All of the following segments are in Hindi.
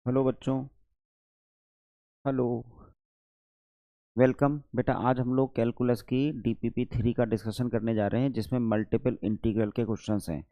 हेलो बच्चों। हेलो। वेलकम बेटा। आज हम लोग कैलकुलस की डीपीपी 3 का डिस्कशन करने जा रहे हैं, जिसमें मल्टीपल इंटीग्रल के क्वेश्चंस हैं।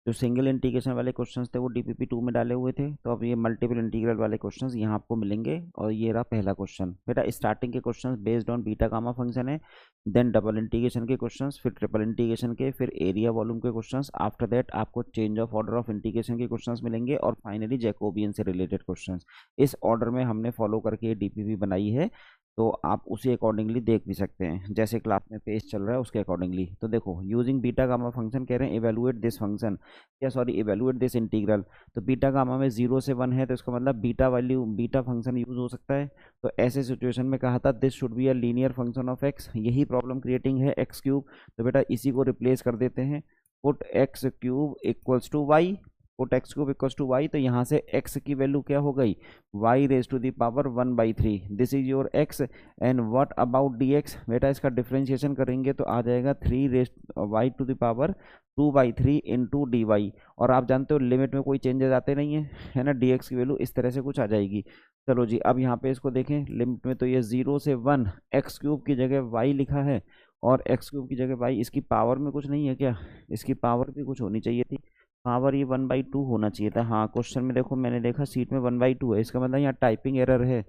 जो सिंगल इंटीग्रेशन वाले क्वेश्चंस थे वो डीपीपी 2 में डाले हुए थे, तो अब ये मल्टीपल इंटीग्रल वाले क्वेश्चंस यहाँ आपको मिलेंगे। और ये रहा पहला क्वेश्चन बेटा। स्टार्टिंग के questions based on beta gamma function है, देन डबल इंटीग्रेशन के क्वेश्चंस, फिर ट्रिपल इंटीग्रेशन के, फिर एरिया वॉल्यूम के क्वेश्चंस। आफ्टर दैट आपको change of order of integration के क्वेश्चंस मिलेंगे, और फाइनली जैकोबियन से रिलेटेड क्वेश्चंस। इस ऑर्डर में हमने फॉलो करके ये डीपीपी बनाई है, तो आप उसी अकॉर्डिंगली देख भी सकते हैं, जैसे क्लास में पेज चल रहा है उसके अकॉर्डिंगली। तो देखो, यूजिंग बीटा गामा फंक्शन कह रहे हैं इवेलुएट दिस फंक्शन, या सॉरी इवेलुएट दिस इंटीग्रल। तो बीटा गामा में 0 से 1 है, तो इसका मतलब beta value beta function use हो सकता है। तो ऐसे सिचुएशन में कहा था this should be a linear function of x, यही प्रॉब्लम क्रिएटिंग है एक्स क्यूब। तो बेटा इसी को रिप्लेस कर देते हैं, put x cube equals to y, put x cube equals to y. तो यहाँ से एक्स की वैल्यू क्या हो गई, y raise to the power 1/3। This is your x. And what about d x, बेटा इसका डिफ्रेंशिएशन करेंगे तो आ जाएगा 3 raise y to the power 2/3 into d y. और आप जानते हो लिमिट में कोई चेंजेस आते नहीं है ना, डी एक्स की वैल्यू इस तरह से कुछ आ जाएगी। चलो जी, अब यहाँ पे इसको देखें, लिमिट में तो ये 0 से 1 एक्स क्यूब की जगह वाई लिखा है, और एक्स क्यूब की जगह वाई। इसकी पावर में कुछ नहीं है क्या, इसकी पावर भी कुछ होनी चाहिए थी। पावर ये 1/2 होना चाहिए था। हाँ, क्वेश्चन में देखो, मैंने देखा सीट में 1/2 है, इसका मतलब यहाँ टाइपिंग एरर है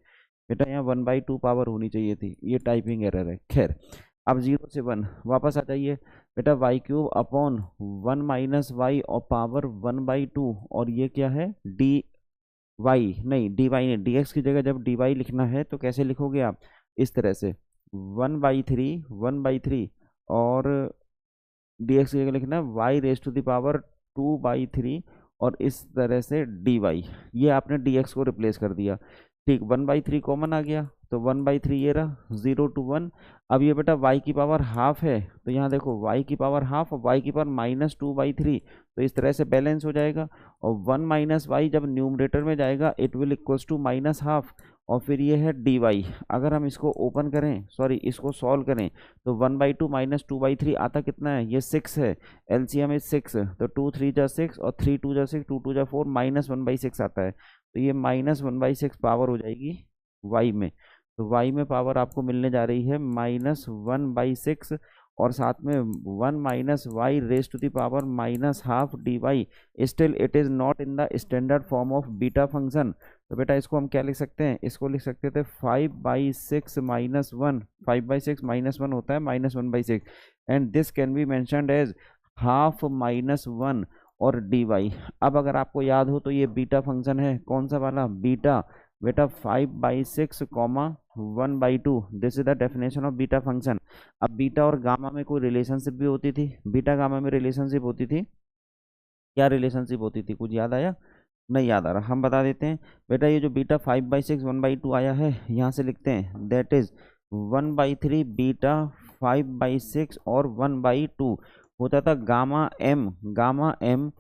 बेटा। यहाँ 1/2 पावर होनी चाहिए थी, ये टाइपिंग एरर है। खैर, अब 0 से 1 वापस आ जाइए बेटा। Y cube upon 1 minus y और पावर 1/2, और ये क्या है, डी वाई नहीं, डी वाई नहीं, डी एक्स की जगह जब डी वाई लिखना है तो कैसे लिखोगे आप, इस तरह से 1/3 और डी एक्स की जगह लिखना है y raise to the power 2/3, और इस तरह से डी वाई। ये आपने डी एक्स को रिप्लेस कर दिया। ठीक, 1/3 कॉमन आ गया, तो 1/3 ये रहा, 0 to 1। अब ये बेटा y की पावर हाफ है, तो यहाँ देखो y की पावर हाफ और y की पावर -2/3, तो इस तरह से बैलेंस हो जाएगा। और 1 माइनस वाई जब न्यूमरेटर में जाएगा it will equals to minus half, और फिर ये है डी वाई। अगर हम इसको ओपन करें, सॉरी इसको सॉल्व करें, तो 1/2 -2/3 आता कितना है, ये 6 है। एलसीएम इज 6, तो 2 3 जा 6 और 3 2 जा 6, 2 2 जा 4, -1/6 आता है। तो ये -1/6 पावर हो जाएगी वाई में। तो वाई में पावर आपको मिलने जा रही है -1/6, और साथ में 1 minus y raise to the power -half d y. Still it is not in the standard form of beta function. तो बेटा इसको हम क्या लिख सकते हैं, इसको लिख सकते थे 5/6 -1, 5/6 -1 होता है -1/6, and this can be mentioned as half -1 और डी वाई। अब अगर आपको याद हो तो ये बीटा फंक्शन है, कौन सा वाला, बीटा बेटा 5/6 1/2। This is the definition of beta function. अब बीटा और गामा में कोई रिलेशनशिप भी होती थी, बीटा गामा में रिलेशनशिप होती थी, क्या रिलेशनशिप होती थी, कुछ याद आया, नहीं याद आ रहा, हम बता देते हैं बेटा। ये जो बीटा 5/6 1/2 आया है, यहाँ से लिखते हैं दैट इज 1/3 बीटा 5/6 और 1/2 होता था gamma m, gamma m,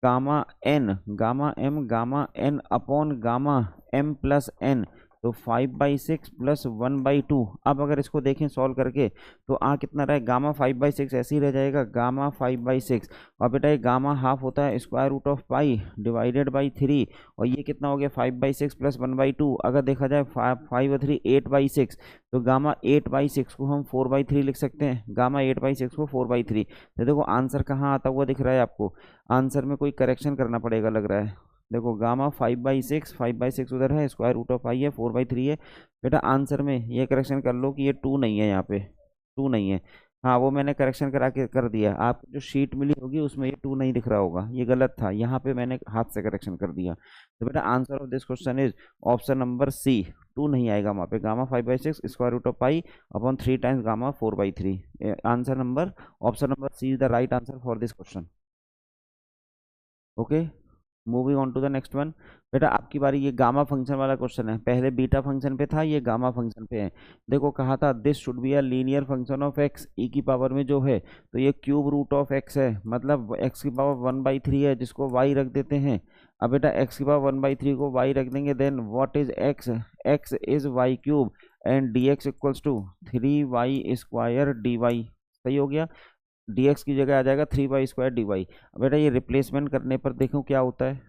gamma n, gamma m, gamma n upon gamma m plus n. तो 5/6 प्लस 1/2। अब अगर इसको देखें सॉल्व करके, तो आ कितना रहा है, गामा 5/6 ऐसे ही रह जाएगा, गामा 5/6। और बेटा ये गामा हाफ होता है square root of pi divided by 3, और ये कितना हो गया 5/6 प्लस 1/2। अगर देखा जाए 5 और 3 8/6, तो गामा 8/6 को हम 4/3 लिख सकते हैं, गामा 8/6 को 4/3। तो देखो आंसर कहाँ आता हुआ दिख रहा है आपको, आंसर में कोई करेक्शन करना पड़ेगा लग रहा है। देखो गामा 5/6 उधर है, स्क्वायर रूट ऑफ पाई है, 4/3 है। बेटा आंसर में ये करेक्शन कर लो कि ये 2 नहीं है, यहाँ पे 2 नहीं है। हाँ, वो मैंने करेक्शन करा के कर दिया, आपको जो शीट मिली होगी उसमें ये 2 नहीं दिख रहा होगा, ये गलत था, यहाँ पे मैंने हाथ से करेक्शन कर दिया। तो बेटा answer of this question is option number C, 2 नहीं आएगा वहाँ पे। Gamma 5/6 square root of pi upon 3 times gamma 4/3। Answer number, option number C is the right answer for this question. Okay, moving on to the next one. बेटा आपकी बारी, ये गामा फंक्शन वाला क्वेश्चन है, पहले बीटा फंक्शन पे था, ये गामा फंक्शन पे है। देखो कहा था this should be a linear function of x, e की पावर में जो है, तो ये क्यूब रूट ऑफ एक्स है, मतलब एक्स की पावर 1/3 है, जिसको वाई रख देते हैं। अब बेटा एक्स की पावर 1/3 को वाई रख देंगे, then what is x, x is y cube, and d x equals to 3y² d y. सही हो गया, dx की जगह आ जाएगा 3y² dy। बेटा ये रिप्लेसमेंट करने पर देखो क्या होता है,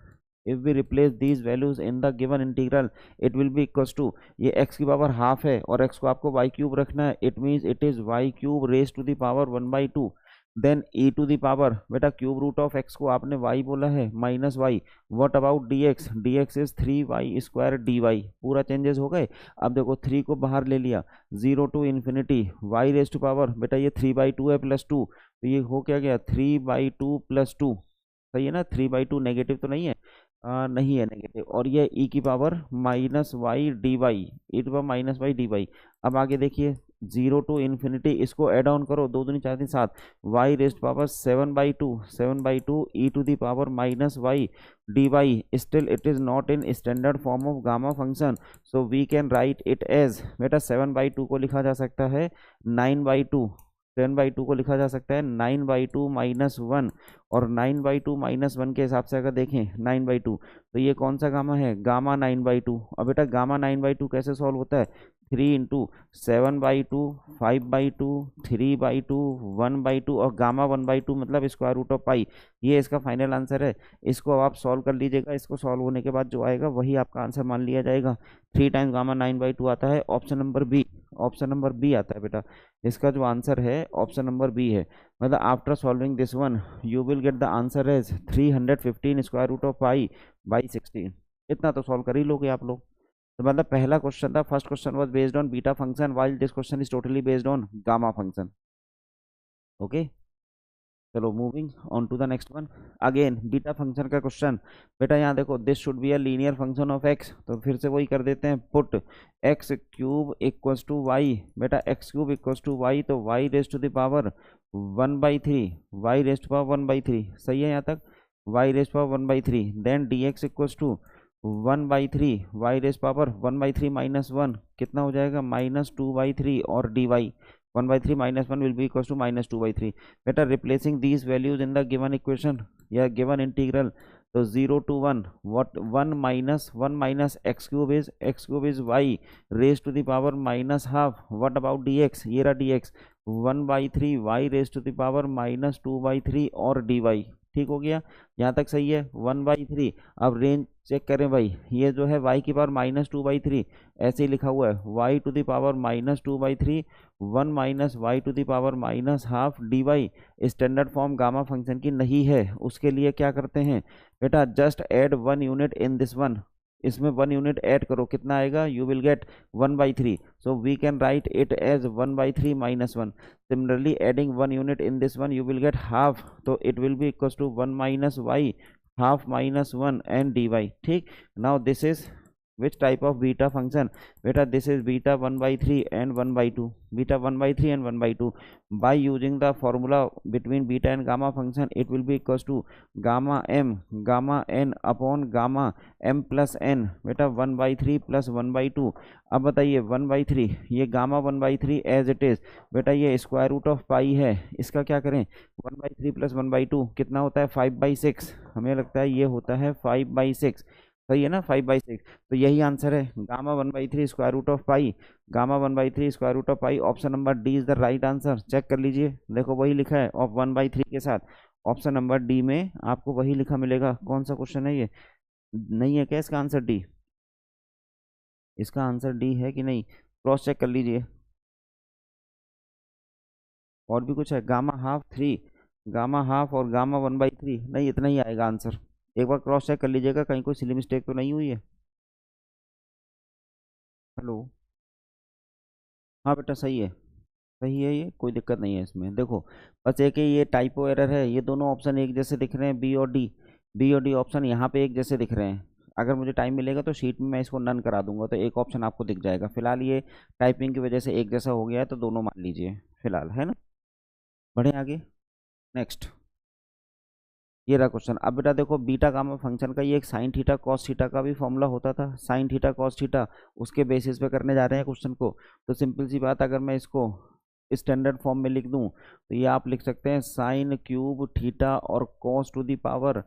if we replace these values in the given integral it will be equals to, ये x की पावर हाफ है और x को आपको y क्यूब रखना है, it means it is y cube raise to the power 1/2, then e to the power, बेटा क्यूब रूट ऑफ x को आपने y बोला है minus y, what about dx, dx is 3y² dy, पूरा चेंजेस हो गए। अब देखो 3 को बाहर ले लिया, 0 to infinity y raise to power, बेटा ये 3/2 है प्लस 2, तो ये हो क्या गया 3/2 प्लस 2, सही है ना, 3/2 नेगेटिव तो नहीं है, नहीं है नेगेटिव, और ये e की power minus y d y, e to power minus y d y. अब आगे देखिए 0 टू इन्फिनिटी, इसको ऐड ऑन करो, 2 दूनी 4 3 7, y raised power 7/2 e to the power minus y d y, still it is not in standard form of gamma function, so we can write it as, बेटा 7/2 को लिखा जा सकता है 9/2, 10/2 को लिखा जा सकता है 9/2 माइनस 1, और 9/2 माइनस 1 के हिसाब से अगर देखें 9/2, तो ये कौन सा गामा है, गामा 9/2। अब बेटा गामा 9/2 कैसे सॉल्व होता है, 3 इंटू 7/2, 5/2, 3/2, 1/2 और गामा 1/2 मतलब स्क्वायर रूट ऑफ पाई, ये इसका फाइनल आंसर है। इसको अब आप सॉल्व कर लीजिएगा, इसको सॉल्व होने के बाद जो आएगा वही आपका आंसर मान लिया जाएगा। 3 टाइम्स गामा 9/2 आता है, option number B, option number B आता है बेटा, इसका जो आंसर है ऑप्शन नंबर बी है। मतलब after solving this one you will get the answer as 315 square root of pi by 16, इतना तो सॉल्व कर ही लोगे आप लोग। तो मतलब पहला क्वेश्चन था, first question was based on beta function while this question is totally based on gamma function. Okay, चलो moving on to the next one, again beta function का क्वेश्चन। बेटा यहाँ देखो this should be a linear function of x, तो फिर से वही कर देते हैं, put x cube equals to y, बेटा x cube equals to y, तो y raise to the power 1/3, y raise to power 1/3, सही है यहाँ तक, y raise power 1/3, then d x equals to 1/3, y raise power 1/3 minus 1 कितना हो जाएगा -2/3, और d y 1/3 minus 1 will be equals to -2/3। बेटा replacing these values in the given equation या given integral, तो 0 to 1 what 1 minus x cube is y raised to the power minus half, what about dx, ये रहा dx 1/3 y raised to the power -2/3 और dy, ठीक हो गया, यहाँ तक सही है 1/3। अब रेंज चेक करें भाई, ये जो है y की पावर -2/3 ऐसे ही लिखा हुआ है, y to the power -2/3 1 minus y to the power minus half d y standard form gamma function की नहीं है। उसके लिए क्या करते हैं बेटा, just add 1 unit in this one, इसमें 1 यूनिट ऐड करो, कितना आएगा, you will get 1/3, so we can write it as 1/3 minus 1। Similarly adding 1 unit in this one you will get half, तो it will be equal to 1 minus y half minus 1 and d y. ठीक, now this is which type of beta function, beta this is beta 1/3 and 1/2, beta 1/3 and 1/2, by using the formula between beta and gamma function it will be equals to gamma m gamma n upon gamma m plus n, बेटा 1/3 प्लस 1/2। अब बताइए 1/3, ये गामा 1/3 एज इट इज, बेटा ये स्क्वायर रूट ऑफ पाई है, इसका क्या करें 1/3 प्लस 1/2 कितना होता है 5/6, हमें लगता है ये होता है 5/6, सही है ना 5/6, तो यही आंसर है gamma 1/3 square root of pi, gamma 1/3 square root of pi, option number D is the right answer. Check कर लीजिए, देखो वही लिखा है ऑफ 1/3 के साथ, ऑप्शन नंबर डी में आपको वही लिखा मिलेगा। कौन सा क्वेश्चन है ये, नहीं है क्या इसका आंसर डी, इसका आंसर डी है कि नहीं, क्रॉस चेक कर लीजिए। और भी कुछ है, गामा हाफ 3, गामा हाफ और गामा 1/3, नहीं इतना ही आएगा आंसर, एक बार क्रॉस चेक कर लीजिएगा कहीं कोई सिली मिस्टेक तो नहीं हुई है। हेलो, हाँ बेटा सही है, ये कोई दिक्कत नहीं है इसमें। देखो बस एक ही ये टाइपो एरर है, ये दोनों ऑप्शन एक जैसे दिख रहे हैं, बी और डी ऑप्शन यहाँ पे एक जैसे दिख रहे हैं। अगर मुझे टाइम मिलेगा तो शीट में मैं इसको नन करा दूंगा, तो एक ऑप्शन आपको दिख जाएगा। फिलहाल ये टाइपिंग की वजह से एक जैसा हो गया है, तो दोनों मान लीजिए फिलहाल, है ना। बढ़े आगे, नेक्स्ट ये रहा क्वेश्चन। अब बेटा देखो बीटा गामा फंक्शन का ये एक साइन थीटा कॉस थीटा का भी फॉर्मूला होता था, साइन थीटा कॉस थीटा, उसके बेसिस पे करने जा रहे हैं क्वेश्चन को। तो सिंपल सी बात, अगर मैं इसको स्टैंडर्ड फॉर्म में लिख दूं तो ये आप लिख सकते हैं साइन क्यूब थीटा और cos to the power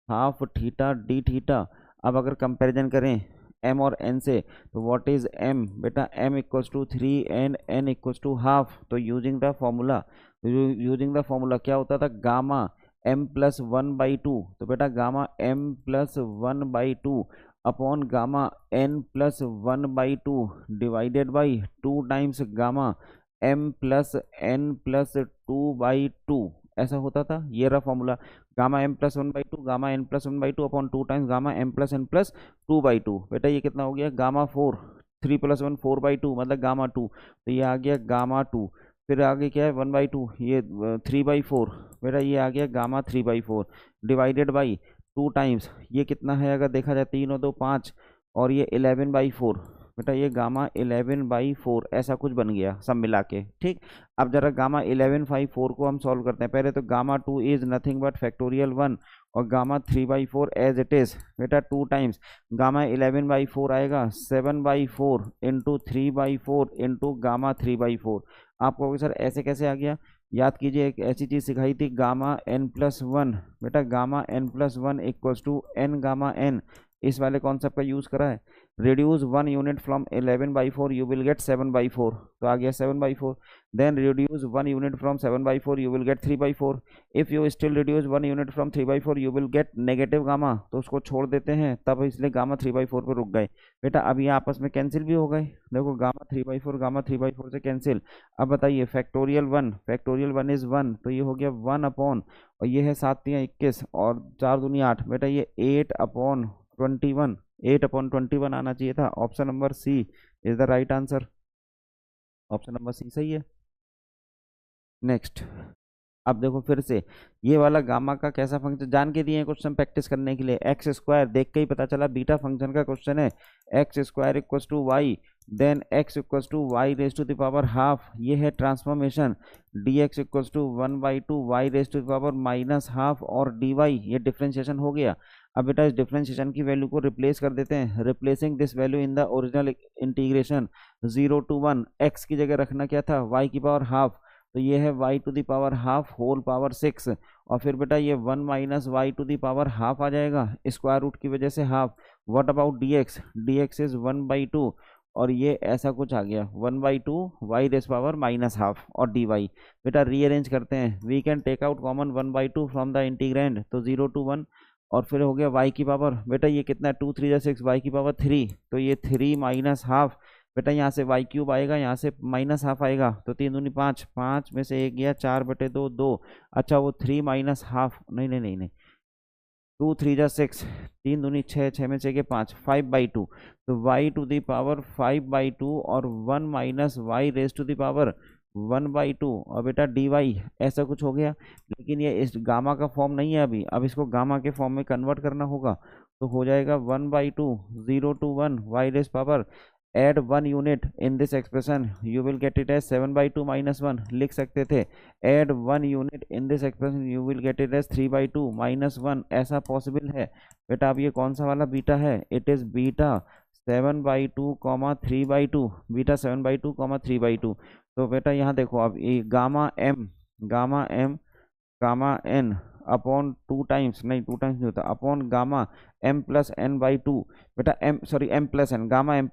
half theta d theta. अब अगर कंपैरिजन करें m और n से, तो व्हाट इज m, बेटा m equals to 3 and n equals to half, तो यूजिंग द फॉर्मूला क्या होता था, गामा m+1/2, तो बेटा gamma m+1/2 upon gamma n+1/2 divided by 2 times gamma m+n+2/2, ऐसा होता था। ये रहा formula, gamma m+1/2 gamma n+1/2 upon 2 times gamma m+n+2/2। बेटा ये कितना हो गया, गामा 4, 3+1 4/2 मतलब गामा 2, तो ये आ गया गामा 2। फिर आगे क्या है 1/2, ये 3/4, बेटा ये आ गया गामा 3/4 डिवाइडेड बाई 2 टाइम्स, ये कितना है अगर देखा जाए 3 और 2 5, और ये 11/4, बेटा ये गामा 11/4 ऐसा कुछ बन गया सब मिला के। ठीक, अब जरा गामा 11/4 को हम सॉल्व करते हैं। पहले तो gamma 2 is nothing but factorial 1 और गामा 3/4 एज इट इज, बेटा 2 टाइम्स गामा 11/4 आएगा 7/4 इंटू 3/4 इंटू गामा 3/4। आप कहोगे सर ऐसे कैसे आ गया, याद कीजिए एक ऐसी चीज सिखाई थी गामा n+1, बेटा gamma n+1 equals to n gamma n, इस वाले कॉन्सेप्ट का यूज करा है। Reduce 1 unit from 11/4 you will get 7/4, तो आ गया 7/4। Then reduce 1 unit from 7/4 you will get 3/4। If you still reduce 1 unit from 3/4 you will get negative gamma, तो उसको छोड़ देते हैं तब, इसलिए गामा 3/4 पर रुक गए। बेटा अब ये आपस में कैंसिल भी हो गए, देखो गामा 3/4 से कैंसिल। अब बताइए फैक्टोरियल 1 इज 1, तो ये हो गया 1 अपॉन, और ये है 7 3 21 और 4 दूनी 8, बेटा ये 8/21, 8/21 आना चाहिए था। Option number C is the right answer, option number C सही है। नेक्स्ट, अब देखो फिर से ये वाला गामा का कैसा फंक्शन जान के दिए हैं क्वेश्चन प्रैक्टिस करने के लिए। एक्स स्क्वायर देख के ही पता चला बीटा फंक्शन का क्वेश्चन है। X square equals to y, then x equals to y raise to the power half, ये है transformation. D x equals to 1/2 y raise to the power -half, और डी वाई ये डिफ्रेंशिएशन हो गया। अब बेटा इस डिफ्रेंशिएशन की वैल्यू को रिप्लेस कर देते हैं। Replacing this value in the original integration 0 to 1, x की जगह रखना क्या था, वाई की पावर हाफ, तो ये है y to the power half whole power 6, और फिर बेटा ये 1 minus y to the power half आ जाएगा स्क्वायर रूट की वजह से half. What about dx, dx is 1/2, और ये ऐसा कुछ आ गया 1/2 वाई रेस पावर -हाफ और dy। बेटा रीअरेंज करते हैं, we can take out common 1/2 from the integrand, तो 0 to 1, और फिर हो गया y की पावर, बेटा ये कितना है 2 3 जा 6, y की पावर 3, तो ये 3 -हाफ, बेटा यहाँ से y³ आएगा, यहाँ से -हाफ आएगा, तो 3 दूनी 5, 5 में से 1 गया 4/2 2, अच्छा वो 3 -हाफ, नहीं नहीं नहीं नहीं, 2 3 जा 6, 3 दूनी 6, 6 में से गया 5, 5/2, तो y टू दी पावर 5/2 और 1 minus y raise to the power 1/2, और बेटा dy ऐसा कुछ हो गया। लेकिन ये इस गामा का फॉर्म नहीं है अभी, अब इसको गामा के फॉर्म में कन्वर्ट करना होगा, तो हो जाएगा 1/2 0 to 1 y raise power, add 1 unit in this expression you will get it as 7/2 -1, लिख सकते थे add 1 unit in this expression you will get it as 3/2 -1, ऐसा पॉसिबल है। बेटा अब ये कौन सा वाला बीटा है, इट इज बीटा 7/2 3/2, बीटा 7/2 3/2। तो बेटा यहाँ देखो अब ये gamma m gamma n upon 2 times, नहीं 2 टाइम्स नहीं होता, अपॉन गामा m+n/2, बेटा m+n gamma m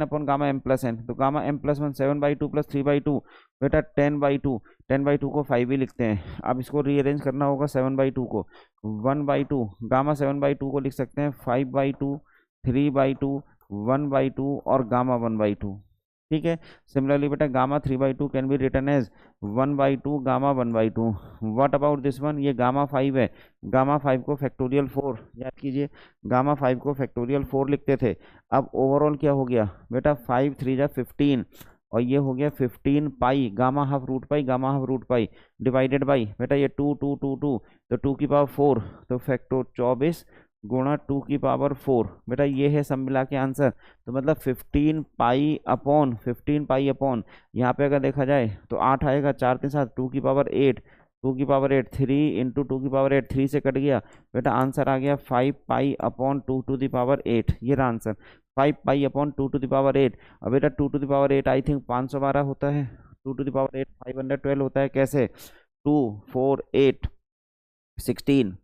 upon gamma m+n, तो गामा m+1 7/2 + 3/2, बेटा 10/2, 10/2 को 5 ही लिखते हैं। अब इसको रीअरेंज करना होगा 7/2 को 1/2, गामा 7/2 को लिख सकते हैं 5/2 3/2 1/2 और गामा 1/2। ठीक है, सिमिलरली बेटा gamma 3/2 can be written as 1/2 gamma 1/2। What about this one, ये गामा 5 है, गामा 5 को फैक्टोरियल 4, याद कीजिए गामा 5 को फैक्टोरियल 4 लिखते थे। अब ओवरऑल क्या हो गया बेटा 5 3 जा 15, और ये हो गया 15 pi gamma half root pi divided by, बेटा ये 2 2 2 2, तो 2 की पावर 4, तो फैक्टो 24 गुणा 2 की पावर 4, बेटा ये है सब मिला के आंसर। तो मतलब 15 पाई अपॉन यहाँ पे अगर देखा जाए तो 8 आएगा, 4 3 7, 2 की पावर 8, 3 इंटू 2 की पावर 8, 3 से कट गया, बेटा आंसर आ गया 5 pi upon 2 to the power 8, ये रहा answer 5 pi upon 2 to the power 8। अब बेटा 2 to the power 8 I think 512 होता है, 2 टू द पावर 8 512 होता है, कैसे 2 4 8 16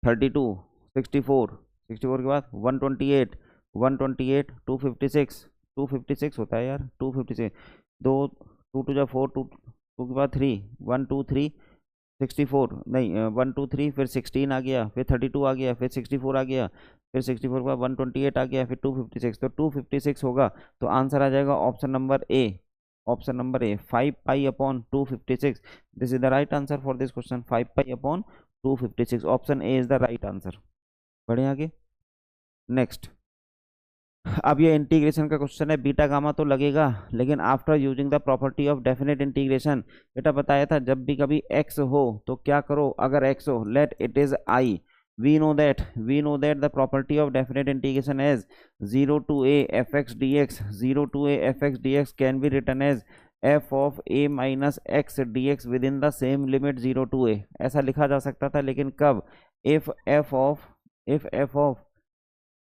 32 64, 64 के बाद 128 128 256 होता है यार, 256 2 2 2 जा 4 2 2 के बाद 3 1 2 3 64 नहीं, 1 2 3, फिर 16 आ गया, फिर 32 आ गया, फिर 64 आ गया, फिर 64 के बाद 128 आ गया, फिर 256, तो 256 होगा। तो आंसर आ जाएगा option number A. Option number A 5 pi upon 256। This is the right answer for this question, 5 pi upon 256। Option A is the right answer. बढ़िया आगे। नेक्स्ट, अब ये इंटीग्रेशन का क्वेश्चन है। बीटा गामा तो लगेगा, लेकिन after using the property of definite integration, बेटा बताया था जब भी कभी x हो तो क्या करो, अगर x हो let it is i, we know that the property of definite integration as 0 to a fx dx, 0 to a fx dx can be written as f of a minus x dx within the same limit 0 to a। ऐसा लिखा जा सकता था, लेकिन कब, if f of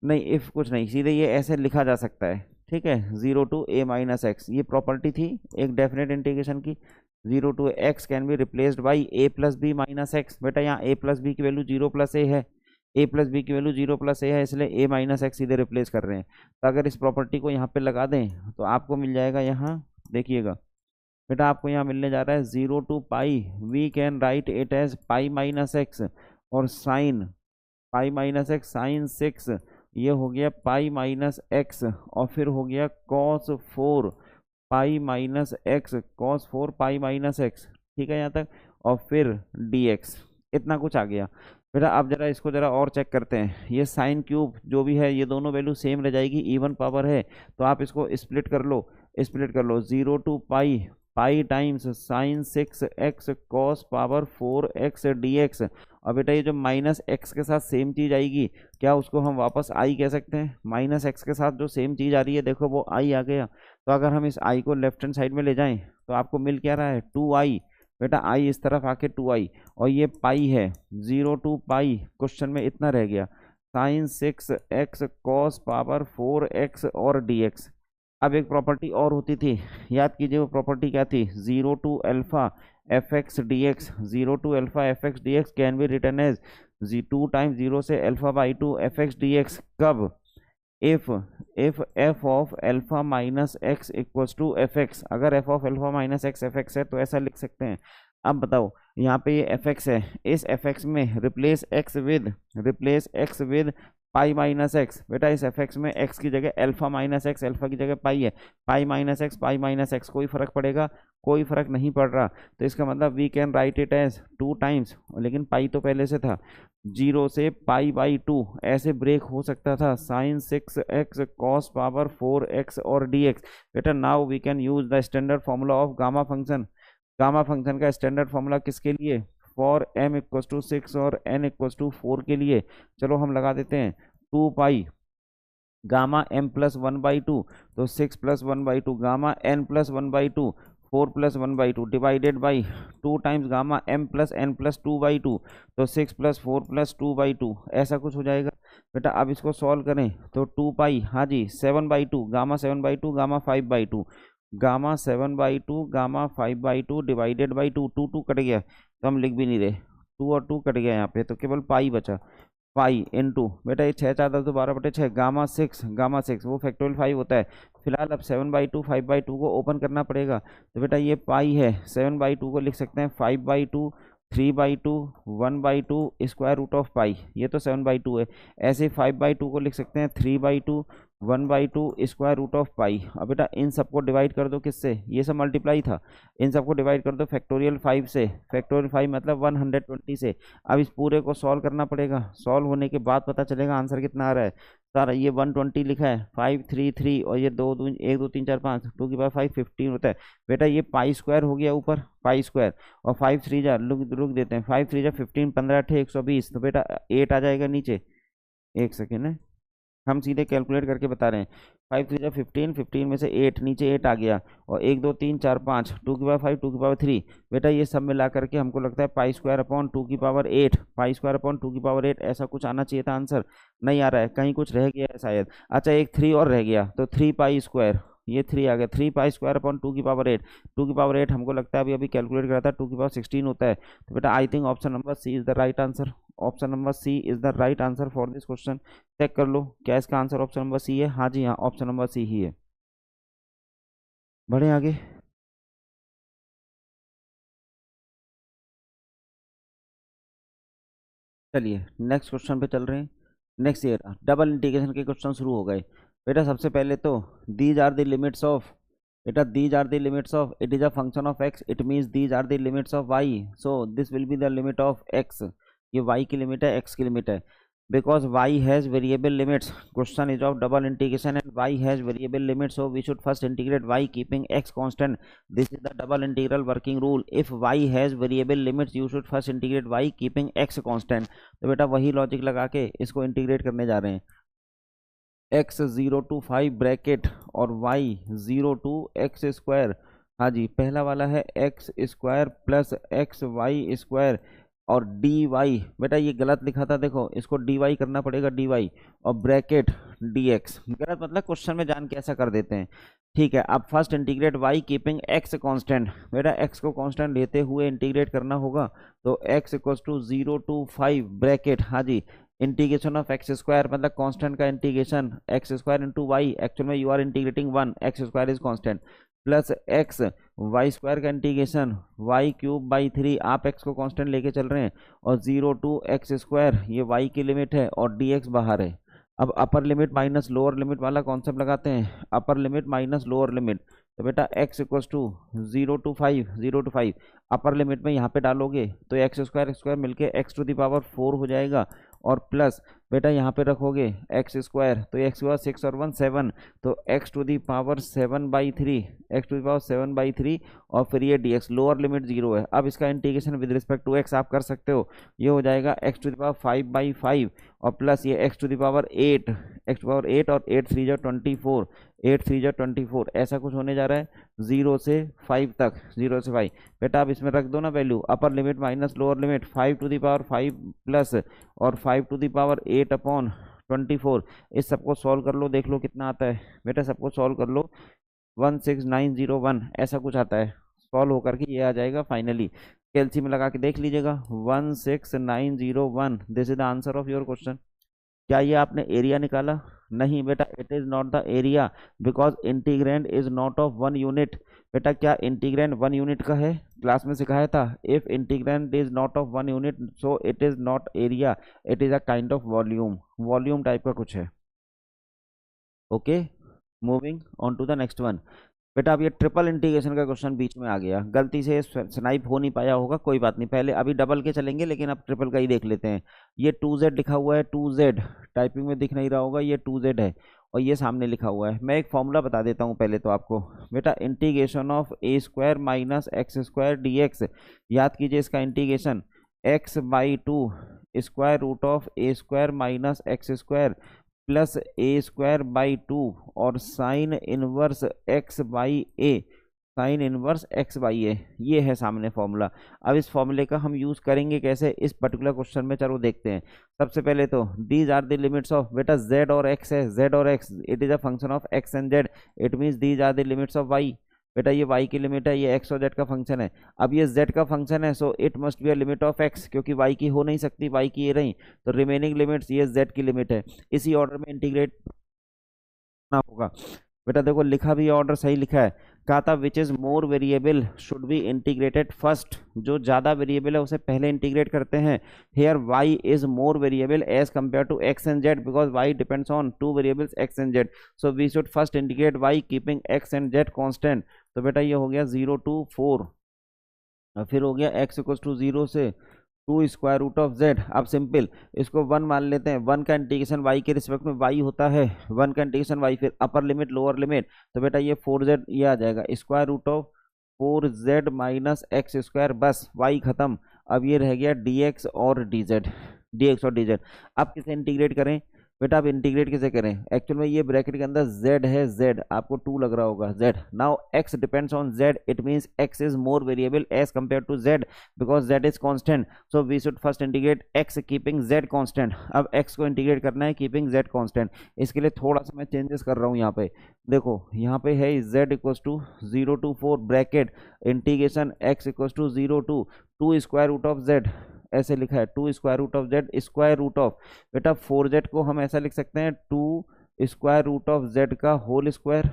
नहीं, इफ कुछ नहीं, सीधे ये ऐसे लिखा जा सकता है। ठीक है, 0 टू a माइनस एक्स, ये प्रॉपर्टी थी एक डेफिनेट इंटीग्रेशन की। 0 to x can be replaced by a plus b minus x. बेटा यहाँ a प्लस बी की वैल्यू 0 प्लस a है, a प्लस बी की वैल्यू 0 प्लस a है, इसलिए a माइनस एक्स सीधे रिप्लेस कर रहे हैं। तो अगर इस प्रॉपर्टी को यहाँ पे लगा दें तो आपको मिल जाएगा, यहाँ देखिएगा बेटा, आपको यहाँ मिलने जा रहा है 0 to pi, we can write it as pi minus x, और sine pi minus x sine 6, ये हो गया पाई माइनस एक्स, और फिर हो गया कॉस 4 पाई माइनस एक्स, कॉस 4 पाई माइनस एक्स। ठीक है यहाँ तक, और फिर dx, इतना कुछ आ गया। बेटा अब जरा इसको जरा और चेक करते हैं। ये साइन क्यूब जो भी है, ये दोनों वैल्यू सेम रह जाएगी, इवन पावर है, तो आप इसको स्प्लिट कर लो, स्प्लिट कर लो। 0 टू पाई, pi times sine 6x cos power 4x dx। और बेटा ये जो माइनस एक्स के साथ सेम चीज आएगी, क्या उसको हम वापस आई कह सकते हैं? माइनस एक्स के साथ जो सेम चीज आ रही है, देखो वो आई आ गया। तो अगर हम इस आई को लेफ्ट हैंड साइड में ले जाएं तो आपको मिल क्या रहा है, 2i। बेटा आई इस तरफ आके 2i, और ये पाई है, 0 टू पाई, क्वेश्चन में इतना रह गया, sign 6x cos power 4x और dx। अब एक प्रॉपर्टी और होती थी, याद कीजिए वो प्रॉपर्टी क्या थी, 0 to alpha f x d x, 0 to alpha f x d x can be return as 2 times 0 से alpha by 2 f x d x. कब, if if f of alpha minus x equals to f x. अगर f of alpha minus x f x है तो ऐसा लिख सकते हैं। अब बताओ, यहाँ पे ये एफ एक्स है, इस एफ एक्स में replace x with pi minus x. बेटा इस एफ एक्स में एक्स की जगह अल्फा माइनस एक्स, अल्फा की जगह पाई है, पाई माइनस एक्स, पाई माइनस एक्स, कोई फर्क पड़ेगा? कोई फर्क नहीं पड़ रहा। तो इसका मतलब we can write it as 2 times, लेकिन पाई तो पहले से था, 0 से पाई बाई 2, ऐसे ब्रेक हो सकता था, sign 6x cos power 4x और dx। बेटा now we can use the standard formula of gamma function. Gamma function का स्टैंडर्ड फॉर्मूला किसके लिए, फॉर m इक्वल्स टू 6 और n इक्वल्स टू 4 के लिए। चलो हम लगा देते हैं 2 पाई गामा m प्लस 1/2, तो 6 plus 1/2 gamma n plus 1/2, 4 plus 1/2 divided by 2 times gamma m plus n plus 2/2, तो 6 प्लस 4 प्लस 2/2, ऐसा कुछ हो जाएगा। बेटा अब इसको सॉल्व करें तो 2 पाई, हाँ जी 7/2 gamma 7/2 gamma 5/2, gamma 7/2 gamma 5/2 divided by 2, 2 cut गया तो हम लिख भी नहीं रहे, 2 और 2 कट गया यहाँ पे, तो केवल पाई बचा, पाई इंटू, बेटा ये 6 4 10 12/6 गामा 6 वो फैक्टोरियल 5 होता है। फिलहाल अब 7/2 5/2 को ओपन करना पड़ेगा, तो बेटा ये पाई है, 7/2 को लिख सकते हैं 5/2 3/2 1/2 स्क्वायर रूट ऑफ पाई, ये तो 7/2 है। ऐसे 5/2 को लिख सकते हैं 3/2 1/2 स्क्वायर रूट ऑफ पाई। अब बेटा इन सबको डिवाइड कर दो किससे, ये सब मल्टीप्लाई था, इन सबको डिवाइड कर दो फैक्टोरियल 5 से, फैक्टोरियल 5 मतलब 120 से। अब इस पूरे को सॉल्व करना पड़ेगा, सॉल्व होने के बाद पता चलेगा आंसर कितना आ रहा है। सर ये 120 लिखा है, 533 और ये 2 2 1 2 3 4 5, 2 की पावर 5 15 होता है। बेटा ये पाई स्क्वायर हो गया ऊपर, पाई स्क्वायर, और 5 3 जा रुक देते हैं, 5 3 जा 15 15 8 120, तो बेटा 8 आ जाएगा नीचे। एक सेकेंड है, हम सीधे कैलकुलेट करके बता रहे हैं, 5 3 जा 15, 15 में से 8 नीचे 8 आ गया, और 1 2 3 4 5, 2 की पावर 5 2 की पावर 3। बेटा ये सब मिला करके हमको लगता है पाई स्क्वायर अपॉन 2 की पावर 8, पाई स्क्वायर अपॉन 2 की पावर 8, ऐसा कुछ आना चाहिए था आंसर, नहीं आ रहा है, कहीं कुछ रह गया है शायद। अच्छा एक 3 और रह गया, तो 3 पाई स्क्वायर, ये 3 आ गया, 3 पाई स्क्वायर अपॉन 2 की पावर 8, 2 की पावर 8 हमको लगता है अभी अभी कैलकुलेट करा था 2 की पावर 16 होता है। तो बेटा I think option number C is the right answer, option number C is the right answer for this question. Check कर लो क्या इसका आंसर ऑप्शन नंबर सी है, हाँ जी हाँ ऑप्शन नंबर सी ही है। बढ़े आगे। चलिए नेक्स्ट क्वेश्चन पे चल रहे हैं। नेक्स्ट ईयर डबल इंटीग्रेशन के क्वेश्चन शुरू हो गए। बेटा सबसे पहले तो these are the limits of, बेटा these are the limits of, it is a function of x, it means these are the limits of y, so this will be the limit of x. ये वाई की लिमिट है, एक्स की लिमिट है। because y has variable limits, question is of double integration and y has variable limits, so we should first integrate y keeping x constant. This is the double integral working rule. If y has variable limits you should first integrate y keeping x constant. तो बेटा वही लॉजिक लगा के इसको इंटीग्रेट करने जा रहे हैं। x 0 to 5 ब्रैकेट और y 0 to x स्क्वायर। हाँ जी, पहला वाला है x square plus x y square और डी वाई। बेटा ये गलत लिखा था, देखो इसको डी वाई करना पड़ेगा, डी वाई और ब्रैकेट डी एक्स। गलत मतलब क्वेश्चन में जान के ऐसा कर देते हैं। ठीक है, अब first integrate y keeping x constant. बेटा एक्स को कांस्टेंट लेते हुए इंटीग्रेट करना होगा, तो x equals to 0 to 5 bracket. हाँ जी, इंटीग्रेशन ऑफ एक्स स्क्वायर मतलब कांस्टेंट का integration, x square into y, actual में you are integrating 1, x square is constant, plus x y square का इंटीग्रेशन वाई क्यूब बाई 3, आप एक्स को कांस्टेंट लेके चल रहे हैं, और 0 to एक्स स्क्वायर ये वाई की लिमिट है और डी एक्स बाहर है। अब upper limit minus lower limit वाला कॉन्सेप्ट लगाते हैं, upper limit minus lower limit. तो बेटा x equals to 0 to 5 upper limit में यहाँ पे डालोगे तो एक्स स्क्वायर मिलके x टू द पावर 4 हो जाएगा, और प्लस बेटा यहाँ पे रखोगे एक्स स्क्वायर, तो एक्स हुआ 6 और 1 7, तो x to the power 7/3, x to the power 7/3, और फिर ये dx लोअर लिमिट 0 है। अब इसका integration with respect to x आप कर सकते हो, ये हो जाएगा x टू दी पावर 5/5 और प्लस ये x to the power 8, x to power 8 और 8 3 जा 24, 8 3 जा 24, ऐसा कुछ होने जा रहा है 0 से 5 तक, 0 से 5। बेटा आप इसमें रख दो ना value, upper limit minus lower limit 5 to the power 5 plus और 5 टू दी पावर 8/24। इस सबको सॉल्व कर लो, देख लो कितना आता है। बेटा सबको सॉल्व कर लो, 16901 ऐसा कुछ आता है, सॉल्व होकर के ये आ जाएगा फाइनली। कैलसी में लगा के देख लीजिएगा 16901, this is the answer of your question. क्या ये आपने एरिया निकाला? नहीं बेटा, it is not the area because integrand is not of 1 unit. बेटा क्या इंटीग्रेंड 1 यूनिट का है? क्लास में सिखाया था, if integrand is not of 1 unit so it is not area, it is a kind of volume, volume type का कुछ है। Okay, moving on to the next one. बेटा अब ये ट्रिपल इंटीग्रेशन का क्वेश्चन बीच में आ गया, गलती से स्नाइप हो नहीं पाया होगा, कोई बात नहीं, पहले अभी डबल के चलेंगे लेकिन अब ट्रिपल का ही देख लेते हैं। ये 2z लिखा हुआ है, 2z टाइपिंग में दिख नहीं रहा होगा, ये 2z है और ये सामने लिखा हुआ है। मैं एक फॉर्मूला बता देता हूँ पहले तो आपको। बेटा integration of a square minus x square d x, याद कीजिए इसका integration x/2 square root of a square minus x square plus a square by 2 और sine inverse x by a, sine inverse x by a, ये है सामने फॉर्मूला। अब इस फॉर्मूले का हम यूज़ करेंगे कैसे इस पर्टिकुलर क्वेश्चन में, चलो देखते हैं। सबसे पहले तो these are the limits of, बेटा z और x है, z और x it is a function of x and z, it means these are the limits of y। बेटा ये y की लिमिट है, ये x और z का फंक्शन है। अब ये z का फंक्शन है, so it must be a limit of x, क्योंकि y की हो नहीं सकती, y की ये रही, तो रिमेनिंग लिमिट्स ये z की लिमिट है। इसी ऑर्डर में इंटीग्रेट करना होगा। बेटा देखो लिखा भी ऑर्डर सही लिखा है, कहा था which is more variable should be integrated first, जो ज़्यादा वेरिएबल है उसे पहले इंटीग्रेट करते हैं। Here y is more variable as compare to x and z because y depends on 2 variables x and z, so we should first integrate y keeping x and z constant. तो बेटा ये हो गया 0 to 4, फिर हो गया x इक्वल्स टू 0 से 2 स्क्वायर रूट ऑफ z। अब सिंपल इसको 1 मान लेते हैं, 1 का इंटीग्रेशन y के रिस्पेक्ट में y होता है, 1 का इंटीग्रेशन y, फिर अपर लिमिट लोअर लिमिट, तो बेटा ये 4z ये आ जाएगा square root of 4z minus x square, बस y खत्म। अब ये रह गया dx और dz। अब किसे इंटीग्रेट करें? बेटा आप इंटीग्रेट कैसे करें? एक्चुअल में ये ब्रैकेट के अंदर z है, z आपको 2 लग रहा होगा, z now x depends on z, it means x is more variable as compare to z because z is constant, so we should first integrate x keeping z constant. अब x को इंटीग्रेट करना है कीपिंग z कांस्टेंट, इसके लिए थोड़ा सा मैं चेंजेस कर रहा हूँ यहाँ पे। देखो यहाँ पे है z equals to 0 to 4 bracket integration x equals to 0 to 2 square root of z, ऐसे लिखा है 2 square root of z square root of, बेटा 4z को हम ऐसा लिख सकते हैं 2 स्क्वायर रूट ऑफ z का whole square,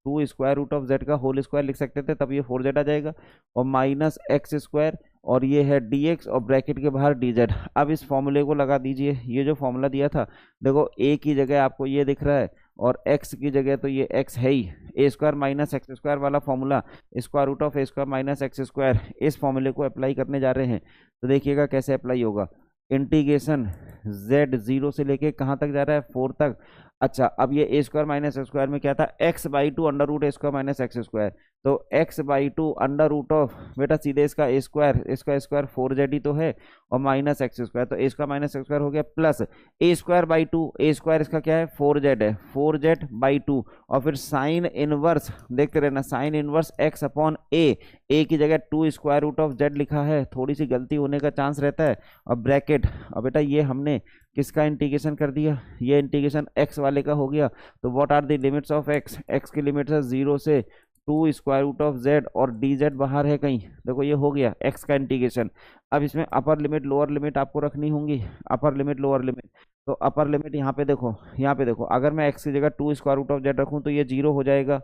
2 square root of z का होल स्क्वायर लिख सकते थे, तब ये 4z आ जाएगा, और माइनस एक्स स्क्वायर, और ये है dx और ब्रैकेट के बाहर dz। अब इस फॉर्मूले को लगा दीजिए, ये जो फॉर्मूला दिया था, देखो a की जगह आपको ये दिख रहा है और x की जगह तो ये x है ही, a square minus x square वाला formula, square root of a square minus x square, इस फॉर्मूले को अप्लाई करने जा रहे हैं। तो देखिएगा कैसे अप्लाई होगा। इंटीग्रेशन z 0 से लेके कहाँ तक जा रहा है, 4 तक। अच्छा, अब ये a square minus x square में क्या था, x by two under root a square minus x square, तो x by two under root of, बेटा सीधे इसका ए स्क्वायर, इसका स्क्वायर 4z ही तो है, और माइनस एक्स स्क्वायर, तो ए स्क्वायर माइनस एक्स स्क्वायर हो गया, plus a square by to, A square इसका क्या है 4z है, 4z बाई टू, और फिर साइन इनवर्स, देखते रहना, साइन इनवर्स एक्स अपॉन ए की जगह 2 स्क्वायर रूट ऑफ z लिखा है, थोड़ी सी गलती होने का चांस रहता है, और ब्रैकेट। और बेटा ये हमने किसका इंटीग्रेशन कर दिया, ये इंटीग्रेशन x वाले का हो गया, तो what are the limits of x, x की लिमिट्स है 0 से 2 स्क्वायर रूट ऑफ z, और dz बाहर है कहीं, देखो ये हो गया x का इंटीग्रेशन। अब इसमें अपर लिमिट लोअर लिमिट आपको रखनी होंगी, अपर लिमिट लोअर लिमिट, तो अपर लिमिट यहाँ पे देखो, यहाँ पे देखो, अगर मैं x की जगह 2 स्क्वायर रूट ऑफ z रखूँ तो ये 0 हो जाएगा,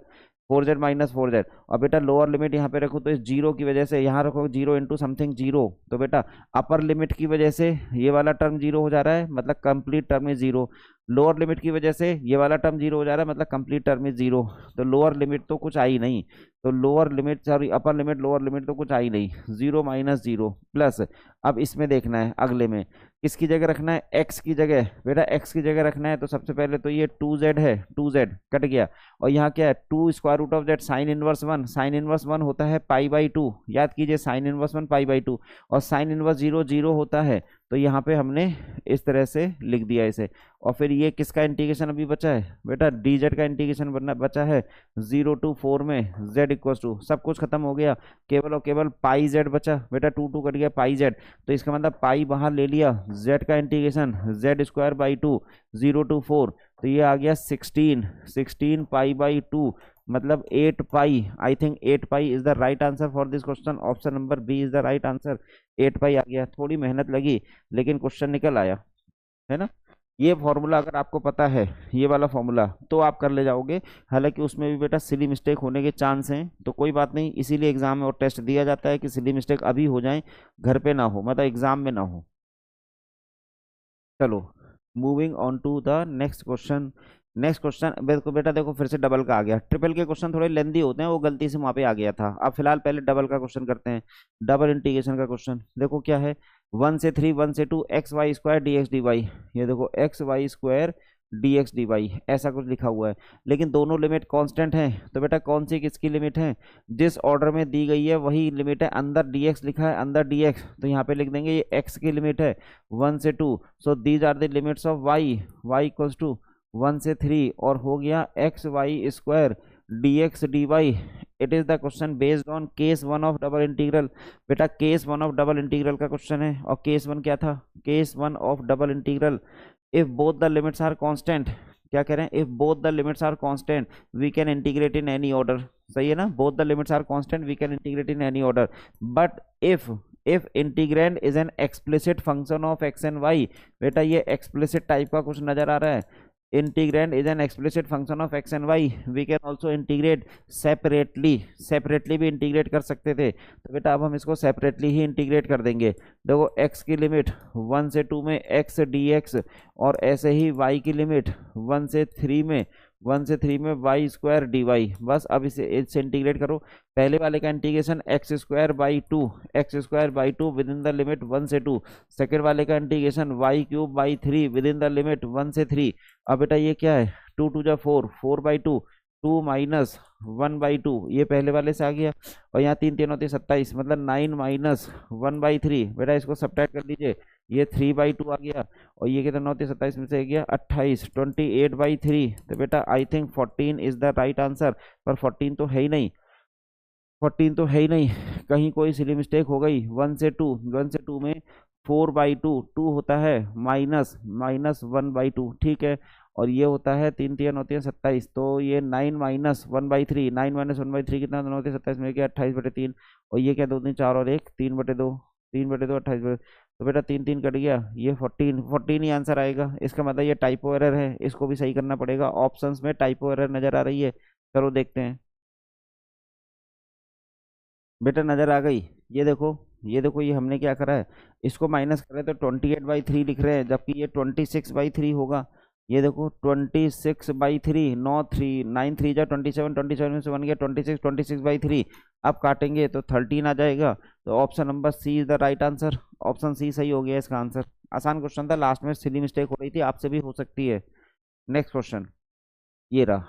4z माइनस 4z, और बेटा लोअर लिमिट यहाँ पे रखूँ तो इस जीरो की वजह से, यहाँ रखो 0 इंटू समथिंग 0, तो बेटा अपर लिमिट की वजह से ये वाला टर्म 0 हो जा रहा है, मतलब complete term is 0, lower limit की वजह से ये वाला टर्म 0 हो जा रहा है, मतलब कंप्लीट टर्म इज 0, तो लोअर लिमिट तो कुछ आई नहीं, तो लोअर लिमिट सॉरी अपर लिमिट लोअर लिमिट तो कुछ आई नहीं, 0 माइनस 0 प्लस। अब इसमें देखना है अगले में किसकी जगह रखना है, x की जगह, बेटा x की जगह रखना है, तो सबसे पहले तो ये 2z है, 2z कट गया, और यहाँ क्या है 2 square root of z, sine inverse 1, sine inverse 1 होता है पाई बाई 2, याद कीजिए साइन इनवर्स 1 पाई बाई 2, और साइन इनवर्स 0 0 होता है, तो यहाँ पे हमने इस तरह से लिख दिया इसे। और फिर ये किसका इंटीग्रेशन अभी बचा है, बेटा dz का इंटीग्रेशन बनना बचा है 0 to 4 में z इक्वल टू, सब कुछ खत्म हो गया, केवल और केवल पाई z बचा, बेटा 2 2 कट गया पाई z, तो इसका मतलब पाई बाहर ले लिया, z का integration z square by 2 0 to 4, तो ये आ गया 16 पाई बाई 2, मतलब 8 pi, I think 8 pi is the right answer for this question, option number B is the right answer, 8 pi आ गया, थोड़ी मेहनत लगी लेकिन क्वेश्चन निकल आया, है ना। ये फॉर्मूला अगर आपको पता है, ये वाला फॉर्मूला, तो आप कर ले जाओगे, हालांकि उसमें भी बेटा सिली मिस्टेक होने के चांस हैं, तो कोई बात नहीं, इसीलिए एग्जाम में और टेस्ट दिया जाता है कि सिली मिस्टेक अभी हो जाए, घर पे ना हो, मतलब एग्जाम में ना हो। चलो moving on to the next question. Next question बेटा देखो फिर से डबल का आ गया, ट्रिपल के क्वेश्चन थोड़े लेंदी होते हैं, वो गलती से वहाँ पे आ गया था, अब फिलहाल पहले डबल का क्वेश्चन करते हैं। डबल इंटीग्रेशन का क्वेश्चन देखो क्या है, 1 से 3 1 से 2 x y square d x d y, ये देखो x y square d x d y ऐसा कुछ लिखा हुआ है, लेकिन दोनों लिमिट कांस्टेंट हैं, तो बेटा कौन सी किसकी लिमिट है, जिस ऑर्डर में दी गई है वही लिमिट है, अंदर डी एक्स लिखा है, अंदर डी एक्स, तो यहाँ पे लिख देंगे ये एक्स की लिमिट है 1 से 2, so these are the limits of y, y equals to 1 से 3, और हो गया x y square d x d y. It is the question based on case 1 of double integral, बेटा केस 1 ऑफ डबल इंटीग्रल का क्वेश्चन है, और केस 1 क्या था, case 1 of double integral, if both the limits are constant, क्या कह रहे हैं, if both the limits are constant we can integrate in any order, सही है ना, both the limits are constant we can integrate in any order, but if integrand is an explicit function of x and y, बेटा ये एक्सप्लिसिट टाइप का कुछ नजर आ रहा है, integrand is an explicit function of x and y, we can also integrate separately भी इंटीग्रेट कर सकते थे, तो बेटा अब हम इसको सेपरेटली ही इंटीग्रेट कर देंगे। देखो x की लिमिट 1 से 2 में x dx, और ऐसे ही y की लिमिट 1 से 3 में वाई स्क्वायर डी वाई, बस अब इससे इंटीग्रेट करो, पहले वाले का integration x square by two within the limit 1 से 2, सेकेंड वाले का integration y cube by 3 within the limit 1 से 3, अब बेटा ये क्या है 2 2 जा 4, 4 बाई 2, 2 माइनस 1 बाई 2, ये पहले वाले से आ गया, और यहाँ 3 3 होते 27, मतलब 9 माइनस 1 बाई 3, बेटा इसको सब्ट्रैक्ट कर लीजिए, ये 3 बाई 2 आ गया, और ये कितना होते 27 में से गया 28, 28 बाई 3, तो बेटा I think 14 is the right answer, पर 14 तो है ही नहीं, 14 तो है ही नहीं, कहीं कोई सिली मिस्टेक हो गई, 1 से 2 में 4 बाई 2 होता है माइनस 1 बाई 2, ठीक है, और ये होता है 3 3 होती है 27, तो ये 9 माइनस 1 बाई 3, 9 माइनस 1 बाई 3 कितना दोनों होते हैं 27 में क्या 28/3, और ये क्या 2 3 4 और 1 3/2, 3/2 28, तो बेटा 3 3 कट गया, ये 14 ही आंसर आएगा, इसका मतलब ये टाइपो एरर है, इसको भी सही करना पड़ेगा, ऑप्शंस में टाइपो एरर नजर आ रही है, चलो देखते हैं, बेटा नजर आ गई, ये देखो ये हमने क्या करा है, इसको माइनस कर रहे हैं तो 28/3 लिख रहे हैं, जबकि ये 26/3 होगा। ये देखो 26/3, 9 3 जा 27, 27 में से बन गया 26, 26/3। अब काटेंगे तो 13 आ जाएगा। तो option number C is the right answer. Option c सही हो गया इसका आंसर। आसान क्वेश्चन था, लास्ट में सिली मिस्टेक हो रही थी, आपसे भी हो सकती है। नेक्स्ट क्वेश्चन ये रहा।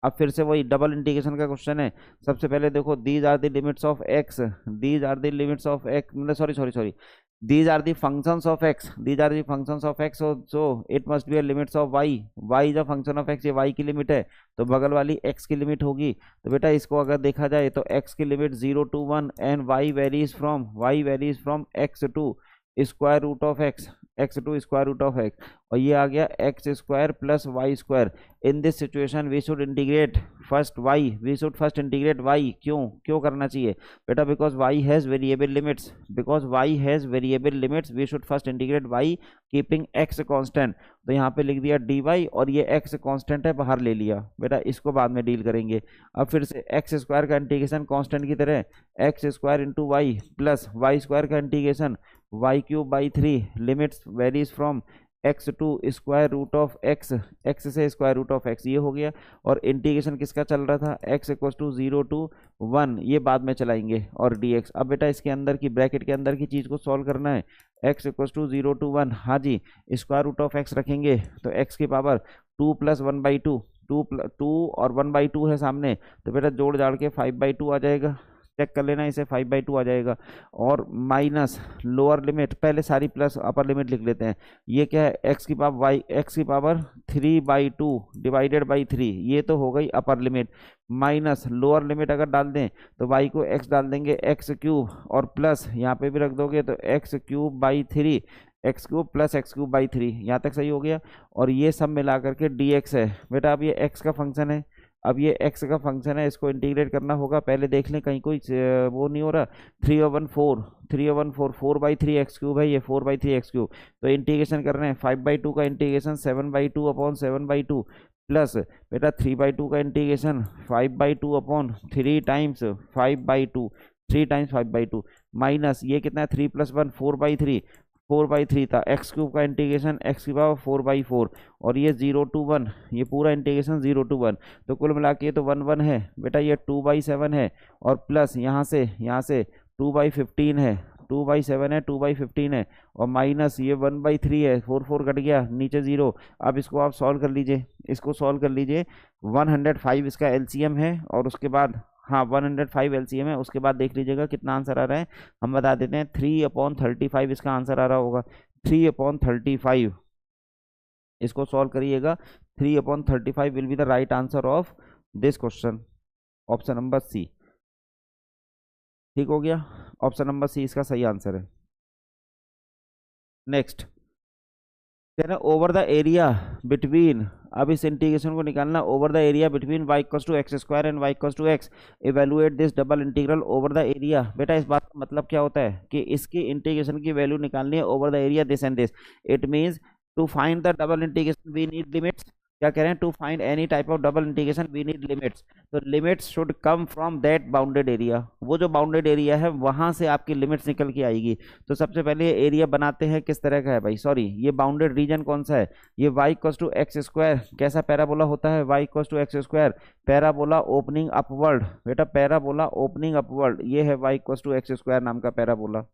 अब फिर से वही डबल इंटीग्रेशन का क्वेश्चन है। सबसे पहले देखो, these are the limits of x, these are the limits of x, मतलब sorry sorry sorry, these are the functions of x, these are the functions of x, so it must be a limits of y, y is a function of x, ये y की लिमिट है तो बगल वाली x की लिमिट होगी। तो बेटा इसको अगर देखा जाए तो x की limit 0 to 1 and y varies from x to square root of x to square root of x, और ये आ गया x square plus y square. In this situation we should integrate first y, we should first integrate y। क्यों करना चाहिए बेटा? Because y has variable limits, we should first integrate y keeping x constant. तो यहाँ पे लिख दिया dy, और ये x कांस्टेंट है बाहर ले लिया बेटा, इसको बाद में डील करेंगे। अब फिर से एक्स स्क्वायर का इंटीग्रेशन कांस्टेंट की तरह x square into y plus y square का integration y³ 3, limits varies from x to square root of x से स्क्वायर रूट ऑफ x, ये हो गया। और इंटीग्रेशन किसका चल रहा था? x इक्वल्स टू 0 to 1, ये बाद में चलाएंगे, और dx। अब बेटा इसके अंदर की ब्रैकेट के अंदर की चीज़ को सॉल्व करना है। x इक्वल्स टू 0 to 1, हाँ जी, स्क्वायर रूट ऑफ x रखेंगे तो x की पावर 2 + 1/2, 2 और 1/2 है सामने, तो बेटा जोड़ जाड़ के 5/2 आ जाएगा। चेक कर लेना, इसे 5/2 आ जाएगा। और माइनस लोअर लिमिट, पहले सारी प्लस अपर लिमिट लिख लेते हैं। ये क्या है? x की पावर 3/2 डिवाइडेड बाई 3, ये तो हो गई अपर लिमिट। माइनस लोअर लिमिट अगर डाल दें तो y को x डाल देंगे x³ और प्लस यहाँ पे भी रख दोगे तो x³/3, x³ प्लस x³/3, यहाँ तक सही हो गया। और ये सब मिला करके dx है बेटा। अब ये x का फंक्शन है, अब ये x का फंक्शन है, इसको इंटीग्रेट करना होगा। पहले देख लें कहीं कोई वो नहीं हो रहा। 3/4 4/3 x³ है, ये 4/3 x³ तो इंटीग्रेशन कर रहे हैं। 5/2 का इंटीग्रेशन 7/2/7/2 प्लस बेटा 3/2 का इंटीग्रेशन 5/2/3 टाइम्स 5/2, 3 टाइम्स 5/2 माइनस ये कितना है? 3 + 1 4/3 था। x³ का इंटीग्रेशन x की पावर 4/4, और ये 0 to 1, ये पूरा इंटीग्रेशन 0 to 1, तो कुल मिला के ये तो 1 है बेटा, ये 2/7 है। और प्लस यहाँ से 2/15 है, 2/7 है, 2/15 है, और माइनस ये 1/3 है, 4 कट गया, नीचे 0। अब इसको आप सॉल्व कर लीजिए, 105 इसका एलसीएम है, और उसके बाद हाँ 105 एलसीएम है। उसके बाद देख लीजिएगा कितना आंसर आ रहा है, हम बता देते हैं। 3/35 इसका आंसर आ रहा होगा। 3/35 इसको सॉल्व करिएगा। 3/35 will be the right answer of this question, option number c. ठीक हो गया, ऑप्शन नंबर सी इसका सही आंसर है। नेक्स्ट कहना ओवर द एरिया बिटवीन, अब इस इंटीग्रेशन को निकालना। Over the area between y = x² and y = x, evaluate this double integral over the area. बेटा इस बात का मतलब क्या होता है कि इसकी इंटीग्रेशन की वैल्यू निकालनी है over the area this and this. It means to find the double integration we need limits. क्या कह रहे हैं? To find any type of double integration we need limits. तो limits should come from that bounded area, वो जो बाउंडेड एरिया है वहां से आपकी लिमिट्स निकल के आएगी। तो सबसे पहले एरिया बनाते हैं, किस तरह का है भाई? सॉरी, ये बाउंडेड रीजन कौन सा है? ये y = x²। कैसा पैराबोला होता है? y = x², parabola opening upward. बेटा पैराबोला ओपनिंग अपवर्ड, ये है y = x² नाम का पैराबोला।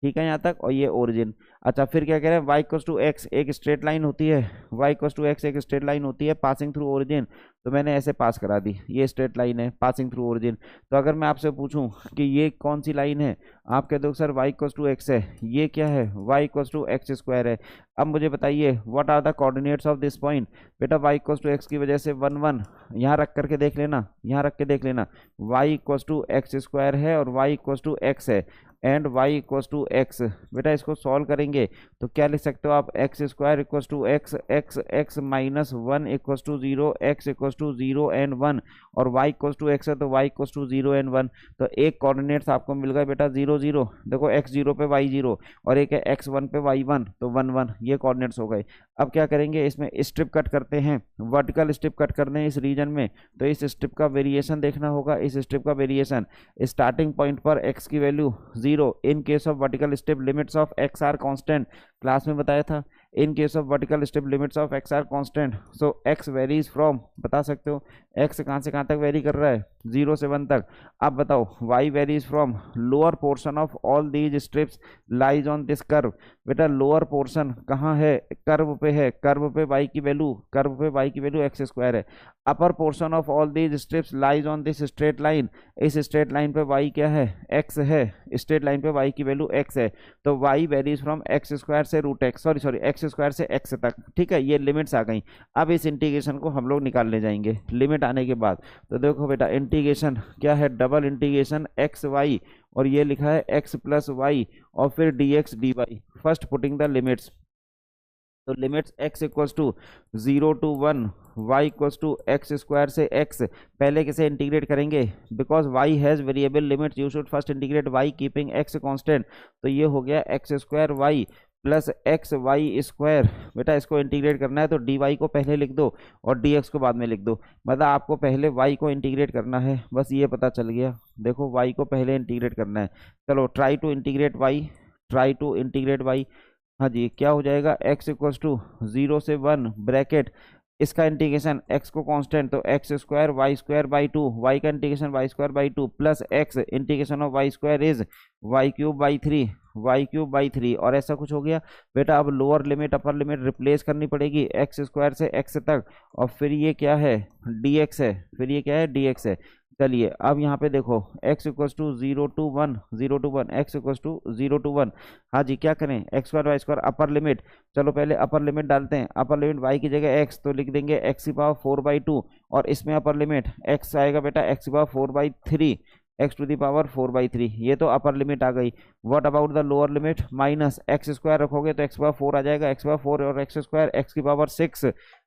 ठीक है यहाँ तक, और ये ओरिजिन। अच्छा फिर क्या कह रहे हैं? y = x एक स्ट्रेट लाइन होती है, y = x एक स्ट्रेट लाइन होती है पासिंग थ्रू ओरिजिन। तो मैंने ऐसे पास करा दी, ये स्ट्रेट लाइन है पासिंग थ्रू ओरिजिन। तो अगर मैं आपसे पूछूं कि ये कौन सी लाइन है, आप कह दो सर y = x है। ये क्या है? y = x² है। अब मुझे बताइए what are the coordinates of this point. बेटा y = x की वजह से 1 1 यहाँ रख करके देख लेना, y = x² है और y = x है, एंड y = x। बेटा इसको सॉल्व करेंगे तो क्या लिख सकते हो आप? x² = x, x minus 1 = 0, x = 0 and 1, और y = x है तो y = 0 एंड 1। तो एक कोऑर्डिनेट्स आपको मिल गए बेटा 0 0 0, देखो x 0 पे y 0 और एक है x 1 पे y 1, तो 1 1 ये कोऑर्डिनेट्स हो गए। अब क्या करेंगे, इसमें स्ट्रिप कट करते हैं, वर्टिकल स्ट्रिप कट करने हैं इस रीजन में, तो इस स्ट्रिप का वेरिएशन देखना होगा। इस स्ट्रिप का वेरिएशन स्टार्टिंग पॉइंट पर x की value 0, in case of vertical strip limits of x are constant, class में बताया था, in case of vertical strip limits of x are constant, so x varies from, बता सकते हो x कहाँ से कहाँ तक वेरी कर रहा है, 0 से 1 तक। अब बताओ y varies from lower portion of all these strips lies on this curve. बेटा लोअर पोर्शन कहाँ है, कर्व पे है, कर्व पे y की वैल्यू, कर्व पे y की वैल्यू एक्स स्क्वायर है। Upper portion of all these strips lies on this straight line, इस स्ट्रेट लाइन पे y क्या है, x है, स्ट्रेट लाइन पे y की वैल्यू x है, तो y varies from x square से root x, sorry x square से x तक, ठीक है, ये लिमिट्स आ गई। अब इस इंटीग्रेशन को हम लोग निकाल ले जाएंगे लिमिट आने के बाद। तो देखो बेटा इंटीग्रेशन क्या है, डबल इंटीग्रेशन एक्स वाई, और ये लिखा है x प्लस वाई और फिर dx dy, first putting the limits, तो limits x equals to 0 to 1, y equals to x square से x, पहले किसे इंटीग्रेट करेंगे, because y has variable limits you should first integrate y keeping x constant, तो ये हो गया x square y plus x y square. बेटा इसको इंटीग्रेट करना है तो डी वाई को पहले लिख दो और डी एक्स को बाद में लिख दो, मतलब आपको पहले y को इंटीग्रेट करना है, बस ये पता चल गया। देखो y को पहले इंटीग्रेट करना है, चलो try to integrate y, try to integrate y, हाँ जी, क्या हो जाएगा, x इक्वल्स टू 0 से 1 ब्रैकेट, इसका इंटीग्रेशन x को कांस्टेंट तो x square y square by 2, y का integration Y square by 2 plus x integration of y square is y cube by 3, y cube by 3, और ऐसा कुछ हो गया। बेटा अब lower limit upper limit replace करनी पड़ेगी एक्स स्क्वायर से x तक, और फिर ये क्या है dx है, फिर ये क्या है dx है। चलिए अब यहाँ पे देखो x equals to 0 to 1, 0 to 1, x equals to 0 to 1, हाँ जी, क्या करें, x square y square upper limit, चलो पहले अपर लिमिट डालते हैं, अपर लिमिट y की जगह x तो लिख देंगे x की पावर 4/2, और इसमें अपर लिमिट x आएगा बेटा x की power 4/3, x to the power 4/3, ये तो अपर लिमिट आ गई। What about the lower limit, minus x square रखोगे तो एक्स की पावर 4 आ जाएगा, एक्स की पावर 4 और एक्स स्क्वायर एक्स की पावर 6,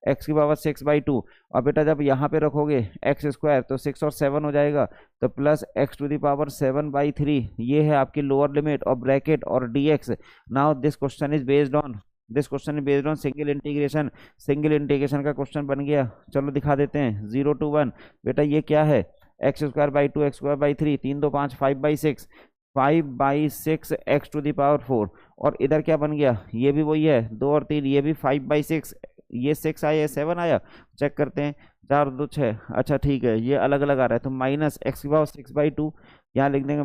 एक्स की पावर 6/2, और बेटा जब यहाँ पे रखोगे एक्स स्क्वायर तो 6 और 7 हो जाएगा, तो plus x to the power 7/3, ये है आपकी लोअर लिमिट और ब्रैकेट और dx। Now this question is based on, this question is based on single integration, single integration का क्वेश्चन बन गया। चलो दिखा देते हैं 0 to 1, बेटा ये क्या है, x square by 2 x square by 3, 3 2 5, 5/6, 5/6 x to the power 4, और इधर क्या बन गया, ये भी वही है 2 और 3, ये भी 5/6, ये 6 आया 7 आया, चेक करते हैं, 4 2 6, अच्छा ठीक है, ये अलग अलग आ रहा है, तो माइनस एक्स की पावर 6/2, यहाँ लिख देंगे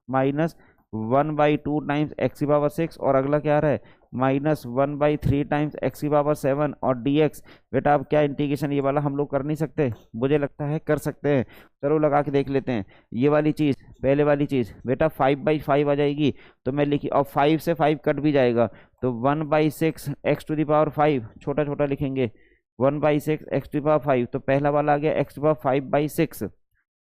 माइनस 1/2 टाइम्स एक्स की पावर 6, और अगला क्या आ रहा है -1/3 टाइम्स एक्स की पावर 7, और dx। बेटा अब क्या इंटीग्रेशन ये वाला हम लोग कर नहीं सकते, मुझे लगता है कर सकते हैं, चलो लगा के देख लेते हैं। ये वाली चीज़, पहले वाली चीज़ बेटा 5/5 आ जाएगी, तो मैं लिखी, और 5 से 5 कट भी जाएगा, तो 1/6 एक्स टू दी पावर 5, छोटा छोटा लिखेंगे 1/6 एक्स टू दी पावर 5, तो पहला वाला आ गया एक्स टू दी पावर 5/6,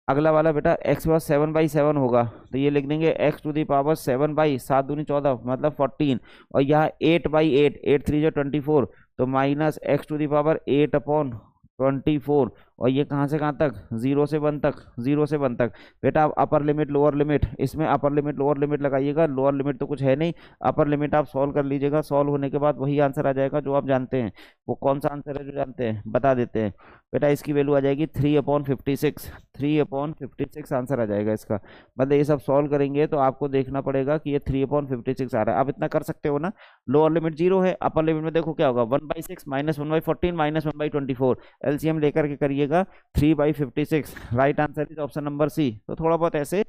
अगला वाला बेटा एक्स पावर 7/7 होगा, तो ये लिख देंगे एक्स टू दी पावर 7/7 दूनी 14 मतलब 14, और यहाँ 8/8, 8 3 जो 24, तो minus x to the power 8/24, और ये कहाँ से कहाँ तक 0 से 1 तक, 0 से 1 तक। बेटा आप अपर लिमिट लोअर लिमिट, इसमें अपर लिमिट लोअर लिमिट लगाइएगा, लोअर लिमिट तो कुछ है नहीं, अपर लिमिट आप सॉल्व कर लीजिएगा, सॉल्व होने के बाद वही आंसर आ जाएगा जो आप जानते हैं। वो कौन सा आंसर है जो जानते हैं बता देते हैं, बेटा इसकी वैल्यू आ जाएगी 3/56, 3/56 आंसर आ जाएगा इसका। मतलब ये सब सॉल्व करेंगे तो आपको देखना पड़ेगा कि ये 3/56 आ रहा है। आप इतना कर सकते हो ना, लोअर लिमिट 0 है, अपर लिमिट में देखो क्या होगा 1/6 -1/14 -1/24, एलसीएम लेकर के करिएगा 3/56, right answer is option number c. तो थोड़ा बहुत ऐसे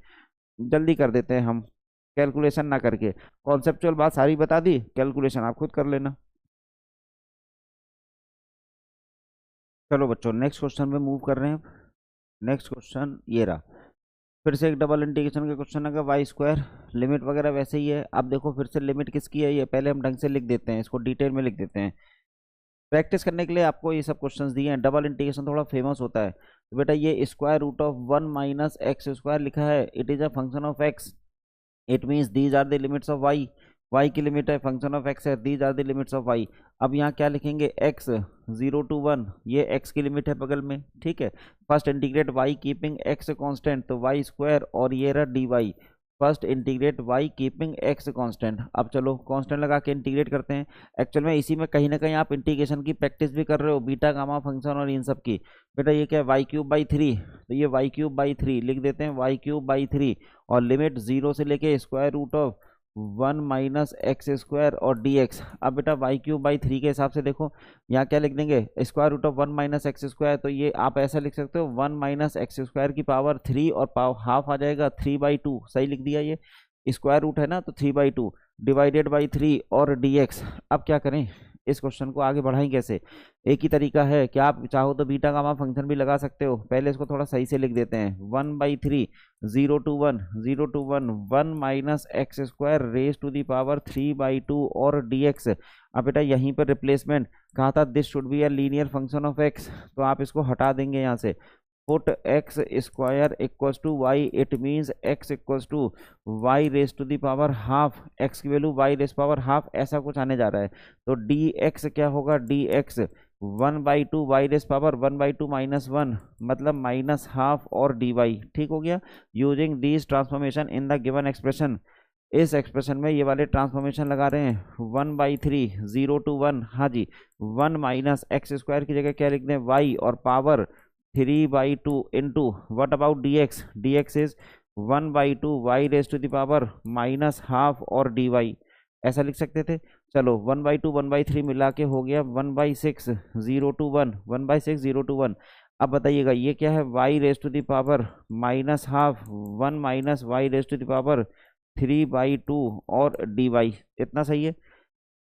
जल्दी कर देते हैं हम, कैलकुलेशन ना करके, कॉन्सेप्चुअल बात सारी बता दी, कैलकुलेशन आप खुद कर लेना। चलो बच्चों नेक्स्ट क्वेश्चन में मूव कर रहे हैं। नेक्स्ट क्वेश्चन ये रहा, फिर से एक डबल इंटीग्रेशन का क्वेश्चन है, वाई स्क्वायर, लिमिट वगैरह वैसे ही है। अब देखो फिर से लिमिट किसकी है, ये पहले हम ढंग से लिख देते हैं, इसको डिटेल में लिख देते हैं, प्रैक्टिस करने के लिए आपको ये सब क्वेश्चंस दिए हैं। डबल इंटीग्रेशन थोड़ा फेमस होता है, तो बेटा ये square root of 1 minus x square लिखा है, it is a function of x, it means these are the limits of y, y की लिमिट है, फंक्शन ऑफ एक्स है, these are the limits of y. अब यहाँ क्या लिखेंगे x 0 to 1, ये x की लिमिट है बगल में, ठीक है। First integrate y keeping x constant, तो वाई स्क्वायर, और ये रहा dy, first integrate y keeping x constant. अब चलो कांस्टेंट लगा के इंटीग्रेट करते हैं। एक्चुअल में इसी में कहीं ना कहीं आप इंटीग्रेशन की प्रैक्टिस भी कर रहे हो, बीटा गामा फंक्शन और इन सब की। बेटा ये क्या है, y³/3, तो ये y³/3 लिख देते हैं, y³/3, और लिमिट 0 से लेके √1 - x² और dx। अब बेटा y³/3 के हिसाब से देखो यहाँ क्या लिख देंगे, √1 - x², तो ये आप ऐसा लिख सकते हो 1 - x² की पावर 3 और पावर हाफ आ जाएगा 3/2, सही लिख दिया। ये स्क्वायर रूट है ना, तो 3/2 डिवाइडेड बाई 3 और dx। अब क्या करें, इस क्वेश्चन को आगे बढ़ाएं कैसे। एक ही तरीका है कि आप चाहो तो बीटा गामा फंक्शन भी लगा सकते हो। पहले इसको थोड़ा सही से लिख देते हैं, 1/3 0 to 1 0 to 1 1 - x² raise to the power 3/2 और dx। अब बेटा यहीं पर रिप्लेसमेंट कहा था, this should be a linear function of x, तो आप इसको हटा देंगे यहाँ से। Put x² equals to y, it means x equals to y raise to the power half, x की value y raise power half, ऐसा कुछ आने जा रहा है। तो dx क्या होगा, dx 1/2 वाई रेज पावर 1/2 -1, मतलब माइनस हाफ और dy। ठीक हो गया। Using these transformation in the given expression, इस एक्सप्रेशन में ये वाले ट्रांसफॉर्मेशन लगा रहे हैं, 1/3 0 to 1, हाँ जी, 1 - x² की जगह क्या लिख दें, y, और power 3/2 into what about dx, dx is 1/2 y raise to the power minus half और dy, ऐसा लिख सकते थे। चलो 1/2 1/3 मिला के हो गया 1/6 0 to 1, 1/6 0 to 1। अब बताइएगा ये क्या है, y raise to the power minus half 1 - y raise to the power 3/2 और dy, इतना सही है,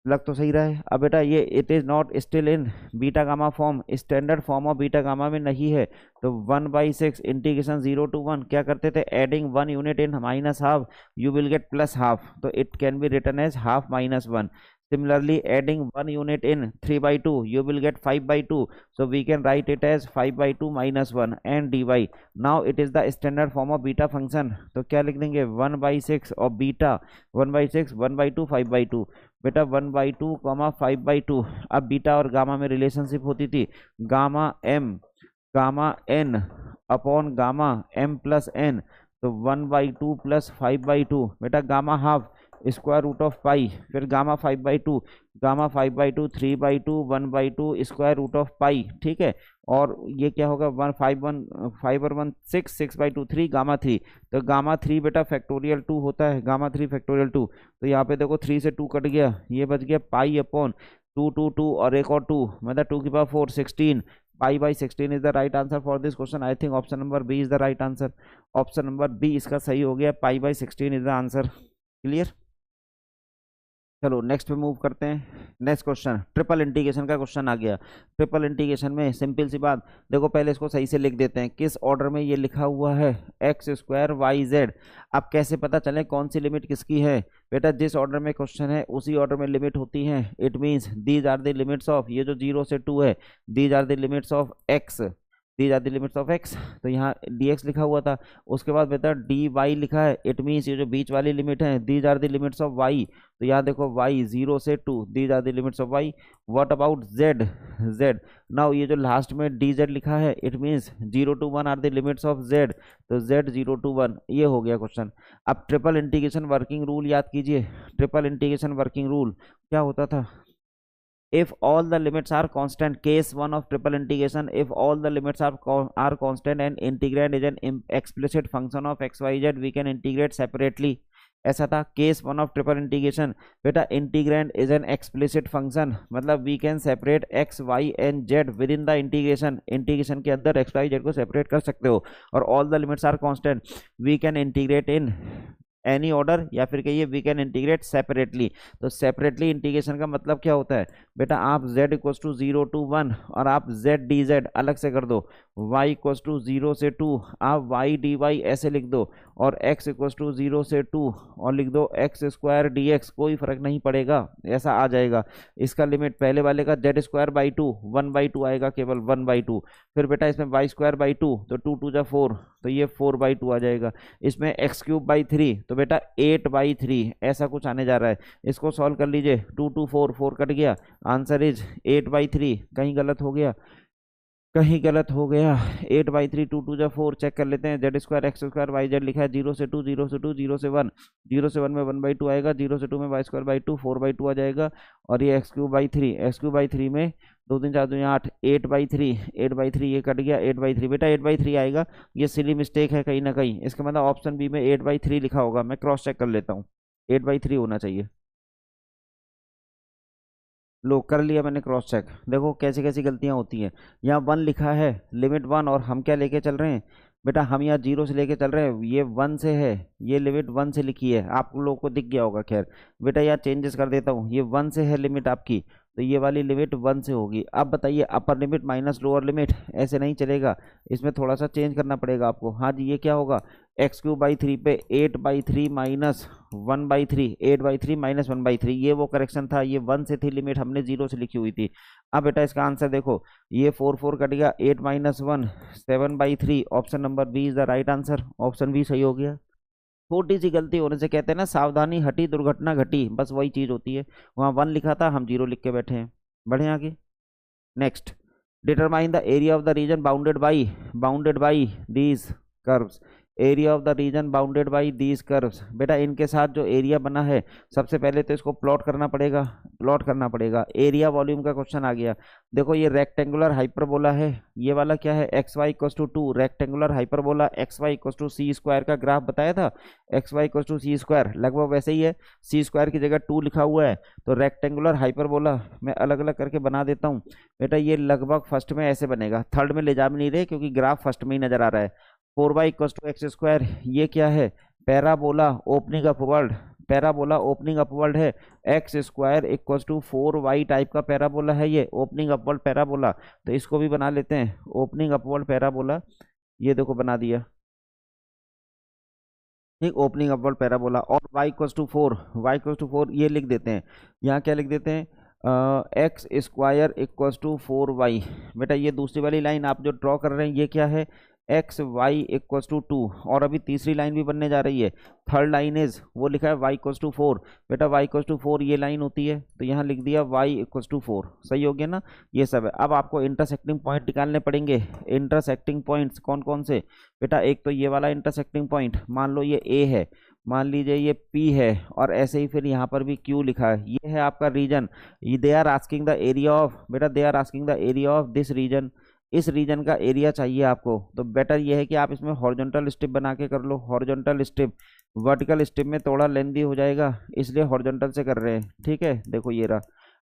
लग तो सही रहा है। अब बेटा ये it is not still in beta gamma form, standard form of beta gamma में नहीं है, तो 1/6 इंटीग्रेशन 0 to 1 क्या करते थे, adding 1 unit in minus half you will get plus half, तो it can be written as half -1। Similarly, adding 1 unit in 3/2, you will get 5/2. So we can write it as 5/2 - 1 and dy. Now it is the standard form of beta function. तो क्या लिख देंगे, 1/6 और बीटा 1/6 1/2 5/2। बेटा 1/2 5/2। अब बीटा और गामा में रिलेशनशिप होती थी, gamma n upon gamma m plus n, तो 1/2 प्लस 5/2। बेटा गामा हाफ √पाई, फिर गामा 5/2, गामा 5/2 3/2 1/2 √पाई, ठीक है। और ये क्या होगा, 5 और 1 6 6/2 3 गामा 3, तो गामा 3 बेटा फैक्टोरियल 2 होता है, गामा 3 फैक्टोरियल 2, तो यहाँ पे देखो 3 से 2 कट गया, ये बच गया पाई अपॉन 2 2 2 और एक और 2, मतलब 2 की power 4 16, pi/16 is the right answer for this question. I think option number B is the right answer, option number b इसका सही हो गया, pi/16 is the answer. Clear. चलो नेक्स्ट पे मूव करते हैं। नेक्स्ट क्वेश्चन ट्रिपल इंटीग्रेशन का क्वेश्चन आ गया। ट्रिपल इंटीग्रेशन में सिंपल सी बात, देखो पहले इसको सही से लिख देते हैं, किस ऑर्डर में ये लिखा हुआ है, x² yz। अब कैसे पता चले कौन सी लिमिट किसकी है, बेटा जिस ऑर्डर में क्वेश्चन है उसी ऑर्डर में लिमिट होती है। It means these are the limits of, ये जो 0 से 2 है, these are the limits of x, these are the limits of x, तो यहाँ dx लिखा हुआ था, उसके बाद बेटा dy लिखा है, इट मीन्स ये जो बीच वाली लिमिट है, these are the limits of y, तो यहाँ देखो y 0 से 2, these are the limits of y। What about z, now ये जो लास्ट में dz लिखा है, it means 0 to 1 are the limits of z, तो z 0 to 1, ये हो गया क्वेश्चन। अब ट्रिपल इंटीग्रेशन वर्किंग रूल याद कीजिए, ट्रिपल इंटीग्रेशन वर्किंग रूल क्या होता था, if all the limits are constant, case 1 of triple integration, if all the limits are constant and integrand is an explicit function of x y z, we can integrate separately, ऐसा था केस 1 ऑफ ट्रिपल इंटीग्रेशन। बेटा integrand is an explicit function, मतलब we can separate x y and z within the integration, integration के अंदर x y z को सेपरेट कर सकते हो। और all the limits are constant, we can integrate in any order, या फिर कहिए वी कैन इंटीग्रेट सेपरेटली। तो सेपरेटली इंटीग्रेशन का मतलब क्या होता है, बेटा आप z इक्वल्स टू 0 to 1 और आप z dz अलग से कर दो, y इक्वल्स टू 0 से 2 आप y dy ऐसे लिख दो, और x इक्वल्स टू 0 से 2 और लिख दो x² dx, कोई फर्क नहीं पड़ेगा, ऐसा आ जाएगा। इसका लिमिट पहले वाले का z²/2 1/2 आएगा, केवल 1/2, फिर बेटा इसमें y²/2, तो 2 2 जा 4, तो ये 4/2 आ जाएगा। इसमें x³/3, तो बेटा 8/3 ऐसा कुछ आने जा रहा है। इसको सॉल्व कर लीजिए, 2 2 4 4 कट गया, आंसर इज 8/3, कहीं गलत हो गया, कहीं गलत हो गया। 8/3 2 2 जा 4 चेक कर लेते हैं। Z square x square y z लिखा है 0 से 2 0 से 2 0 से 1, 0 से 1 में 1/2 आएगा, 0 से 2 में y² 2 4/2 आ जाएगा। और ये x³ में 2 3 4 2 8 8/3 8/3 ये कट गया 8/3 बेटा 8/3 आएगा। ये सिली मिस्टेक है कहीं ना कहीं, इसका मतलब ऑप्शन बी में 8/3 लिखा होगा। मैं क्रॉस चेक कर लेता हूँ, 8/3 होना चाहिए। लो कर लिया मैंने क्रॉस चेक। देखो कैसी कैसी गलतियां होती हैं। यहाँ 1 लिखा है, लिमिट 1, और हम क्या लेके चल रहे हैं बेटा, हम यहाँ 0 से लेके चल रहे हैं, ये 1 से है, ये लिमिट 1 से लिखी है, आप लोगों को दिख गया होगा। खैर बेटा यार चेंजेस कर देता हूँ, ये 1 से है लिमिट आपकी, तो ये वाली लिमिट 1 से होगी। अब बताइए अपर लिमिट माइनस लोअर लिमिट, ऐसे नहीं चलेगा, इसमें थोड़ा सा चेंज करना पड़ेगा आपको। हाँ जी, ये क्या होगा, x³ पे 8/3 माइनस 1/3, 8/3 माइनस 1/3, ये वो करेक्शन था, ये 1 से थी लिमिट, हमने 0 से लिखी हुई थी। अब बेटा इसका आंसर देखो, ये 4 कट गया, 8 minus 1 7/3, option number B is the right answer, option b सही हो गया। छोटी सी गलती होने से कहते हैं ना, सावधानी हटी दुर्घटना घटी, बस वही चीज होती है। वहाँ 1 लिखा था, हम 0 लिख के बैठे हैं। बढ़े आगे। Next, determine the area of the reason bounded by these curves. Area of the reason bounded by these curves, बेटा इनके साथ जो एरिया बना है, सबसे पहले तो इसको प्लॉट करना पड़ेगा। एरिया वॉल्यूम का क्वेश्चन आ गया। देखो ये रेक्टेंगुलर हाइपरबोला है, ये वाला क्या है, xy = 2, rectangular hyperbola xy = c² का ग्राफ बताया था, xy = c², लगभग वैसे ही है। c² की जगह 2 लिखा हुआ है, तो रेक्टेंगुलर हाइपरबोला मैं अलग अलग करके बना देता हूँ। बेटा ये लगभग फर्स्ट में ऐसे बनेगा, थर्ड में ले जा भी नहीं रहे क्योंकि ग्राफ फर्स्ट में ही नजर आ रहा है। 4y = x², ये क्या है, पैराबोला ओपनिंग अपवर्ड है। x² = 4y टाइप का पैराबोला है, ये ओपनिंग अपवर्ड पैराबोला, तो इसको भी बना लेते हैं ओपनिंग अपवर्ड पैराबोला। ये देखो बना दिया, ठीक, ओपनिंग अपवर्ड पैराबोला। और y = 4 ये लिख देते हैं। यहाँ क्या लिख देते हैं, x² = 4y। बेटा ये दूसरी वाली लाइन आप जो ड्रॉ कर रहे हैं, ये क्या है, xy = 2, और अभी तीसरी लाइन भी बनने जा रही है। थर्ड लाइन इज, वो लिखा है y = 4, बेटा y = 4 ये लाइन होती है, तो यहाँ लिख दिया y = 4, सही हो गया ना। ये सब है। अब आपको इंटरसेक्टिंग पॉइंट निकालने पड़ेंगे। इंटरसेक्टिंग पॉइंट्स कौन कौन से, बेटा एक तो ये वाला इंटरसेक्टिंग पॉइंट, मान लो ये A है, मान लीजिए ये P है, और ऐसे ही फिर यहाँ पर भी Q लिखा है, ये है आपका region. They are asking the area of, बेटा they are asking the area of this region, इस रीजन का एरिया चाहिए आपको। तो बेटर ये है कि आप इसमें हॉरिजॉन्टल स्ट्रिप बना के कर लो, हॉरिजॉन्टल स्ट्रिप। वर्टिकल स्ट्रिप में थोड़ा लेंदी हो जाएगा, इसलिए हॉरिजॉन्टल से कर रहे हैं, ठीक है। देखो ये रहा।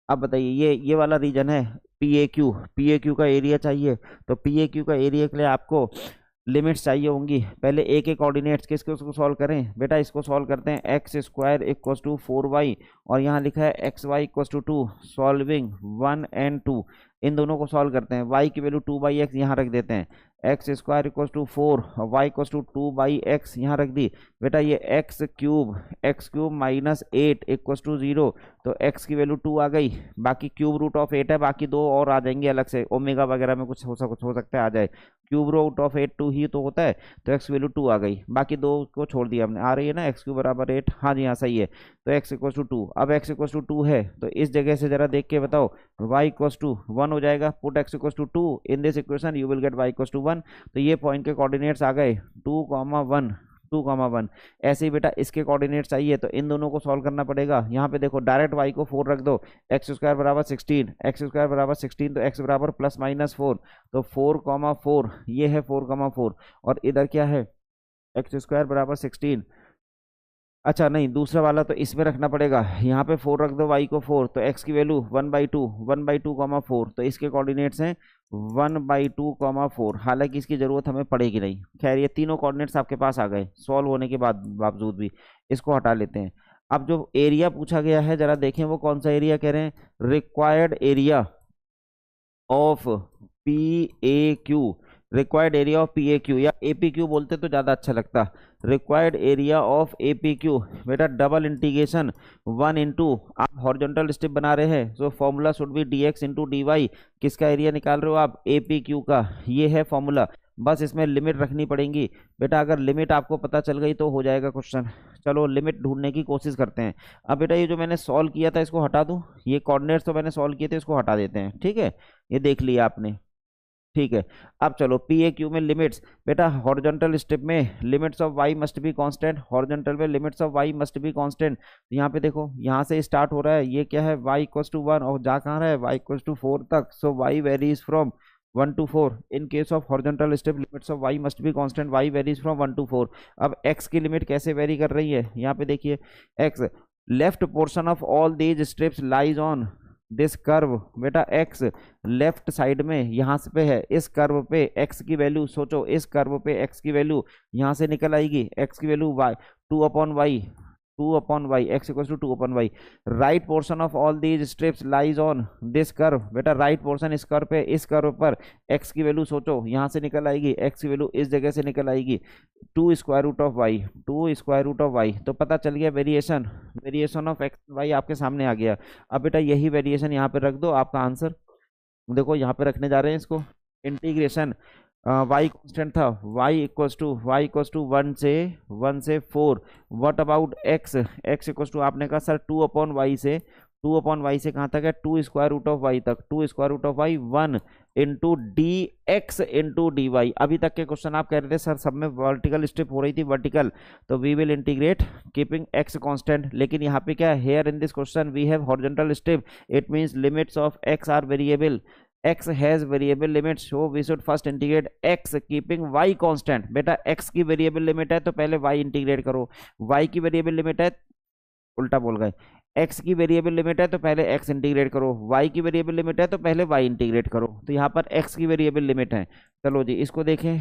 अब बताइए ये वाला रीजन है पी ए क्यू का एरिया चाहिए। तो पी ए क्यू का एरिया के लिए आपको लिमिट्स चाहिए होंगी। पहले ए के कोऑर्डिनेट्स किसके, उसको सॉल्व करें। बेटा इसको सॉल्व करते हैं, x² = 4y, और यहाँ लिखा है xy = 2, सॉल्विंग 1 and 2, इन दोनों को सॉल्व करते हैं। y की वैल्यू 2/x यहाँ रख देते हैं, x² = 4, y = 2/x यहाँ रख दी। बेटा ये x³ माइनस 8 = 0, तो x की वैल्यू 2 आ गई। बाकी क्यूब रूट ऑफ 8 है, बाकी दो और आ जाएंगे अलग से, ओमेगा वगैरह में कुछ हो सकता है आ जाए। क्यूब रूट ऑफ 8 2 ही तो होता है, तो x की वैल्यू 2 आ गई, बाकी दो को छोड़ दिया हमने। आ रही है ना, x³ = 8, हाँ जी हाँ सही है। तो x = 2, अब x = 2 है, तो इस जगह से जरा देख के बताओ, y = 1 हो जाएगा। Put x = 2 in this equation, you will get y = 1। तो ये पॉइंट के कोऑर्डिनेट्स आ गए 2,1 2,1। ऐसे ही बेटा इसके कोऑर्डिनेट चाहिए, तो इन दोनों को सॉल्व करना पड़ेगा। यहाँ पे देखो डायरेक्ट y को 4 रख दो, x² = 16, तो x बराबर ±4, तो 4,4, ये है 4,4, और इधर क्या है, x² = 16। अच्छा नहीं, दूसरा वाला तो इसमें रखना पड़ेगा, यहाँ पे 4 रख दो, y को 4, तो x की वैल्यू 1/2, तो इसके कोऑर्डिनेट्स हैं 1/2, हालांकि इसकी जरूरत हमें पड़ेगी नहीं। खैर ये तीनों कोऑर्डिनेट्स आपके पास आ गए सॉल्व होने के बाद बावजूद भी, इसको हटा लेते हैं। अब जो एरिया पूछा गया है जरा देखें, वो कौन सा एरिया कह रहे हैं, required area of PAQ, required area of PAQ, या APQ बोलते तो ज़्यादा अच्छा लगता। रिक्वायर्ड एरिया ऑफ APQ, बेटा डबल इंटीग्रेशन 1 इंटू, आप हॉरिजॉन्टल स्ट्रिप बना रहे हैं, so formula should be dx into dy। किसका एरिया निकाल रहे हो आप, APQ का, ये है फॉर्मूला। बस इसमें लिमिट रखनी पड़ेगी बेटा, अगर लिमिट आपको पता चल गई तो हो जाएगा क्वेश्चन। चलो लिमिट ढूंढने की कोशिश करते हैं। अब बेटा ये जो मैंने सॉल्व किया था इसको हटा दूं, ये कोऑर्डिनेट्स तो मैंने सॉल्व किए थे, इसको हटा देते हैं, ठीक है। ये देख लिया आपने, ठीक है। अब चलो पी ए क्यू में लिमिट्स, बेटा हॉरिजॉन्टल स्टेप में limits of y must be constant, horizontal में limits of y must be constant. यहाँ पे देखो यहाँ से स्टार्ट हो रहा है, ये क्या है वाई इक्वल्स टू 1 और जा कहाँ रहा है वाई इक्वल्स टू 4 तक, so y varies from 1 to 4। In case of horizontal step limits of y must be constant, y varies from 1 to 4। अब एक्स की लिमिट कैसे वेरी कर रही है, यहाँ पे देखिए x left portion of all these strips lies on this curve, बेटा एक्स लेफ्ट साइड में यहाँ से पे है, इस कर्व पे एक्स की वैल्यू सोचो, इस कर्व पे एक्स की वैल्यू यहाँ से निकल आएगी, एक्स की value y 2/y, 2/y, x equal to 2/y। Right portion of all these strips lies on this curve, बेटा राइट पोर्शन इस कर्व पे, इस कर्व पर x की वैल्यू सोचो यहाँ से निकल आएगी, x की वैल्यू इस जगह से निकल आएगी 2 square root of y, 2 square root of y. तो पता चल गया variation, variation of x y आपके सामने आ गया। अब बेटा यही वेरिएशन यहाँ पे रख दो, आपका आंसर देखो यहाँ पे रखने जा रहे हैं इसको, इंटीग्रेशन y कांस्टेंट था, y इक्वल्स टू 1 से 4। What about x, x equals to आपने कहा सर 2/y से, 2/y से कहाँ तक है 2 स्क्वायर रूट ऑफ y तक, 2 square root of y 1 into d x into d y. अभी तक के क्वेश्चन आप कह रहे थे सर सब में वर्टिकल स्टेप हो रही थी वर्टिकल, तो we will integrate keeping x constant, लेकिन यहाँ पे क्या है here in this question we have horizontal step, it means limits of x are variable, x has variable limits, so we should first integrate x keeping y constant। बेटा x की वेरिएबल लिमिट है तो पहले y इंटीग्रेट करो, y की वेरिएबल लिमिट है, उल्टा बोल गए, x की वेरिएबल लिमिट है तो पहले x इंटीग्रेट करो, y की वेरिएबल लिमिट है तो पहले y इंटीग्रेट करो। तो यहाँ पर x की वेरिएबल लिमिट है, चलो जी इसको देखें,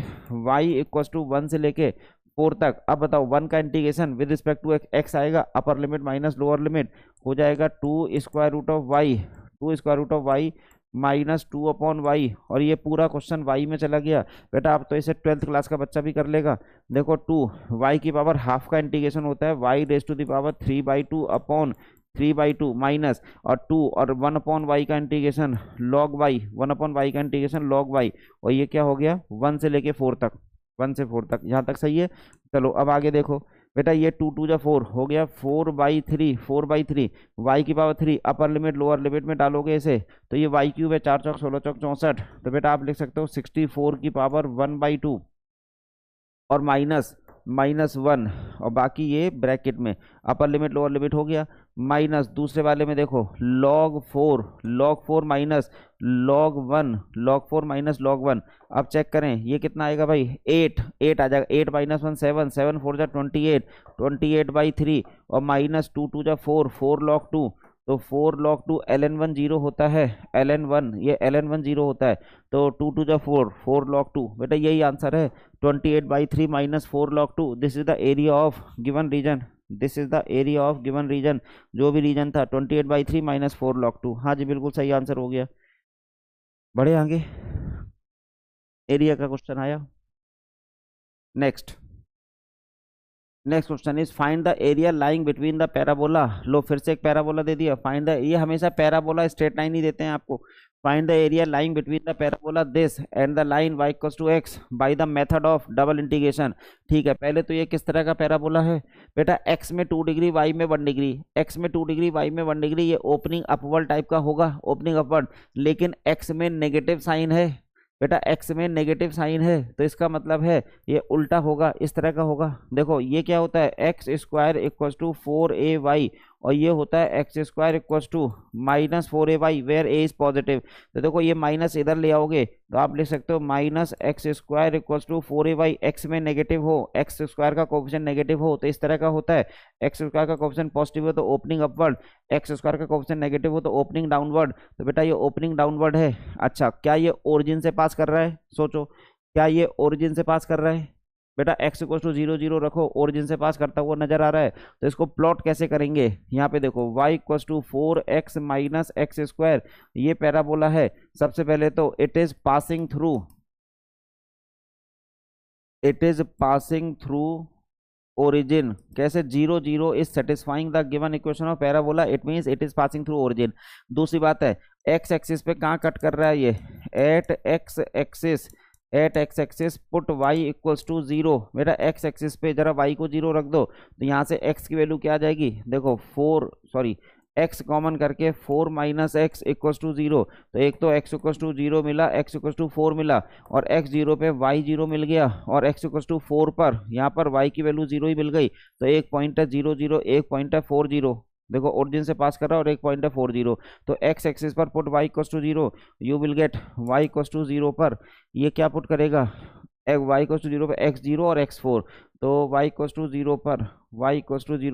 y इक्वल्स टू 1 से लेके 4 तक। अब बताओ 1 का integration with respect to x आएगा, upper limit minus lower limit हो जाएगा 2 square root of y, 2 square root of y minus 2/y, और ये पूरा क्वेश्चन y में चला गया। बेटा आप तो इसे 12th क्लास का बच्चा भी कर लेगा। देखो 2 y की पावर हाफ का इंटीग्रेशन होता है y raise to the power 3/2 upon 3/2 minus और 2 और 1/y का इंटीग्रेशन log y, 1/y का इंटीग्रेशन log y, और ये क्या हो गया 1 से लेके 4 तक, 1 से 4 तक, यहाँ तक सही है। चलो अब आगे देखो बेटा ये 2 2 जा 4 हो गया 4/3, 4/3 y की पावर 3, अपर लिमिट लोअर लिमिट में डालोगे इसे तो ये y क्यूब है, 4 चौक 16 चौक 64, तो बेटा आप लिख सकते हो 64 की पावर 1/2 और -1, और बाकी ये ब्रैकेट में अपर लिमिट लोअर लिमिट हो गया, माइनस दूसरे वाले में देखो log 4 minus log 1, log 4 minus log 1। अब चेक करें ये कितना आएगा भाई 8 आ जाएगा, 8 माइनस 1 7, 7 4 जा 28, 28/3 और माइनस 2 2 जा 4 log 2, तो 4 log 2 ln1 0 होता है, ln1 ये ln1 0 होता है, तो 2 2 जा 4 log 2, बेटा यही आंसर है 28/3 minus 4 log 2। This is the area of given region, this is the area of given region, जो भी रीजन था 28/3 माइनस 4 log 2। हाँ जी बिल्कुल सही आंसर हो गया। बढ़े आगे, एरिया का क्वेश्चन आया। Next question is find the area lying between the parabola. लो फिर से एक पैराबोला दे दिया, फाइंड द, ये हमेशा पैराबोला स्ट्रेट लाइन ही देते हैं आपको। Find the area lying between the parabola this and the line y equals to x by the method of double integration. ठीक है, पहले तो ये किस तरह का पैराबोला है बेटा, x में 2 डिग्री y में 1 डिग्री, x में 2 डिग्री y में 1 डिग्री, ये ओपनिंग अपवर्ड टाइप का होगा, ओपनिंग अपवर्ड, लेकिन x में नेगेटिव साइन है बेटा, x में नेगेटिव साइन है तो इसका मतलब है ये उल्टा होगा, इस तरह का होगा। देखो ये क्या होता है x square equals to 4ay और ये होता है x square equals to -4ay where a is positive. तो देखो ये माइनस इधर ले आओगे तो आप लिख सकते हो minus x square equals to 4ay, x में नेगेटिव हो, एक्स स्क्वायर का कोएफिशिएंट नेगेटिव हो तो इस तरह का होता है, एक्स स्क्वायर का कोएफिशिएंट पॉजिटिव हो तो ओपनिंग अपवर्ड, एक्स स्क्वायर का कोएफिशिएंट नेगेटिव हो तो ओपनिंग डाउनवर्ड। तो बेटा ये ओपनिंग डाउनवर्ड है। अच्छा क्या ये ओरिजिन से पास कर रहा है, सोचो क्या ये ओरिजिन से पास कर रहा है बेटा, x इक्वल टू 0 0 रखो, ओरिजिन से पास करता हुआ नजर आ रहा है, तो इसको प्लॉट कैसे करेंगे, यहाँ पे देखो y equal to 4x minus x square, ये पैराबोला है। सबसे पहले तो it is passing through origin, कैसे 0 0 is satisfying the given equation of parabola, it means it is passing through origin. दूसरी बात है x एक्सिस पे कहाँ कट कर रहा है ये, at x axis put y equals to 0, बेटा x एक्सिस पे जरा y को 0 रख दो तो यहाँ से x की वैल्यू क्या आ जाएगी, देखो x कॉमन करके 4 माइनस एक्स इक्व टू 0, तो एक तो x इक्व टू 0 मिला, x इक्व टू 4 मिला, और x 0 पे y 0 मिल गया, और x इक्व टू 4 पर यहाँ पर y की वैल्यू 0 ही मिल गई, तो एक पॉइंट है 0 0, एक पॉइंट है 4 0, देखो ओरिजिन से पास कर रहा है, और एक पॉइंट है 4 0, तो x एक्सिस पर put y equal to 0, you will get y equal to 0 पर ये क्या पुट करेगा, y इक्व टू 0 पर x 0 और x 4, तो y इक्व टू 0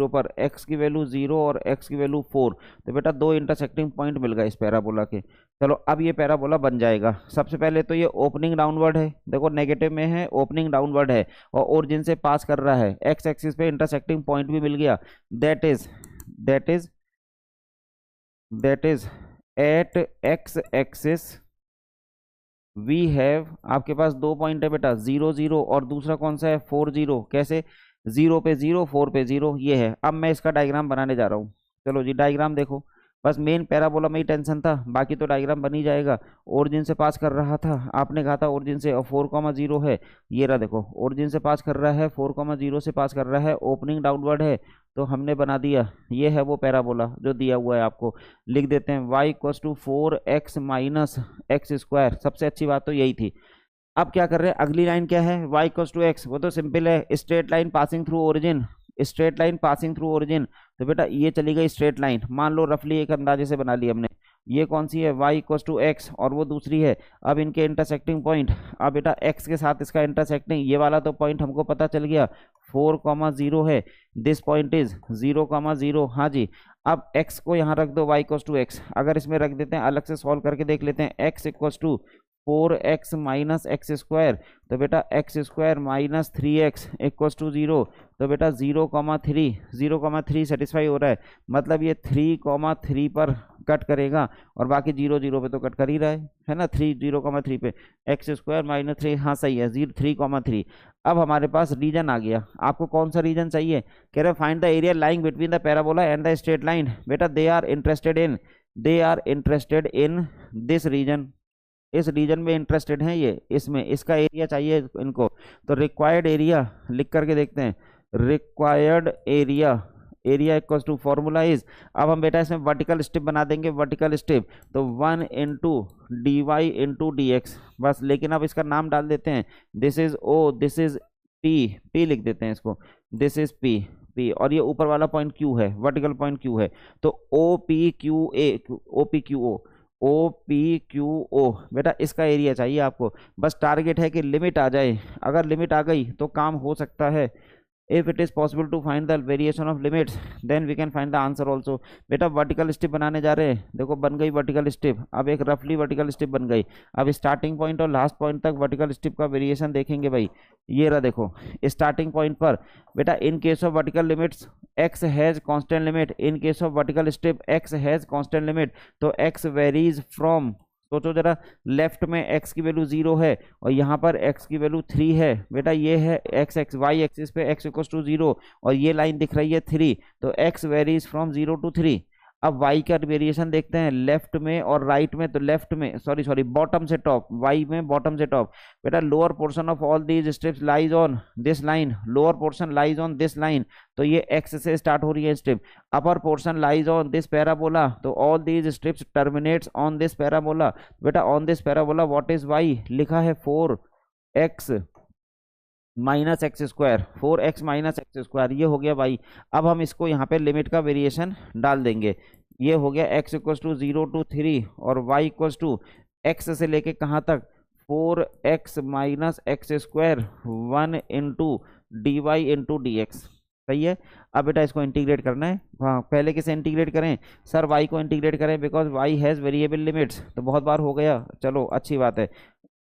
पर x की वैल्यू 0 और x की वैल्यू 4, तो बेटा दो इंटरसेक्टिंग पॉइंट मिल गए इस पैराबोला के। चलो अब ये पैराबोला बन जाएगा। सबसे पहले तो ये ओपनिंग डाउनवर्ड है, देखो नेगेटिव में है, ओपनिंग डाउनवर्ड है, और ओरिजिन से पास कर रहा है, x एक्सिस पे इंटरसेक्टिंग पॉइंट भी मिल गया, that is at x axis we have, आपके पास दो पॉइंट है बेटा, 0 0 और दूसरा कौन सा है 4 0, कैसे 0 पे 0 4 पे 0, ये है। अब मैं इसका डायग्राम बनाने जा रहा हूँ, चलो जी डायग्राम देखो, बस मेन पैराबोला में ही टेंशन था, बाकी तो डायग्राम बन ही जाएगा। ओरिजिन से पास कर रहा था, आपने कहा था ओरिजिन से, और 4,0 है, ये रहा देखो, ओरिजिन से पास कर रहा है, 4,0 से पास कर रहा है, ओपनिंग डाउनवर्ड है, तो हमने बना दिया, ये है वो पैराबोला जो दिया हुआ है आपको। लिख देते हैं y equal to 4x minus x square, सबसे अच्छी बात तो यही थी। अब क्या कर रहे हैं, अगली लाइन क्या है, y इक्व टू x, वो तो सिंपल है, straight line passing through origin, straight line passing through origin, तो बेटा ये चली गई स्ट्रेट लाइन, मान लो रफली एक अंदाजे से बना ली हमने, ये कौन सी है y इक्व टू x और वो दूसरी है, अब इनके इंटरसेक्टिंग पॉइंट, अब बेटा x के साथ इसका इंटरसेक्टिंग, ये वाला तो पॉइंट हमको पता चल गया 4,0 है, दिस पॉइंट इज 0,0, हाँ जी। अब x को यहाँ रख दो, y इक्व टू x, अगर इसमें रख देते हैं, अलग से सॉल्व करके देख लेते हैं, x equal to 4x minus x square, तो बेटा x square minus 3x equal to 0, तो बेटा 0,3 सेटिस्फाई हो रहा है, मतलब ये 3,3 पर कट करेगा, और बाकी 0 0 पे तो कट कर ही रहा है ना, 0,3 पे एक्स स्क्वायर माइनस 3, हाँ सही है 3,3। अब हमारे पास रीजन आ गया, आपको कौन सा रीजन चाहिए, कह रहे find the area lying between the parabola and the straight line, बेटा they are interested in this region, इस रीजन में इंटरेस्टेड हैं ये, इसमें इसका एरिया चाहिए इनको, तो रिक्वायर्ड एरिया लिख करके देखते हैं, required area equal to formula is, अब हम बेटा इसमें वर्टिकल स्ट्रिप बना देंगे, वर्टिकल स्ट्रिप तो 1 into d y into d x बस, लेकिन अब इसका नाम डाल देते हैं, this is O, this is P लिख देते हैं इसको, दिस इज पी, और ये ऊपर वाला पॉइंट क्यू है, वर्टिकल पॉइंट क्यू है, तो ओ पी क्यू ओ बेटा इसका एरिया चाहिए आपको, बस टारगेट है कि लिमिट आ जाए, अगर लिमिट आ गई तो काम हो सकता है, if it is possible to find the variation of limits then we can find the answer also। बेटा वर्टिकल स्ट्रिप बनाने जा रहे हैं, देखो बन गई वर्टिकल स्ट्रिप, अब एक रफली वर्टिकल स्ट्रिप बन गई, अब स्टार्टिंग पॉइंट और लास्ट पॉइंट तक वर्टिकल स्ट्रिप का वेरिएशन देखेंगे भाई, ये रहा देखो स्टार्टिंग पॉइंट पर बेटा, इन case of vertical limits x has constant limit, in case of vertical strip x has constant limit, तो x वेरीज फ्रॉम, सोचो जरा, लेफ्ट में x की वैल्यू 0 है और यहाँ पर x की वैल्यू 3 है, बेटा ये है x y एक्सिस पे x इक्वल टू 0 और ये लाइन दिख रही है 3, तो x वेरीज फ्रॉम 0 टू 3। अब y का वेरिएशन देखते हैं, लेफ्ट में और राइट में, तो लेफ्ट में सॉरी बॉटम से टॉप, y में बॉटम से टॉप, बेटा lower portion of all these strips lies on this line, lower portion lies on this line, तो ये x से स्टार्ट हो रही है strip, upper portion lies on this parabola, तो all these strips terminates on this parabola, बेटा on this parabola what is y, लिखा है 4x minus x square, 4x minus x square, ये हो गया भाई। अब हम इसको यहाँ पे लिमिट का वेरिएशन डाल देंगे, ये हो गया x इक्वल टू 0 टू 3 और y इक्वल टू x से लेके कहाँ तक 4x minus x square 1 into d y into d x, सही है। अब बेटा इसको इंटीग्रेट करना है, हाँ पहले किसे इंटीग्रेट करें सर, y को इंटीग्रेट करें because y has variable limits, तो बहुत बार हो गया, चलो अच्छी बात है,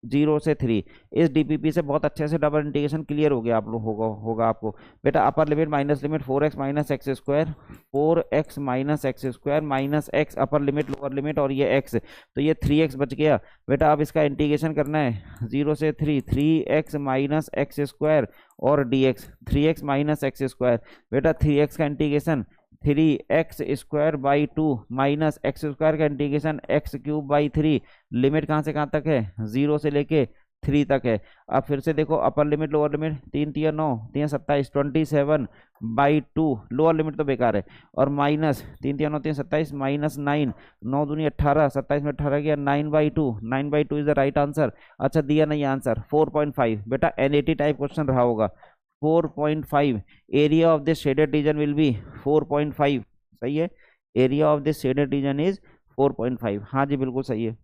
0 से 3, इस डीपीपी से बहुत अच्छे से डबल इंटीग्रेशन क्लियर हो गया आप लोग, होगा आपको बेटा, अपर limit minus limit 4x minus x square, 4x minus x square minus x, अपर लिमिट लोअर लिमिट और ये x, तो ये 3x बच गया बेटा। अब इसका इंटीग्रेशन करना है 0 से 3, 3x माइनस एक्स स्क्वायर और dx, 3x minus x square, बेटा 3x का integration 3x square by 2 minus x square का integration x cube by 3, limit कहाँ से कहाँ तक है 0 से लेके 3 तक है। अब फिर से देखो अपर limit lower limit, 3 3 9 3 27 27/2, lower limit तो बेकार है, और माइनस 3 3 9 3 27 माइनस 9 9 दूनी 18, 27 में 18 गया 9/2, 9/2 इज द राइट आंसर। अच्छा दिया नहीं आंसर 4.5, बेटा NAT टाइप क्वेश्चन रहा होगा 4.5। Area of this shaded region will be 4.5, सही है, area of this shaded region is 4.5। हाँ जी बिल्कुल सही है,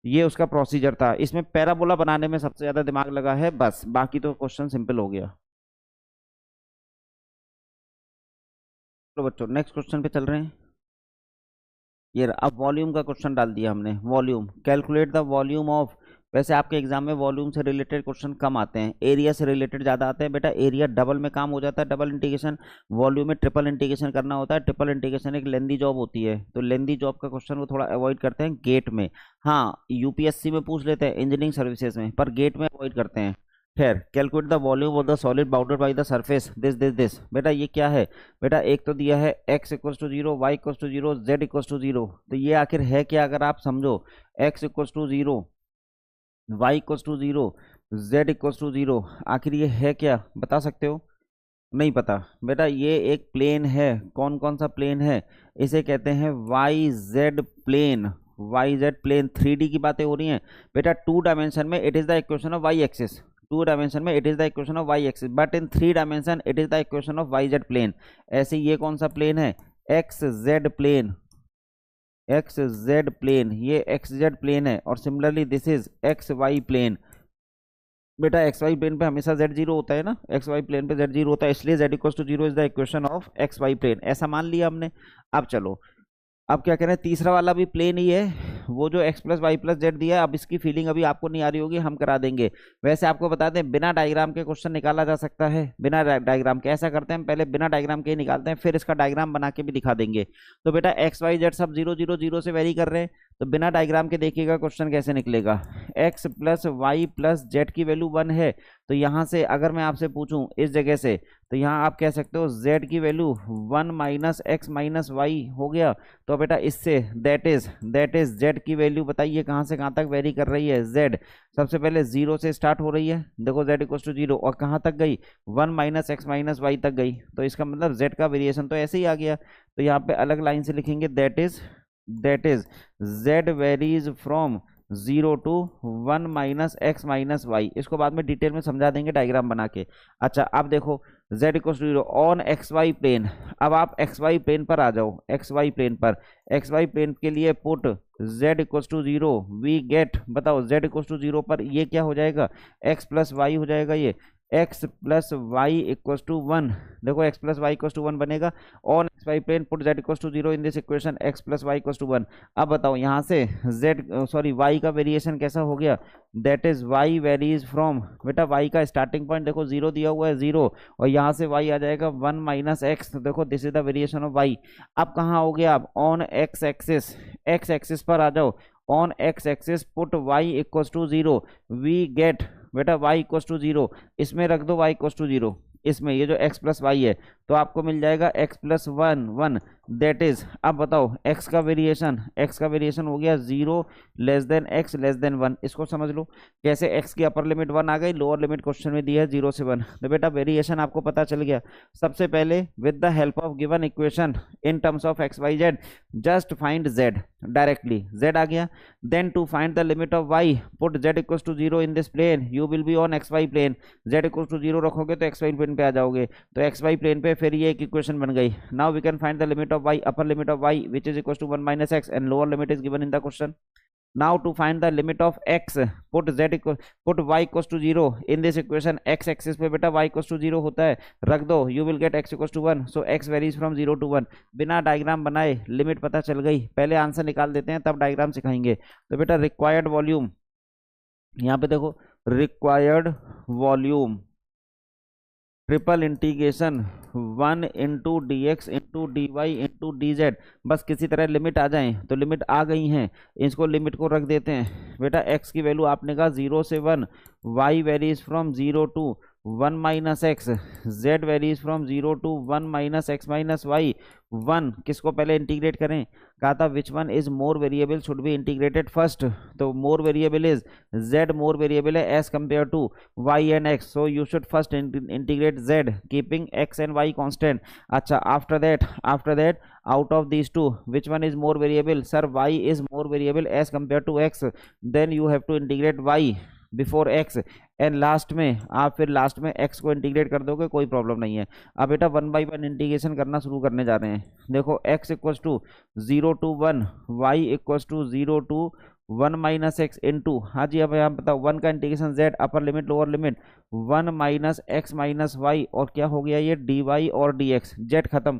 ये उसका प्रोसीजर था। इसमें पैराबोला बनाने में सबसे ज्यादा दिमाग लगा है बस, बाकी तो क्वेश्चन सिंपल हो गया। तो बच्चों नेक्स्ट क्वेश्चन पे चल रहे हैं। ये अब वॉल्यूम का क्वेश्चन डाल दिया हमने, volume, calculate the volume of. वैसे आपके एग्जाम में वॉल्यूम से रिलेटेड क्वेश्चन कम आते हैं, एरिया से रिलेटेड ज़्यादा आते हैं। बेटा एरिया डबल में काम हो जाता है, डबल इंटीग्रेशन। वॉल्यूम में ट्रिपल इंटीग्रेशन करना होता है। ट्रिपल इंटीग्रेशन एक लेंदी जॉब होती है, तो लेंदी जॉब का क्वेश्चन वो थोड़ा अवॉइड करते हैं गेट में। हाँ यूपीएससी में पूछ लेते हैं, इंजीनियरिंग सर्विसेज में, पर गेट में अवॉइड करते हैं। खैर, calculate the volume of the solid bounded by the surface this. बेटा ये क्या है? बेटा एक तो दिया है x equal to 0, y equal to 0, z equal to 0, तो ये आखिर है क्या? अगर आप समझो x equal to 0, y equal to 0, z equal to 0, आखिर ये है क्या? बता सकते हो? नहीं पता? बेटा ये एक प्लेन है। कौन कौन सा प्लेन है? इसे कहते हैं y z plane. Y z plane 3D की बातें हो रही हैं बेटा। 2 डायमेंशन में it is the equation of y axis, 2 dimension में it is the equation of y axis, but in 3 dimension it is the equation of y z plane. ऐसे ये कौन सा प्लेन है? X z plane, x z plane, ये एक्स जेड प्लेन है। और similarly this is x y plane. बेटा एक्स वाई प्लेन पे हमेशा जेड जीरो होता है ना, एक्स वाई प्लेन पे जेड जीरो होता है, इसलिए z equal to zero is the equation of x y plane, ऐसा मान लिया हमने। अब चलो, अब क्या कह रहे हैं, तीसरा वाला भी प्लेन ही है, वो जो x plus y plus z दिया है। अब इसकी फीलिंग अभी आपको नहीं आ रही होगी, हम करा देंगे। वैसे आपको बता दें बिना डायग्राम के क्वेश्चन निकाला जा सकता है, बिना डायग्राम के। ऐसा करते हैं पहले बिना डायग्राम के ही निकालते हैं, फिर इसका डायग्राम बना के भी दिखा देंगे। तो बेटा एक्स वाई जेड सब 0 0 0 से वेरी कर रहे हैं, तो बिना डायग्राम के देखिएगा क्वेश्चन कैसे निकलेगा। X plus y plus z की वैल्यू 1 है, तो यहाँ से अगर मैं आपसे पूछूं इस जगह से, तो यहाँ आप कह सकते हो z की value 1 minus x minus y हो गया। तो बेटा इससे दैट इज z की वैल्यू बताइए कहाँ से कहाँ तक वेरी कर रही है। z सबसे पहले 0 से स्टार्ट हो रही है, देखो z इक्वल टू 0, और कहाँ तक गई? 1 माइनस एक्स माइनस वाई तक गई। तो इसका मतलब z का वेरिएशन तो ऐसे ही आ गया। तो यहाँ पे अलग लाइन से लिखेंगे that is z varies from 0 to 1 minus x minus y. इसको बाद में डिटेल में समझा देंगे डायग्राम बना के। अच्छा अब देखो z equal to 0 on x y plane. अब आप एक्स वाई प्लेन पर आ जाओ, एक्स वाई प्लेन पर। एक्स वाई प्लेन के लिए put z equal to 0, we get, बताओ z इक्वल टू 0 पर ये क्या हो जाएगा? x प्लस वाई हो जाएगा। ये x plus y equal to 1, देखो x plus y equal to 1 बनेगा। On x y plane put z equal to 0 in this equation, x plus y equal to 1। अब बताओ यहाँ से y का वेरिएशन कैसा हो गया? That is y varies from, बेटा y का स्टार्टिंग पॉइंट देखो 0 दिया हुआ है 0, और यहाँ से y आ जाएगा 1 माइनस एक्स। देखो this is the variation of y। अब कहाँ हो गया? आप ऑन एक्स एक्सिस पर आ जाओ। On x axis put y equal to 0, we get, बेटा y इक्वल टू 0, इसमें रख दो y इक्वल टू 0, इसमें ये जो x प्लस वाई है, तो आपको मिल जाएगा x प्लस 1 दैट इज। अब बताओ x का वेरिएशन हो गया 0 less than x less than 1। इसको समझ लो कैसे, x की अपर लिमिट 1 आ गई, लोअर लिमिट क्वेश्चन में दी है 0 से 1। तो बेटा वेरिएशन आपको पता चल गया। सबसे पहले with the help of given equation in terms of x y z, just find z, directly z आ गया। Then to find the limit of y, put z equal to 0 in this plane, you will be on x y plane. z equal to 0 रखोगे तो एक्स वाई प्लेन पे आ जाओगे, तो एक्स वाई प्लेन पे फिर ये एक इक्वेशन बन गई। Now we can find the limit of y, upper limit of y which is equal to 1 minus x and lower limit is given in the question. Now to find the limit of x, put y equals to 0 in this equation। x axis पे बेटा y equals to 0 होता है, रख दो, you will get x equals to 1, so x varies from 0 to 1। बिना डायग्राम बनाए लिमिट पता चल गई। पहले आंसर निकाल देते हैं तब डायग्राम सिखाएंगे। तो बेटा रिक्वायर्ड वॉल्यूम, यहाँ पे देखो required volume triple integration 1 into d x into d y into d z. बस किसी तरह लिमिट आ जाए, तो लिमिट आ गई हैं, इसको लिमिट को रख देते हैं। बेटा x की वैल्यू आपने कहा 0 से 1, y varies from 0 to 1 minus x, z varies from 0 to 1 minus x minus y. 1 किसको पहले इंटीग्रेट करें, कहा था which one is more variable should be integrated first, तो more variable is z, more variable है as compare to y and x, so you should first integrate z keeping x and y constant. अच्छा, after that out of these two which one is more variable, sir y is more variable as compared to x, then you have to integrate y before x and last में आप फिर लास्ट में x को इंटीग्रेट कर दोगे, कोई प्रॉब्लम नहीं है। अब बेटा 1 बाई 1 इंटीग्रेशन करना शुरू करने जा रहे हैं। देखो x equals to 0 to 1, y equals to 0 to 1 minus x into, हाँ जी अब यहाँ बताओ 1 का integration z upper limit lower limit 1 minus x minus y, और क्या हो गया ये dy और dx, z खत्म,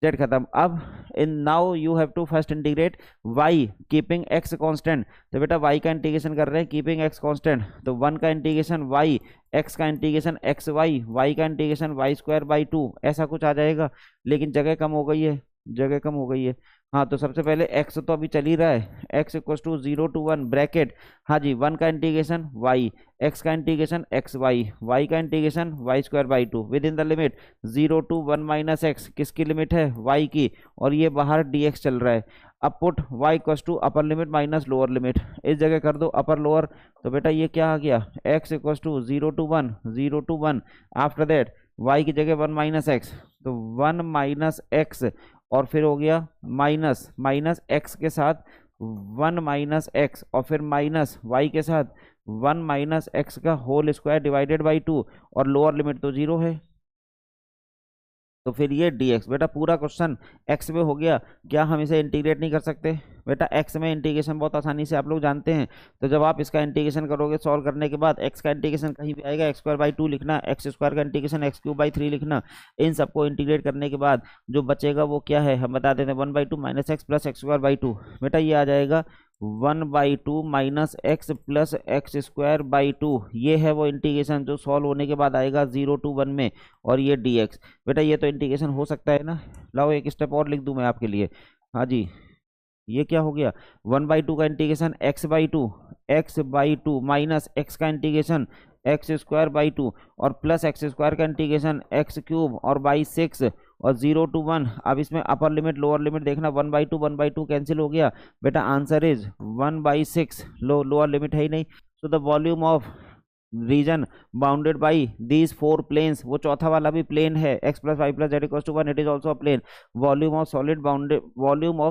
z खत्म। अब in now you have to first integrate y keeping x constant, तो बेटा y का इंटीग्रेशन कर रहे हैं कीपिंग x कांस्टेंट, तो 1 का इंटीग्रेशन y, x का इंटीग्रेशन x y का इंटीग्रेशन y स्क्वायर बाई 2, ऐसा कुछ आ जाएगा। लेकिन जगह कम हो गई है, जगह कम हो गई है। हाँ तो सबसे पहले x तो अभी चल ही रहा है, x equals to 0 to 1 bracket, हाँ जी 1 का इंटीग्रेशन y, x का इंटीग्रेशन x y का integration y square by 2 within the limit 0 to 1 minus x, किसकी लिमिट है y की, और ये बाहर dx चल रहा है। अब put y equals to upper limit minus lower limit, इस जगह कर दो अपर लोअर, तो बेटा ये क्या आ गया x equals to 0 to 1 0 to 1, after that y की जगह 1 माइनस एक्स, तो 1 माइनस एक्स, और फिर हो गया माइनस माइनस एक्स के साथ 1 माइनस एक्स, और फिर माइनस वाई के साथ 1 माइनस एक्स का होल स्क्वायर डिवाइडेड बाई 2, और लोअर लिमिट तो 0 है, तो फिर ये dx। बेटा पूरा क्वेश्चन x में हो गया, क्या हम इसे इंटीग्रेट नहीं कर सकते, बेटा x में इंटीग्रेशन बहुत आसानी से आप लोग जानते हैं। तो जब आप इसका इंटीग्रेशन करोगे सॉल्व करने के बाद x का इंटीग्रेशन कहीं भी आएगा, एक्स स्क्वायर बाई 2 लिखना, एक्स स्क्वायर का इंटीग्रेशन एक्स क्यूब बाई 3 लिखना, इन सबको इंटीग्रेट करने के बाद जो बचेगा वो क्या है, हम बता देते हैं 1 by 2 minus x plus x square by 2, बेटा ये आ जाएगा 1 by 2 minus x plus x square by 2, ये है वो इंटीग्रेशन जो सॉल्व होने के बाद आएगा 0 टू 1 में, और ये dx। बेटा ये तो इंटीग्रेशन हो सकता है ना, लाओ एक स्टेप और लिख दूं मैं आपके लिए, हाँ जी ये क्या हो गया 1 बाई 2 का integration x by to minus x का इंटीग्रेशन एक्स स्क्वायर बाई 2, और प्लस एक्स स्क्वायर का इंटीग्रेशन एक्स क्यूब और बाई 6, और 0 टू 1। अब इसमें अपर लिमिट लोअर लिमिट देखना, 1 बाई 2 कैंसिल हो गया, बेटा answer is 1 by 6, lower limit है ही नहीं। So the volume of region bounded by these 4 planes, वो चौथा वाला भी प्लेन है, x plus y plus z equals to 1, it is also a plane. Volume of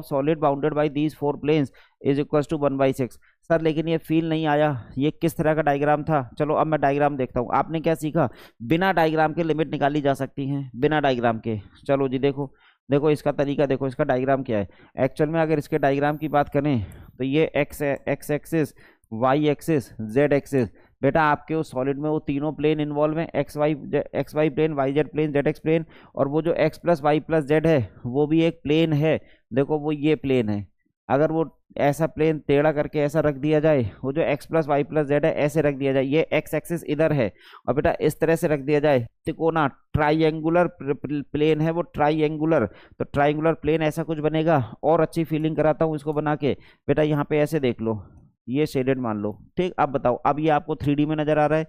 solid bounded by these 4 planes is equals to 1 by 6। Sir लेकिन ये फील नहीं आया, ये किस तरह का डायग्राम था, चलो अब मैं डायग्राम देखता हूँ। आपने क्या सीखा, बिना डायग्राम के लिमिट निकाली जा सकती हैं, बिना डायग्राम के। चलो जी देखो देखो इसका तरीका देखो, इसका डायग्राम क्या है। एक्चुअल में अगर इसके डायग्राम की बात करें तो ये x axis, y axis, z axis, बेटा आपके उस सॉलिड में वो तीनों प्लेन इन्वॉल्व हैं, x y plane, y z plane, z x plane, और वो जो x plus y plus z है वो भी एक प्लेन है। देखो वो ये प्लेन है, अगर वो ऐसा प्लेन टेढ़ा करके ऐसा रख दिया जाए, वो जो x plus y plus z है ऐसे रख दिया जाए, ये एक्स एक्सिस इधर है, और बेटा इस तरह से रख दिया जाए, तिकोना ट्राइंगुलर प्लेन है वो, ट्राइंगुलर, तो ट्राइंगुलर प्लेन ऐसा कुछ बनेगा। और अच्छी फीलिंग कराता हूँ इसको बना के, बेटा यहाँ पे ऐसे देख लो, ये शेडेड मान लो, ठीक। अब बताओ, अब ये आपको 3D में नजर आ रहा है,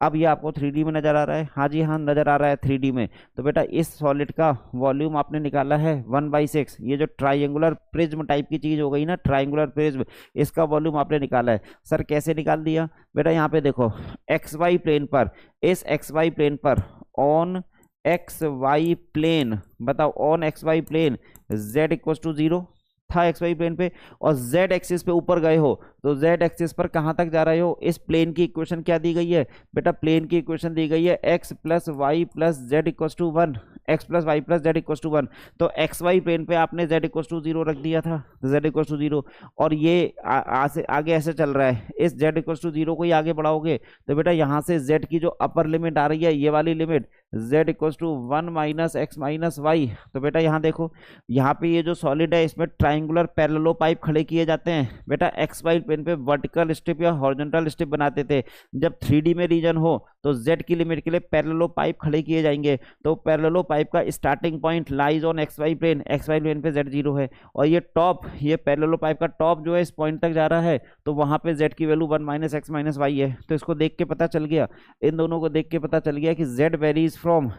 अब ये आपको 3D में नजर आ रहा है, हाँ जी हाँ नजर आ रहा है 3D में। तो बेटा इस सॉलिड का वॉल्यूम आपने निकाला है 1 बाई 6, ये जो ट्राइंगुलर प्रिज्म टाइप की चीज हो गई ना, ट्राइंगुलर प्रिज्म, इसका वॉल्यूम आपने निकाला है। सर कैसे निकाल दिया, बेटा यहाँ पे देखो एक्स वाई प्लेन पर, इस एक्स वाई प्लेन पर ऑन एक्स वाई प्लेन, बताओ on x y plane z equal to 0 था एक्स वाई प्लेन पे, और z एक्सिस पे ऊपर गए हो तो z एक्सिस पर कहां तक जा रहे हो, इस प्लेन की इक्वेशन क्या दी गई है, बेटा प्लेन की इक्वेशन दी गई है x plus y plus z equal to 1, x plus y plus z equal to 1। तो एक्स वाई प्लेन पे आपने z इक्वल टू 0 रख दिया था, z इक्वल टू 0, और ये आगे ऐसे चल रहा है, इस z इक्वल टू 0 को ही आगे बढ़ाओगे तो बेटा यहाँ से z की जो अपर लिमिट आ रही है, ये वाली limit z equal to 1 minus x minus y. तो बेटा यहाँ देखो, यहाँ पे ये जो सॉलिड है इसमें ट्राइंगुलर पैरेललो पाइप खड़े किए जाते हैं, बेटा एक्स वाई प्लेन पे वर्टिकल स्ट्रिप या हॉरिजॉन्टल स्ट्रिप बनाते थे। जब 3D में रीजन हो तो z की लिमिट के लिए पैरेललो पाइप खड़े किए जाएंगे। तो पैरेललो पाइप का starting point lies on XY plane, XY plane पे z0 है, और ये टॉप, ये पैरेललो पाइप का टॉप जो है इस पॉइंट तक जा रहा है, तो वहां पे z की वैल्यू 1 - x - y है। तो इसको देख के पता चल गया, इन दोनों को देख के पता चल गया कि z varies from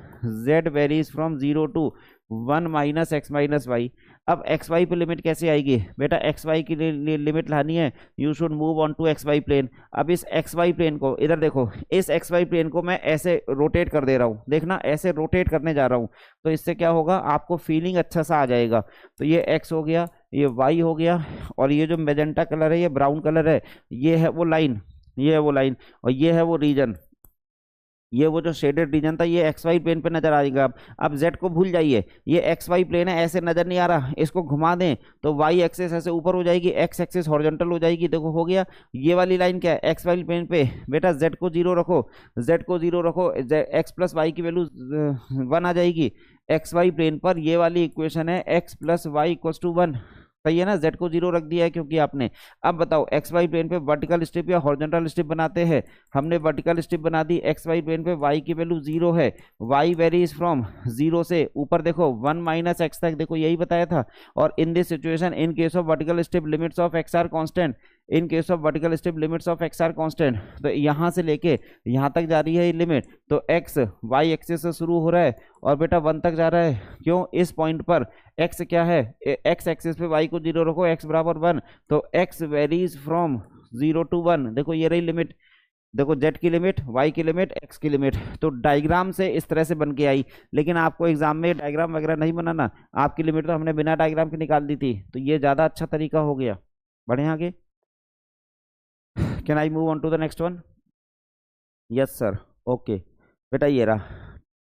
0 to 1 - x - y। अब एक्स वाई पे लिमिट कैसे आएगी बेटा, एक्स वाई की लिमिट लानी है, you should move on to x y plane. अब इस एक्स वाई प्लेन को इधर देखो, इस एक्स वाई प्लेन को मैं ऐसे रोटेट कर दे रहा हूँ, देखना ऐसे रोटेट करने जा रहा हूँ, तो इससे क्या होगा, आपको फीलिंग अच्छा सा आ जाएगा। तो ये एक्स हो गया, ये वाई हो गया, और ये जो मेजेंटा कलर है, ये ब्राउन कलर है, ये है वो लाइन, ये है वो लाइन, और ये है वो रीजन, ये वो जो शेडेड रीजन था, ये एक्स वाई प्लेन पे नजर आएगा। अब जेड को भूल जाइए, ये एक्स वाई प्लेन है, ऐसे नजर नहीं आ रहा, इसको घुमा दें तो वाई एक्सेस ऐसे ऊपर हो जाएगी, एक्स एक्सेस हॉरिजॉन्टल हो जाएगी। देखो हो गया, ये वाली लाइन क्या है, एक्स वाई प्लेन पे बेटा जेड को जीरो रखो, जेड को जीरो रखो, एक्स प्लस वाई की वैल्यू 1 आ जाएगी। एक्स वाई प्लेन पर ये वाली इक्वेशन है x plus y equals to 1, सही है ना, z को 0 रख दिया है क्योंकि आपने। अब बताओ एक्स वाई प्लेन पे वर्टिकल स्ट्रिप या हॉरिजॉन्टल स्ट्रिप बनाते हैं, हमने वर्टिकल स्ट्रिप बना दी, एक्स वाई प्लेन पे y की वैल्यू 0 है, y वेरीज फ्रॉम 0 से ऊपर देखो 1 - x तक, देखो यही बताया था। और in this situation in case of vertical strip limits of x are constant, in case of vertical strip limits of x are constant, तो यहाँ से लेके यहाँ तक जा रही है ये लिमिट, तो x y एक्सिस से शुरू हो रहा है और बेटा 1 तक जा रहा है, क्यों, इस पॉइंट पर x क्या है, x एक्सिस पे y को 0 रखो, x बराबर 1, तो x वेरीज फ्रॉम 0 to 1, देखो ये रही लिमिट, देखो z की लिमिट, y की लिमिट, x की लिमिट। तो डायग्राम से इस तरह से बन के आई, लेकिन आपको एग्जाम में डायग्राम वगैरह नहीं बनाना, आपकी लिमिट तो हमने बिना डायग्राम के निकाल दी थी, तो ये ज़्यादा अच्छा तरीका हो गया। बढ़े आगे, can I move on to the next one, yes sir, okay बेटा ये रहा।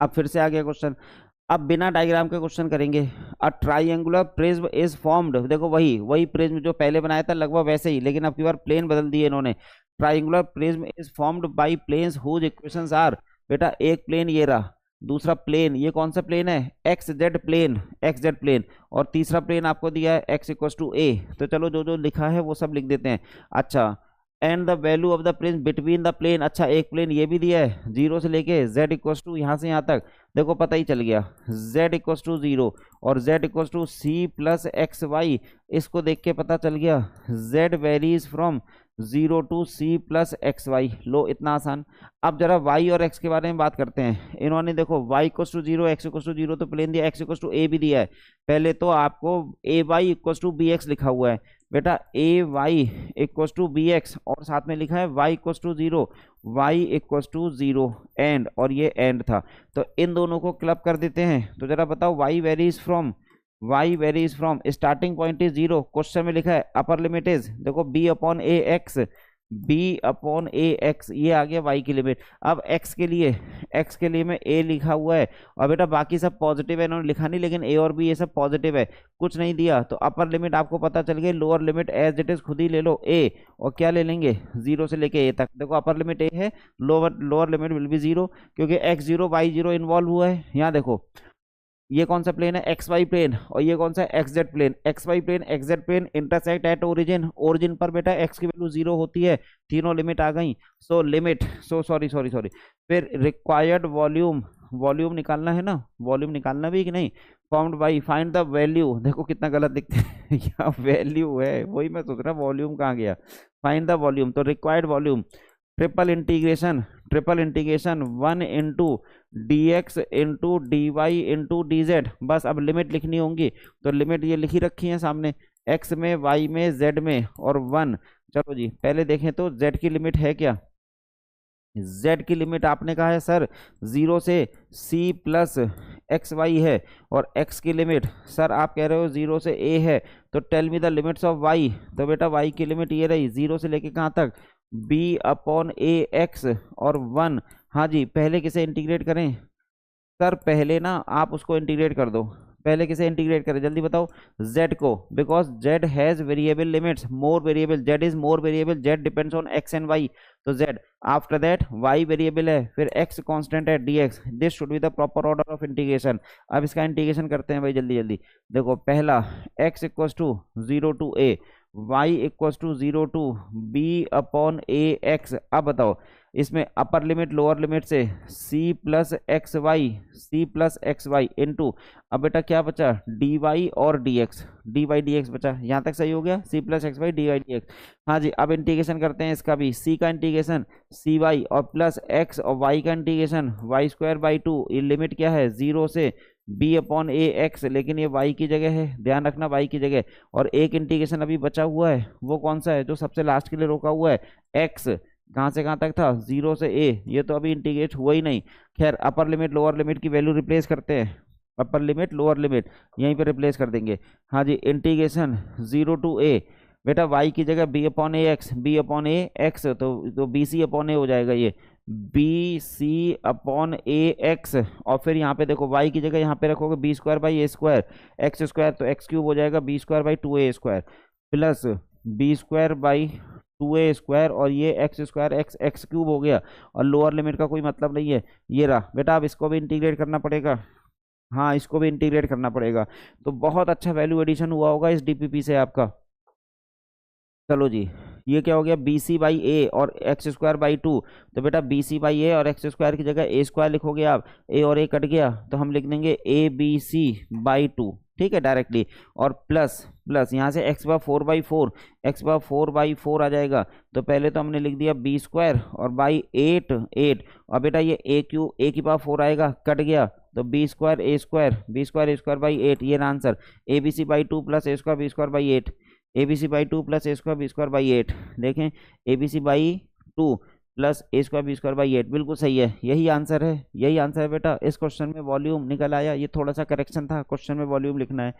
अब फिर से आ गया क्वेश्चन, अब बिना डायग्राम के क्वेश्चन करेंगे। A triangular prism is formed, देखो वही प्रिज्म जो पहले बनाया था लगभग वैसे ही, लेकिन अब की बार प्लेन बदल दिए इन्होंने। Triangular prism is formed by planes whose equations are, बेटा एक प्लेन ये रहा, दूसरा प्लेन, ये कौन सा प्लेन है, x z plane, x z plane, और तीसरा प्लेन आपको दिया है एक्स इक्वल्स टू ए। तो चलो जो जो लिखा है वो सब लिख देते हैं। अच्छा, and the value of the plane between the plane, अच्छा एक प्लेन ये भी दिया है 0 से लेके z इक्वल्स टू यहाँ से यहाँ तक, देखो पता ही चल गया, z इक्वल्स टू 0 और z equals to c plus x y, इसको देख के पता चल गया z varies from 0 to c plus x y. लो इतना आसान। अब जरा y और x के बारे में बात करते हैं। इन्होंने देखो y equals to 0, x equals to 0 तो प्लेन दिया, x इक्वल्स टू a भी दिया है। पहले तो आपको a y equals to b x लिखा हुआ है बेटा, a y equals to b x, और साथ में लिखा है y equals to 0, y equals to 0 and, और ये एंड था, तो इन दोनों को क्लब कर देते हैं। तो जरा बताओ y varies from starting point is 0, question में लिखा है अपर लिमिट इज, देखो b अपॉन ए एक्स, ये आ गया y की लिमिट। अब x के लिए मैं a लिखा हुआ है, और बेटा बाकी सब पॉजिटिव है, इन्होंने लिखा नहीं, लेकिन a और b ये सब पॉजिटिव है, कुछ नहीं दिया, तो अपर लिमिट आपको पता चल गई, lower limit as it is खुद ही ले लो a, और क्या ले लेंगे 0 से लेके a तक। देखो अपर लिमिट a है, लोअर लिमिट विल बी 0, क्योंकि x0 y0 इन्वॉल्व हुआ है। यहाँ देखो ये कौन सा प्लेन है, एक्स वाई प्लेन, और ये कौन सा है, x z plane. X y plane x z plane intersect at origin पर बेटा एक्स की वैल्यू 0 होती है, तीनों लिमिट आ गई। सॉरी फिर रिक्वायर्ड वॉल्यूम निकालना है ना, वॉल्यूम निकालना भी कि नहीं, formed by, find the value, देखो कितना गलत दिखते हैं यहाँ वैल्यू है, वही मैं सोच रहा वॉल्यूम कहाँ गया, फाइंड द वॉल्यूम, तो required volume triple integration 1 into d x into d y into d z. बस अब लिमिट लिखनी होंगी, तो लिमिट ये लिखी रखी है सामने, x में, y में, z में और 1। चलो जी पहले देखें तो z की लिमिट है क्या, z की लिमिट आपने कहा है सर 0 से c प्लस एक्स वाई है, और x की लिमिट सर आप कह रहे हो 0 से a है, तो tell me the limits of y। तो बेटा y की लिमिट ये रही 0 से लेके कहाँ तक, b अपॉन ए एक्स और 1। हाँ जी, पहले किसे इंटीग्रेट करें सर, पहले ना आप उसको इंटीग्रेट कर दो, पहले किसे इंटीग्रेट करें जल्दी बताओ, z को, because z has variable limits, more variable, z is more variable, z depends on x and y, तो z, after that y variable है, फिर x कांस्टेंट है dx, this should be the proper order of integration. अब इसका इंटीग्रेशन करते हैं भाई जल्दी जल्दी। देखो पहला x equals to 0 to a, y equals to 0 to b upon a x. अब बताओ इसमें अपर लिमिट लोअर लिमिट से c plus x y into, अब बेटा क्या बचा, डी वाई और डी एक्स, बचा। यहाँ तक सही हो गया, c plus x y d y d x. हाँ जी, अब इंटीग्रेशन करते हैं इसका भी, सी का इंटीग्रेशन सी वाई और प्लस एक्स और वाई का integration Y square by two. ये लिमिट क्या है, 0 से बी अपॉन ए एक्स, लेकिन ये y की जगह है, ध्यान रखना y की जगह। और एक इंटीग्रेशन अभी बचा हुआ है, वो कौन सा है, जो सबसे लास्ट के लिए रोका हुआ है, x कहाँ से कहाँ तक था, 0 से a, ये तो अभी इंटीग्रेट हुआ ही नहीं। खैर अपर लिमिट लोअर लिमिट की वैल्यू रिप्लेस करते हैं, अपर लिमिट लोअर लिमिट यहीं पे रिप्लेस कर देंगे। हाँ जी, इंटीग्रेशन 0 टू a, बेटा y की जगह b अपॉन ए एक्स, तो बी सी अपॉन ए हो जाएगा, ये B C upon a x. और फिर यहाँ पे देखो y की जगह यहाँ पे रखोगे b square by a square, x square तो एक्स क्यूब हो जाएगा, b square by 2a square plus b square by 2a square, और ये x square x x cube हो गया। और लोअर लिमिट का कोई मतलब नहीं है, ये रहा बेटा। अब इसको भी इंटीग्रेट करना पड़ेगा, हाँ इसको भी इंटीग्रेट करना पड़ेगा। तो बहुत अच्छा वैल्यू एडिशन हुआ होगा इस डीपीपी से आपका। चलो जी, ये क्या हो गया, बी सी बाई ए और एक्स स्क्वायर बाई टू। तो बेटा बी सी बाई ए और एक्स स्क्वायर की जगह ए स्क्वायर लिखोगे आप, ए और ए कट गया तो हम लिख देंगे a b c by two, ठीक है डायरेक्टली। और प्लस प्लस यहाँ से एक्स बार 4/4, x/4/4 आ जाएगा। तो पहले तो हमने लिख दिया बी स्क्वायर और बाई 8 और बेटा ये ए क्यू ए की पावर 4 आएगा, कट गया तो b square a square by 8, ये answer. A b c by two plus a square b square by 8, a b c by two plus a square b square by 8। देखें, a b c by two plus a square b square by 8, बिल्कुल सही है, यही आंसर है, यही आंसर है बेटा। इस क्वेश्चन में वॉल्यूम निकल आया, ये थोड़ा सा करेक्शन था, क्वेश्चन में वॉल्यूम लिखना है।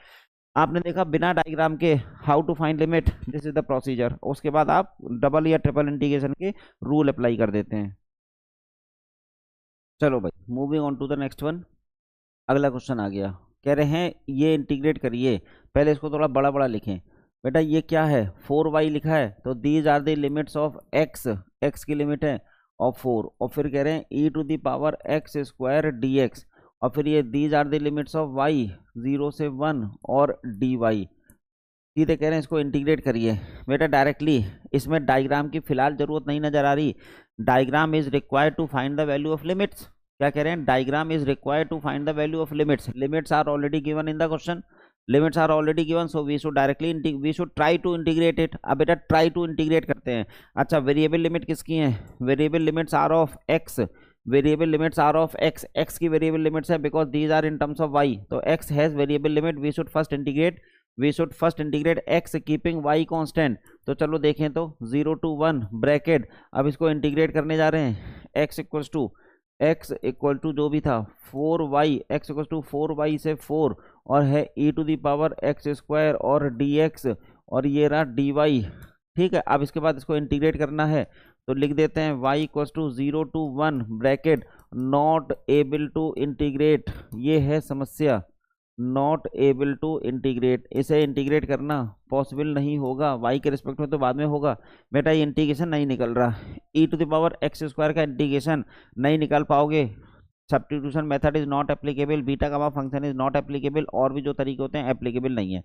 आपने देखा बिना डायग्राम के how to find limit, this is the procedure. उसके बाद आप डबल या ट्रिपल इंटीग्रेशन के रूल अप्लाई कर देते हैं। चलो भाई, moving on to the next one. अगला क्वेश्चन आ गया, कह रहे हैं ये इंटीग्रेट करिए। पहले इसको थोड़ा बड़ा बड़ा लिखें। बेटा ये क्या है, 4y लिखा है, तो these are the limits of x, x की लिमिट है और 4, और फिर कह रहे हैं e to the power x square dx, और फिर ये these are the limits of y 0 से 1 और dy। सीधे कह रहे हैं इसको इंटीग्रेट करिए। बेटा डायरेक्टली इसमें डायग्राम की फिलहाल जरूरत नहीं नजर आ रही। Diagram is required to find the value of limits. क्या कह रहे हैं, diagram is required to find the value of limits. Limits are already given in the question, limits are already given, so we should directly we should try to integrate it. अब बेटा ट्राई टू इंटीग्रेट करते हैं। अच्छा, वेरिएबल लिमिट किसकी है, variable limits are of x, variable limits are of x, x की वेरिएबल लिमिट्स है because these are in terms of y. तो x has variable limit, we should first integrate x keeping y constant. तो चलो देखें तो 0 to 1 ब्रैकेट, अब इसको इंटीग्रेट करने जा रहे हैं। एक्स इक्वल टू जो भी था 4y, x equal to 4y से 4, और है e to the power x square और dx, और ये रहा dy। ठीक है, अब इसके बाद इसको इंटीग्रेट करना है, तो लिख देते हैं y equal to 0 to 1 bracket, not able to integrate. ये है समस्या, नॉट एबल टू इंटीग्रेट, इसे इंटीग्रेट करना पॉसिबल नहीं होगा, y के रिस्पेक्ट में तो बाद में होगा। बेटा ये इंटीग्रेशन नहीं निकल रहा, e to the power x square का इंटीग्रेशन नहीं निकाल पाओगे। Substitution method is not applicable, beta gamma function is not applicable, और भी जो तरीके होते हैं एप्लीकेबल नहीं है।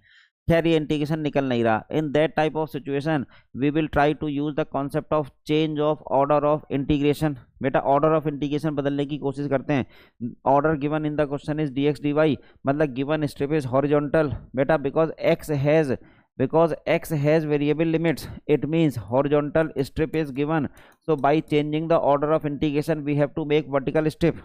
खैर ये इंटीग्रेशन निकल नहीं रहा। In that type of situation we will try to use the concept of change of order of integration. बेटा ऑर्डर ऑफ इंटीग्रेशन बदलने की कोशिश करते हैं। Order given in the question is dx dy, मतलब गिवन स्ट्रिप इज हॉरिजॉन्टल। बेटा because x has variable limits, it means horizontal strip is given, so by changing the order of integration we have to make vertical strip.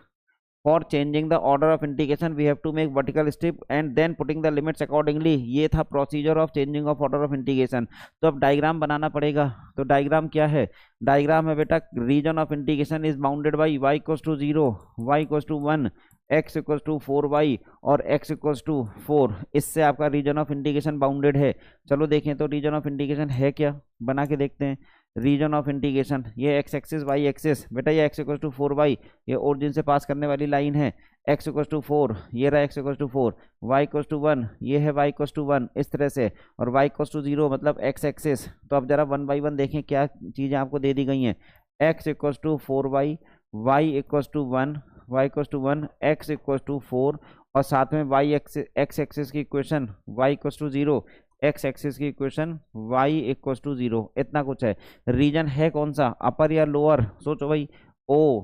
For changing the order of integration we have to make vertical strip and then putting the limits accordingly। ये था procedure of changing of order of integration. तो अब डायग्राम बनाना पड़ेगा। तो डायग्राम क्या है, डायग्राम है बेटा, region of integration is bounded by y equals to 0, y equals to 1, x equals to 4y और x इक्वल्स टू 4। इससे आपका रीजन ऑफ इंटीग्रेशन बाउंडेड है। चलो देखें तो रीजन ऑफ इंटीग्रेशन है क्या, बना के देखते हैं। रीजन ऑफ इंटीग्रेशन, ये x एक्सिस y एक्सिस, बेटा ये x इक्वल्स टू 4y, ये ओरिजिन से पास करने वाली लाइन है। x इक्वल्स टू 4, ये रहा x equals to 4, y equals to 1, ये है y इक्वल्स टू 1, इस तरह से, और y इक्वल्स टू 0 मतलब x एक्सिस। तो अब जरा 1 by 1 देखें क्या चीज़ें आपको दे दी गई हैं। x equals to 4y, y equals to 1, y equals to 1, x equals to 4, और साथ में y एक्सिस की equation y equals to 0, x axis की इक्वेशन वाई इक्वल टू 0, इतना कुछ है। रीजन है कौन सा, अपर या लोअर, सोचो भाई। O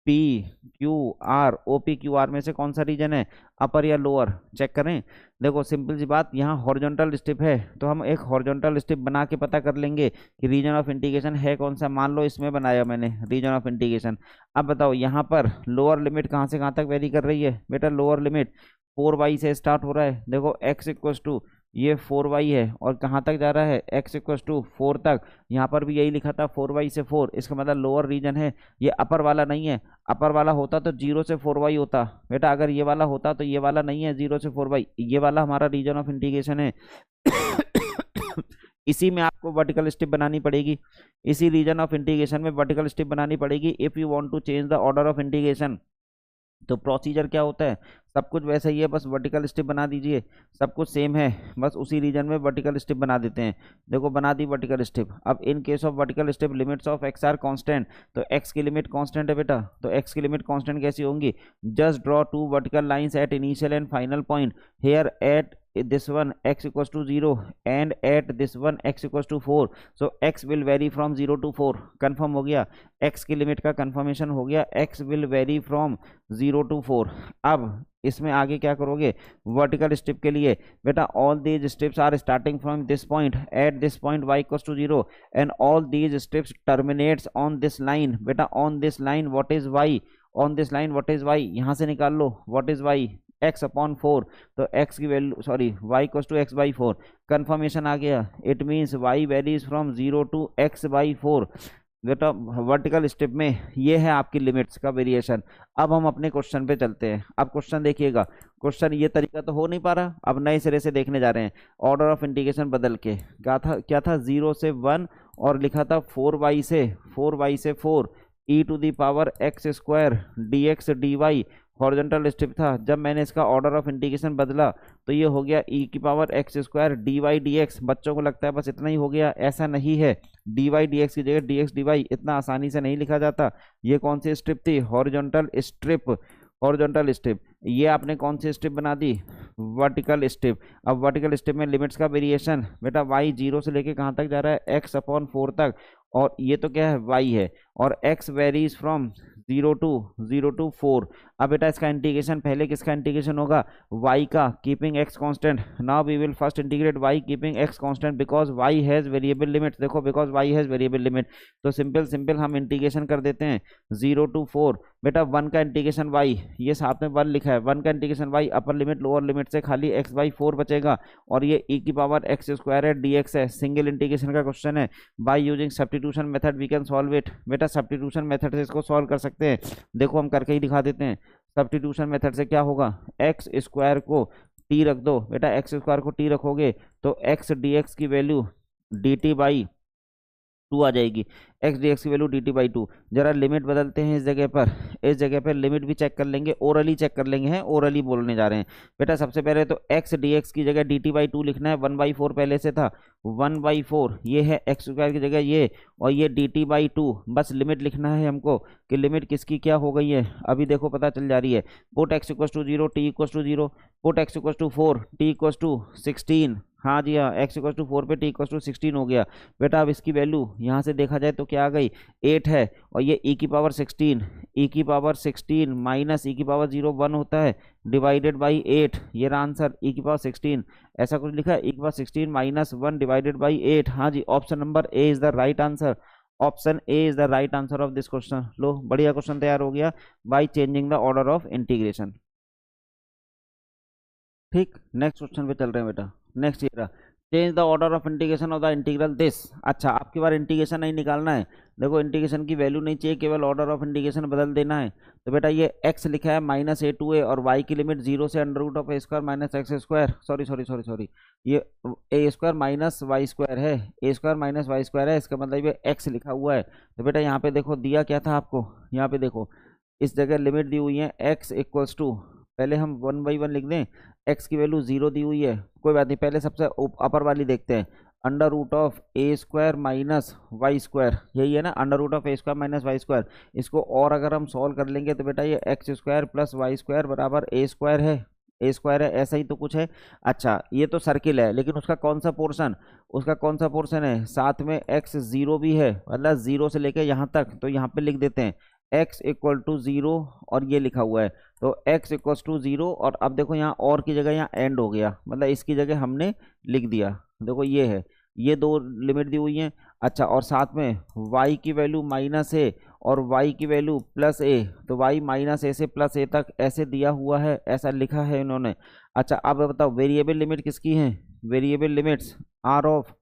P Q R, O P Q R में से कौन सा रीजन है, अपर या लोअर, चेक करें। देखो सिंपल सी बात, यहाँ हॉरिजॉन्टल स्ट्रिप है तो हम एक हॉरिजॉन्टल स्ट्रिप बना के पता कर लेंगे कि रीजन ऑफ इंटीग्रेशन है कौन सा। मान लो इसमें बनाया मैंने रीजन ऑफ इंटीग्रेशन। अब बताओ यहाँ पर लोअर लिमिट कहाँ से कहाँ तक वेरी कर रही है बेटा, लोअर लिमिट 4y से स्टार्ट हो रहा है। देखो x इक्वल टू ये 4y है और कहाँ तक जा रहा है, x इक्वल टू 4 तक। यहाँ पर भी यही लिखा था 4y से 4, इसका मतलब लोअर रीजन है, ये अपर वाला नहीं है। अपर वाला होता तो 0 से 4y होता बेटा, अगर ये वाला होता तो ये वाला नहीं है 0 से 4y, ये वाला हमारा रीजन ऑफ इंटीग्रेशन है। इसी में आपको वर्टिकल स्टेप बनानी पड़ेगी, इसी रीजन ऑफ इंटीग्रेशन में वर्टिकल स्टेप बनानी पड़ेगी if you want to change the order of integration. तो प्रोसीजर क्या होता है, सब कुछ वैसा ही है, बस वर्टिकल स्टेप बना दीजिए, सब कुछ सेम है, बस उसी रीजन में वर्टिकल स्टेप बना देते हैं। देखो बना दी वर्टिकल स्टेप। अब in case of vertical step limits of x are constant, तो एक्स की लिमिट कांस्टेंट है बेटा, तो एक्स की लिमिट कांस्टेंट कैसी होंगी, just draw two vertical lines at initial and final point here at this one x equals to 0 and at this one x equals to 4, so x will vary from 0 to 4। Confirm हो गया, x की लिमिट का कंफर्मेशन हो गया, x will vary from 0 to 4। अब इसमें आगे क्या करोगे, वर्टिकल स्टेप के लिए बेटा all these steps are starting from this point at this point y equals to 0 and all these steps terminates on this line. बेटा on this line what is y, on this line what is y, यहाँ से निकाल लो what is y, x upon 4, तो x की value sorry y equals to x by 4। Confirmation आ गया, it means y varies from 0 to x by 4। बेटा वर्टिकल स्टेप में ये है आपकी लिमिट्स का वेरिएशन। अब हम अपने क्वेश्चन पे चलते हैं। अब क्वेश्चन देखिएगा, क्वेश्चन ये तरीका तो हो नहीं पा रहा, अब नए सिरे से देखने जा रहे हैं। ऑर्डर ऑफ इंटीग्रेशन बदल के क्या था 0 से 1 और लिखा था 4y से 4 e to the power x square d x d y, horizontal step था। जब मैंने इसका ऑर्डर ऑफ इंटीग्रेशन बदला तो ये हो गया e की power x square d y d x. बच्चों को लगता है बस इतना ही हो गया, ऐसा नहीं है। डी वाई डी एक्स की जगह डी एक्स डी वाई इतना आसानी से नहीं लिखा जाता। ये कौन सी स्ट्रिप थी, हॉरिजॉन्टल स्ट्रिप, हॉरिजॉन्टल स्ट्रिप। ये आपने कौन सी स्ट्रिप बना दी, वर्टिकल स्ट्रिप। अब वर्टिकल स्ट्रिप में लिमिट्स का वेरिएशन बेटा y 0 से लेके कहाँ तक जा रहा है, x अपॉन 4 तक, और ये तो क्या है y है, और x वेरीज फ्रॉम 0 टू 4। अब बेटा इसका इंटीग्रेशन, पहले किसका इंटीग्रेशन होगा, y का, keeping x constant. Now we will first integrate y keeping x constant because y has variable limit. देखो because y has variable limit, तो सिंपल हम इंटीग्रेशन कर देते हैं 0 टू 4। बेटा 1 का इंटीग्रेशन y, ये साथ में 1 लिखा है, 1 का integration y, upper limit lower limit से खाली x बाई 4 बचेगा, और ये e की पावर एक्स स्क्वायर है dx है। सिंगल इंटीग्रेशन का क्वेश्चन है, by using substitution method we can solve it. बेटा सब्स्टिट्यूशन मेथड से इसको सॉल्व कर सकते हैं। देखो हम करके ही दिखा देते हैं। सब्स्टिट्यूशन मेथड से क्या होगा, एक्स स्क्वायर को t रख दो, बेटा एक्स स्क्वायर को t रखोगे तो x dx की वैल्यू dt बाई 2 आ जाएगी, x dx की वैल्यू dt बाई 2। जरा लिमिट बदलते हैं इस जगह पर, इस जगह पर लिमिट भी चेक कर लेंगे, ओरली चेक कर लेंगे, हैं ओरली बोलने जा रहे हैं। बेटा सबसे पहले तो x dx की जगह dt बाई 2 लिखना है, 1 बाई 4 पहले से था, 1 बाई 4 ये है एक्स स्क्वायर की जगह ये, और ये dt बाई 2। बस लिमिट लिखना है हमको कि लिमिट किसकी क्या हो गई है, अभी देखो पता चल जा रही है। Put x equal to 0 t equal to 0, put x equal to 4 t equal to 16। हाँ जी हाँ, x इक्वल टू 4 पे t इक्वल टू 16 हो गया। बेटा अब इसकी वैल्यू यहाँ से देखा जाए तो क्या आ गई, 8 है, और ये e की पावर 16, e की पावर 16 माइनस e की पावर 0 1 होता है, डिवाइडेड बाई 8। ये रहा आंसर, e की पावर 16 ऐसा कुछ लिखा है, e की पावर 16 माइनस 1 डिवाइडेड बाई 8। हाँ जी, option number A is the right answer, option A is the right answer of this question. लो बढ़िया क्वेश्चन तैयार हो गया by changing the order of integration. ठीक, नेक्स्ट क्वेश्चन पे चल रहे हैं बेटा। नेक्स्ट ये रहा, change the order of integration of the integral this. अच्छा आपकी बार इंटीग्रेशन नहीं निकालना है, देखो इंटीग्रेशन की वैल्यू नहीं चाहिए, केवल ऑर्डर ऑफ इंटीग्रेशन बदल देना है। तो बेटा ये x लिखा है माइनस ए टू ए, और y की लिमिट 0 से under root of a square minus x square, sorry ये a square minus y square है, a square minus y square है, इसका मतलब ये x लिखा हुआ है। तो बेटा यहाँ पे देखो दिया क्या था आपको, यहाँ पे देखो इस जगह लिमिट दी हुई है x इक्वल्स टू, पहले हम 1 बाई 1 लिख दें, x की वैल्यू 0 दी हुई है, कोई बात नहीं, पहले सबसे अपर वाली देखते हैं, under root of a square minus y square, यही है ना, under root of a square minus y square. इसको और अगर हम सॉल्व कर लेंगे तो बेटा ये x square plus y square बराबर ए स्क्वायर है, ए स्क्वायर है, ऐसा ही तो कुछ है। अच्छा ये तो सर्किल है, लेकिन उसका कौन सा पोर्शन, उसका कौन सा पोर्शन है, साथ में एक्स जीरो भी है, मतलब जीरो से लेके यहाँ तक, तो यहाँ पे लिख देते हैं x इक्वल टू जीरो, और ये लिखा हुआ है तो x इक्वल टू जीरो, और अब देखो यहाँ और की जगह यहाँ एंड हो गया, मतलब इसकी जगह हमने लिख दिया। देखो ये है, ये दो लिमिट दी हुई हैं। अच्छा और साथ में y की वैल्यू माइनस ए और y की वैल्यू प्लस ए, तो y माइनस ए से प्लस ए तक ऐसे दिया हुआ है, ऐसा लिखा है इन्होंने। अच्छा अब बताओ वेरिएबल लिमिट किसकी है, variable limits are of,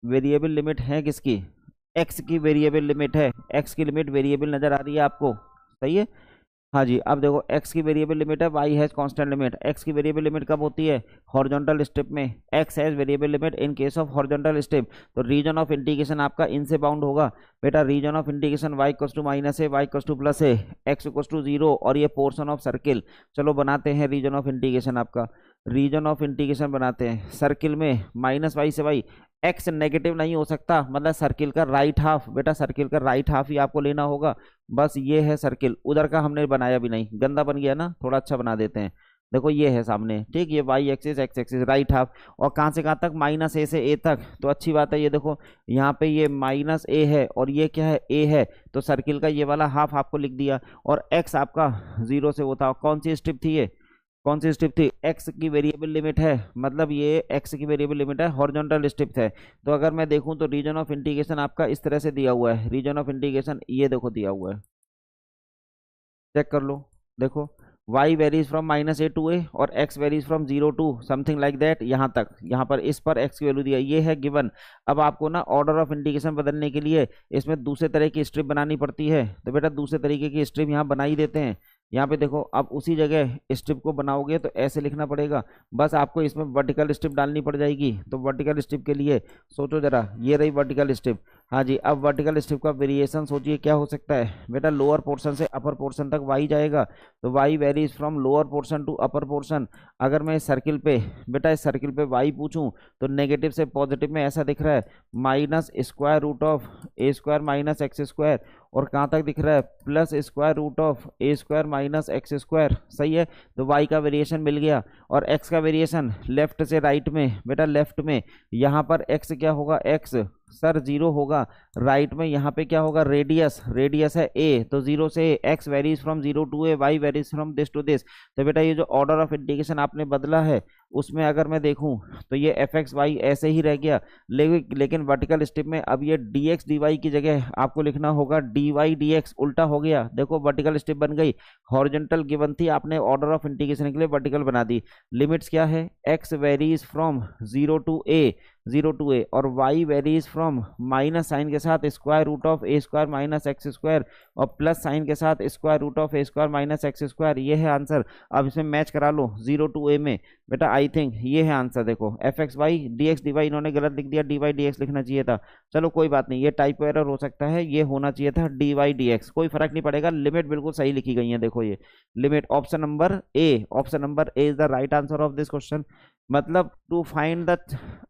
variable limit है किसकी, एक्स की वेरिएबल लिमिट है, एक्स की लिमिट वेरिएबल नजर आ रही है आपको, सही है। हाँ जी अब देखो x की वेरिएबल लिमिट है, y has constant limit. x की वेरिएबल लिमिट कब होती है, हॉरिजॉन्टल स्टेप में, x has variable limit in case of horizontal step. तो रीजन ऑफ इंटीग्रेशन आपका इनसे बाउंड होगा बेटा, region of integration y equals to minus a, y equals to plus a, x equals to zero, और ये पोर्शन ऑफ सर्किल। चलो बनाते हैं रीजन ऑफ इंटीग्रेशन, आपका रीजन ऑफ इंटीग्रेशन बनाते हैं। सर्किल में माइनस वाई से वाई, एक्स नेगेटिव नहीं हो सकता, मतलब सर्किल का राइट हाफ, बेटा सर्किल का राइट हाफ ही आपको लेना होगा। बस ये है सर्किल, उधर का हमने बनाया भी नहीं, गंदा बन गया ना, थोड़ा अच्छा बना देते हैं। देखो ये है सामने, ठीक, ये y axis x axis right half, और कहाँ से कहाँ तक, माइनस ए से ए तक, तो अच्छी बात है। ये देखो यहाँ पे ये माइनस ए है और ये क्या है, ए है, तो सर्किल का ये वाला हाफ आपको लिख दिया। और एक्स आपका जीरो से वो था, कौन सी स्ट्रिप थी ये, कौन सी स्ट्रिप थी, एक्स की वेरिएबल लिमिट है, मतलब ये एक्स की वेरिएबल लिमिट है, हॉरिजॉन्टल स्ट्रिप है। तो अगर मैं देखूं तो रीजन ऑफ इंटीग्रेशन आपका इस तरह से दिया हुआ है, रीजन ऑफ इंटीग्रेशन ये देखो दिया हुआ है, चेक कर लो। देखो y varies from minus a to a और x varies from zero to something like that, यहाँ तक, यहाँ पर इस पर x की वैल्यू दिया, ये है गिवन। अब आपको ना ऑर्डर ऑफ इंटीग्रेशन बदलने के लिए इसमें दूसरे तरह की स्ट्रिप बनानी पड़ती है, तो बेटा दूसरे तरीके की स्ट्रिप यहाँ बना ही देते हैं। यहाँ पे देखो अब उसी जगह स्ट्रिप को बनाओगे तो ऐसे लिखना पड़ेगा, बस आपको इसमें वर्टिकल स्ट्रिप डालनी पड़ जाएगी। तो वर्टिकल स्ट्रिप के लिए सोचो जरा, ये रही वर्टिकल स्ट्रिप। हाँ जी अब वर्टिकल स्ट्रिप का वेरिएशन सोचिए क्या हो सकता है बेटा, लोअर पोर्शन से अपर पोर्शन तक y जाएगा, तो y varies from lower portion to upper portion. अगर मैं इस सर्किल पे, बेटा इस सर्किल पे y पूछूं तो नेगेटिव से पॉजिटिव में ऐसा दिख रहा है, minus square root of a square minus x square, और कहाँ तक दिख रहा है, plus square root of a square minus x square, सही है। तो y का वेरिएशन मिल गया, और x का वेरिएशन लेफ्ट से राइट में, बेटा लेफ्ट में यहाँ पर x क्या होगा, x सर जीरो होगा, राइट में यहाँ पे क्या होगा, रेडियस, रेडियस है a, तो जीरो से x varies from zero to a, y varies from this to this. तो बेटा ये जो ऑर्डर ऑफ इंटीग्रेशन आपने बदला है उसमें अगर मैं देखूं तो ये एफ एक्स वाई ऐसे ही रह गया, लेकिन वर्टिकल स्ट्रिप में अब ये डी एक्स डी वाई की जगह आपको लिखना होगा डी वाई डी एक्स, उल्टा हो गया। देखो वर्टिकल स्ट्रिप बन गई, हॉरिजॉन्टल गिवन थी, आपने ऑर्डर ऑफ इंटीग्रेशन के लिए वर्टिकल बना दी। लिमिट्स क्या है, x varies from zero to a, zero to a, और y varies from minus sign के साथ square root of a square minus x square, और प्लस साइन के साथ square root of a square minus x square. ये है आंसर। अब इसमें मैच करा लो जीरो टू ए में, बेटा आई थिंक ये है आंसर। देखो f x y d x d y इन्होंने गलत लिख दिया, डी वाई डी एक्स लिखना चाहिए था। चलो कोई बात नहीं, ये टाइप एरर हो सकता है, ये होना चाहिए था डी वाई डी एक्स, कोई फर्क नहीं पड़ेगा, लिमिट बिल्कुल सही लिखी गई है। देखो ये limit, option number A, option number A is the right answer of this question. मतलब to find the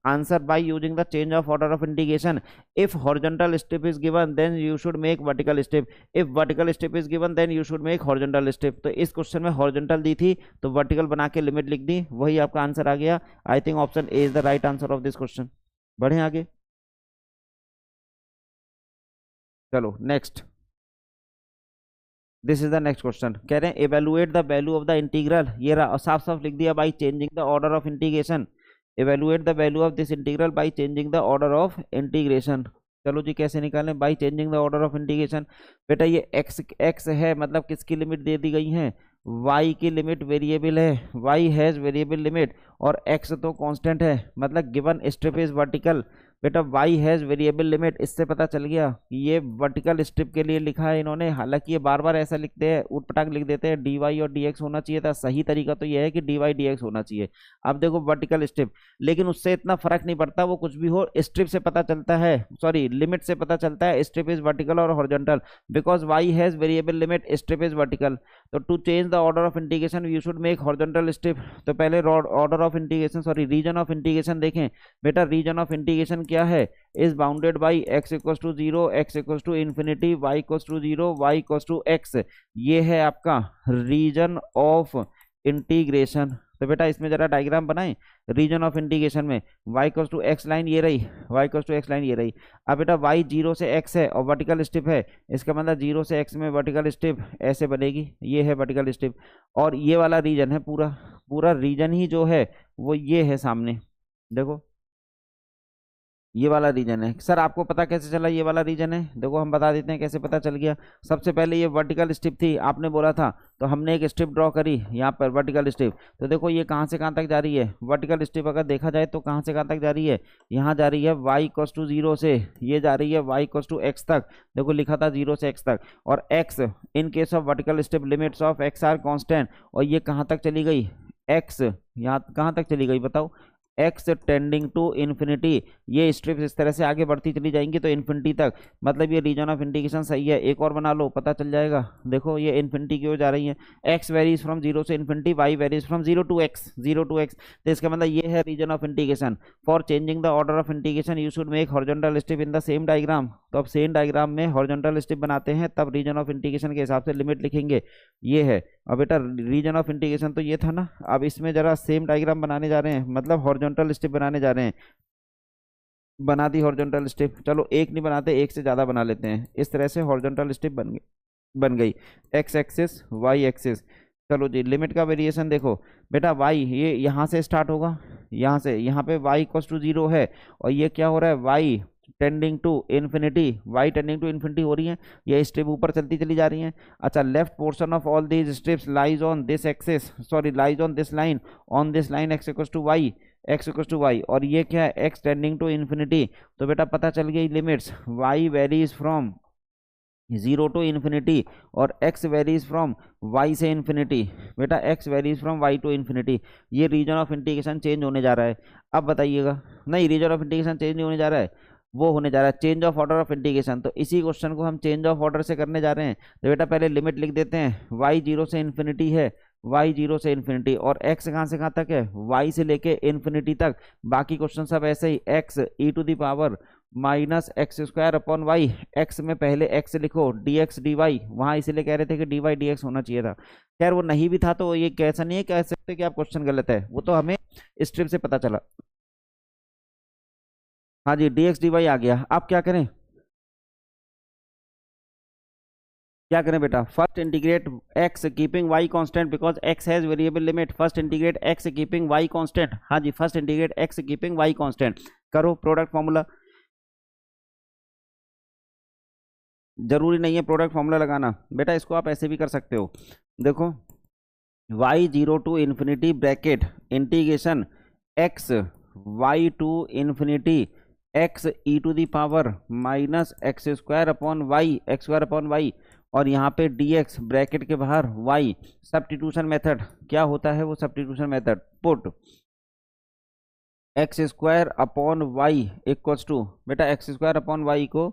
answer by using the change of order of integration, if horizontal step is given then you should make vertical step, if vertical step is given then you should make horizontal step. तो इस क्वेश्चन में हॉरिजॉन्टल दी थी तो वर्टिकल बना के लिमिट लिख दी, वही आपका आंसर आ गया। आई think option A is the right answer of this question. बढ़े आगे, चलो next, this is the next question. कह रहे हैं evaluate the value of the integral, ये साफ साफ लिख दिया, by changing the order of integration. Evaluate the value of this integral by changing the order of integration. चलो जी कैसे निकालें, by changing the order of integration. बेटा ये x है, मतलब किसकी लिमिट दे दी गई है, y की लिमिट वेरिएबल है, y हैज वेरिएबल लिमिट, और x तो कांस्टेंट है, मतलब गिवन स्ट्रिप इज वर्टिकल। बेटा y हैज वेरिएबल लिमिट, इससे पता चल गया कि ये वर्टिकल स्ट्रिप के लिए लिखा है इन्होंने। हालांकि ये बार बार ऐसा लिखते हैं, उठपटांग लिख देते हैं, dy और dx होना चाहिए था, सही तरीका तो ये है कि dy dx होना चाहिए। अब देखो वर्टिकल स्ट्रिप, लेकिन उससे इतना फर्क नहीं पड़ता, वो कुछ भी हो, स्ट्रिप से पता चलता है, सॉरी लिमिट से पता चलता है स्ट्रिप इज वर्टिकल और horizontal, because y has variable limit, strip is vertical. तो to change the order of integration you should make horizontal strip. तो पहले order of integration, sorry region of integration देखें। बेटा रीजन ऑफ इंटीग्रेशन क्या है, is bounded by x equals to zero, x equals to infinity, y equals to zero, y equals to x। ये है आपका रीजन ऑफ इंटीग्रेशन। तो बेटा इसमें जरा डायग्राम बनाएं रीजन ऑफ इंटीग्रेशन में। y equals to x line ये रही, y equals to x line ये रही। अब बेटा y 0 से x है और वर्टिकल स्टिप है, इसका मतलब 0 से x में वर्टिकल स्टिप ऐसे बनेगी, ये है वर्टिकल स्टिप। और ये वाला रीजन है, पूरा पूरा रीजन ही जो है वो ये है सामने, देखो ये वाला रीजन है। सर आपको पता कैसे चला ये वाला रीजन है? देखो हम बता देते हैं कैसे पता चल गया। सबसे पहले ये वर्टिकल स्ट्रिप थी, आपने बोला था, तो हमने एक स्ट्रिप ड्रॉ करी यहाँ पर वर्टिकल स्ट्रिप। तो देखो ये कहाँ से कहाँ तक जा रही है वर्टिकल स्ट्रिप, अगर देखा जाए तो कहाँ से कहाँ तक जा रही है, यहाँ जा रही है y इक्वल्स टू 0 से, ये जा रही है y इक्वल्स टू x तक। देखो लिखा था 0 से x तक। और x in case of vertical strip limits of x are constant. और ये कहाँ तक चली गई, x यहाँ कहाँ तक चली गई बताओ, x टेंडिंग टू इन्फिनिटी। ये स्ट्रिप्स इस तरह से आगे बढ़ती चली जाएंगी तो इन्फिनिटी तक, मतलब ये रीजन ऑफ इंटीग्रेशन सही है। एक और बना लो पता चल जाएगा। देखो ये इन्फिनिटी की ओर जा रही है, x वेरीज फ्रॉम 0 से infinity, y varies from 0 to x, 0 to x। तो इसका मतलब ये है region of integration. For changing the order of integration you should make horizontal strip in the same diagram. तो अब सेम डायग्राम में हॉरिजॉन्टल स्ट्रिप बनाते हैं, तब रीजन ऑफ इंटीग्रेशन के हिसाब से लिमिट लिखेंगे, ये है। अब बेटा रीजन ऑफ इंटीग्रेशन तो ये था ना, अब इसमें जरा सेम डायग्राम बनाने जा रहे हैं, मतलब हॉरिजॉन्टल स्ट्रिप बनाने जा रहे हैं। बना दी हॉरिजॉन्टल स्ट्रिप, चलो एक नहीं बनाते, एक से ज़्यादा बना लेते हैं। इस तरह से हॉरिजॉन्टल स्ट्रिप बन गई एक्स एक्सिस वाई एक्सिस। चलो जी लिमिट का वेरिएशन देखो बेटा, y ये यहाँ से स्टार्ट होगा, यहाँ से, यहाँ पे y इक्वल्स टू 0 है, और ये क्या हो रहा है y tending to infinity, y tending to infinity हो रही है, ये स्ट्रिप ऊपर चलती चली जा रही है। अच्छा left portion of all these strips lies on this axis, sorry lies on this line, on this line x equals to y, x equals to y। और ये क्या है x टेंडिंग टू इन्फिनिटी। तो बेटा पता चल गई limits, y varies from 0 to infinity और x वेरीज फ्रॉम y से इन्फिनिटी। बेटा x varies from y to infinity. ये रीजन ऑफ इंटीग्रेशन चेंज होने जा रहा है। अब बताइएगा, नहीं रीजन ऑफ इंटीग्रेशन चेंज नहीं होने जा रहा है, वो होने जा रहा है change of order of integration. तो इसी क्वेश्चन को हम चेंज ऑफ ऑर्डर से करने जा रहे हैं। तो बेटा पहले लिमिट लिख देते हैं, y 0 से इन्फिनिटी है, y 0 से इन्फिनिटी, और x कहाँ से कहाँ तक है, y से लेके इन्फिनिटी तक। बाकी क्वेश्चन सब ऐसे ही, x e to the power minus x square upon y, x में पहले x लिखो, dx dy, वहाँ इसीलिए कह रहे थे कि dy dx होना चाहिए था। खैर वो नहीं भी था तो ये कैसा नहीं है कह सकते कि आप क्वेश्चन गलत है, वो तो हमें स्ट्रिप से पता चला। हाँ जी dx dy आ गया। अब क्या करें, क्या करें बेटा, first integrate x keeping y constant because x has variable limit. First integrate x keeping y constant, हाँ जी first integrate x keeping y constant. करो प्रोडक्ट फॉर्मूला, जरूरी नहीं है प्रोडक्ट फॉर्मूला लगाना बेटा, इसको आप ऐसे भी कर सकते हो। देखो y 0 to infinity bracket integration x y to infinity x e to the power minus x square upon y, x square upon y, और यहाँ पे dx ब्रैकेट के बाहर y। सब्स्टिट्यूशन मेथड क्या होता है, वो substitution method, put x square upon y equals to, बेटा एक्स स्क्वायर अपॉन वाई को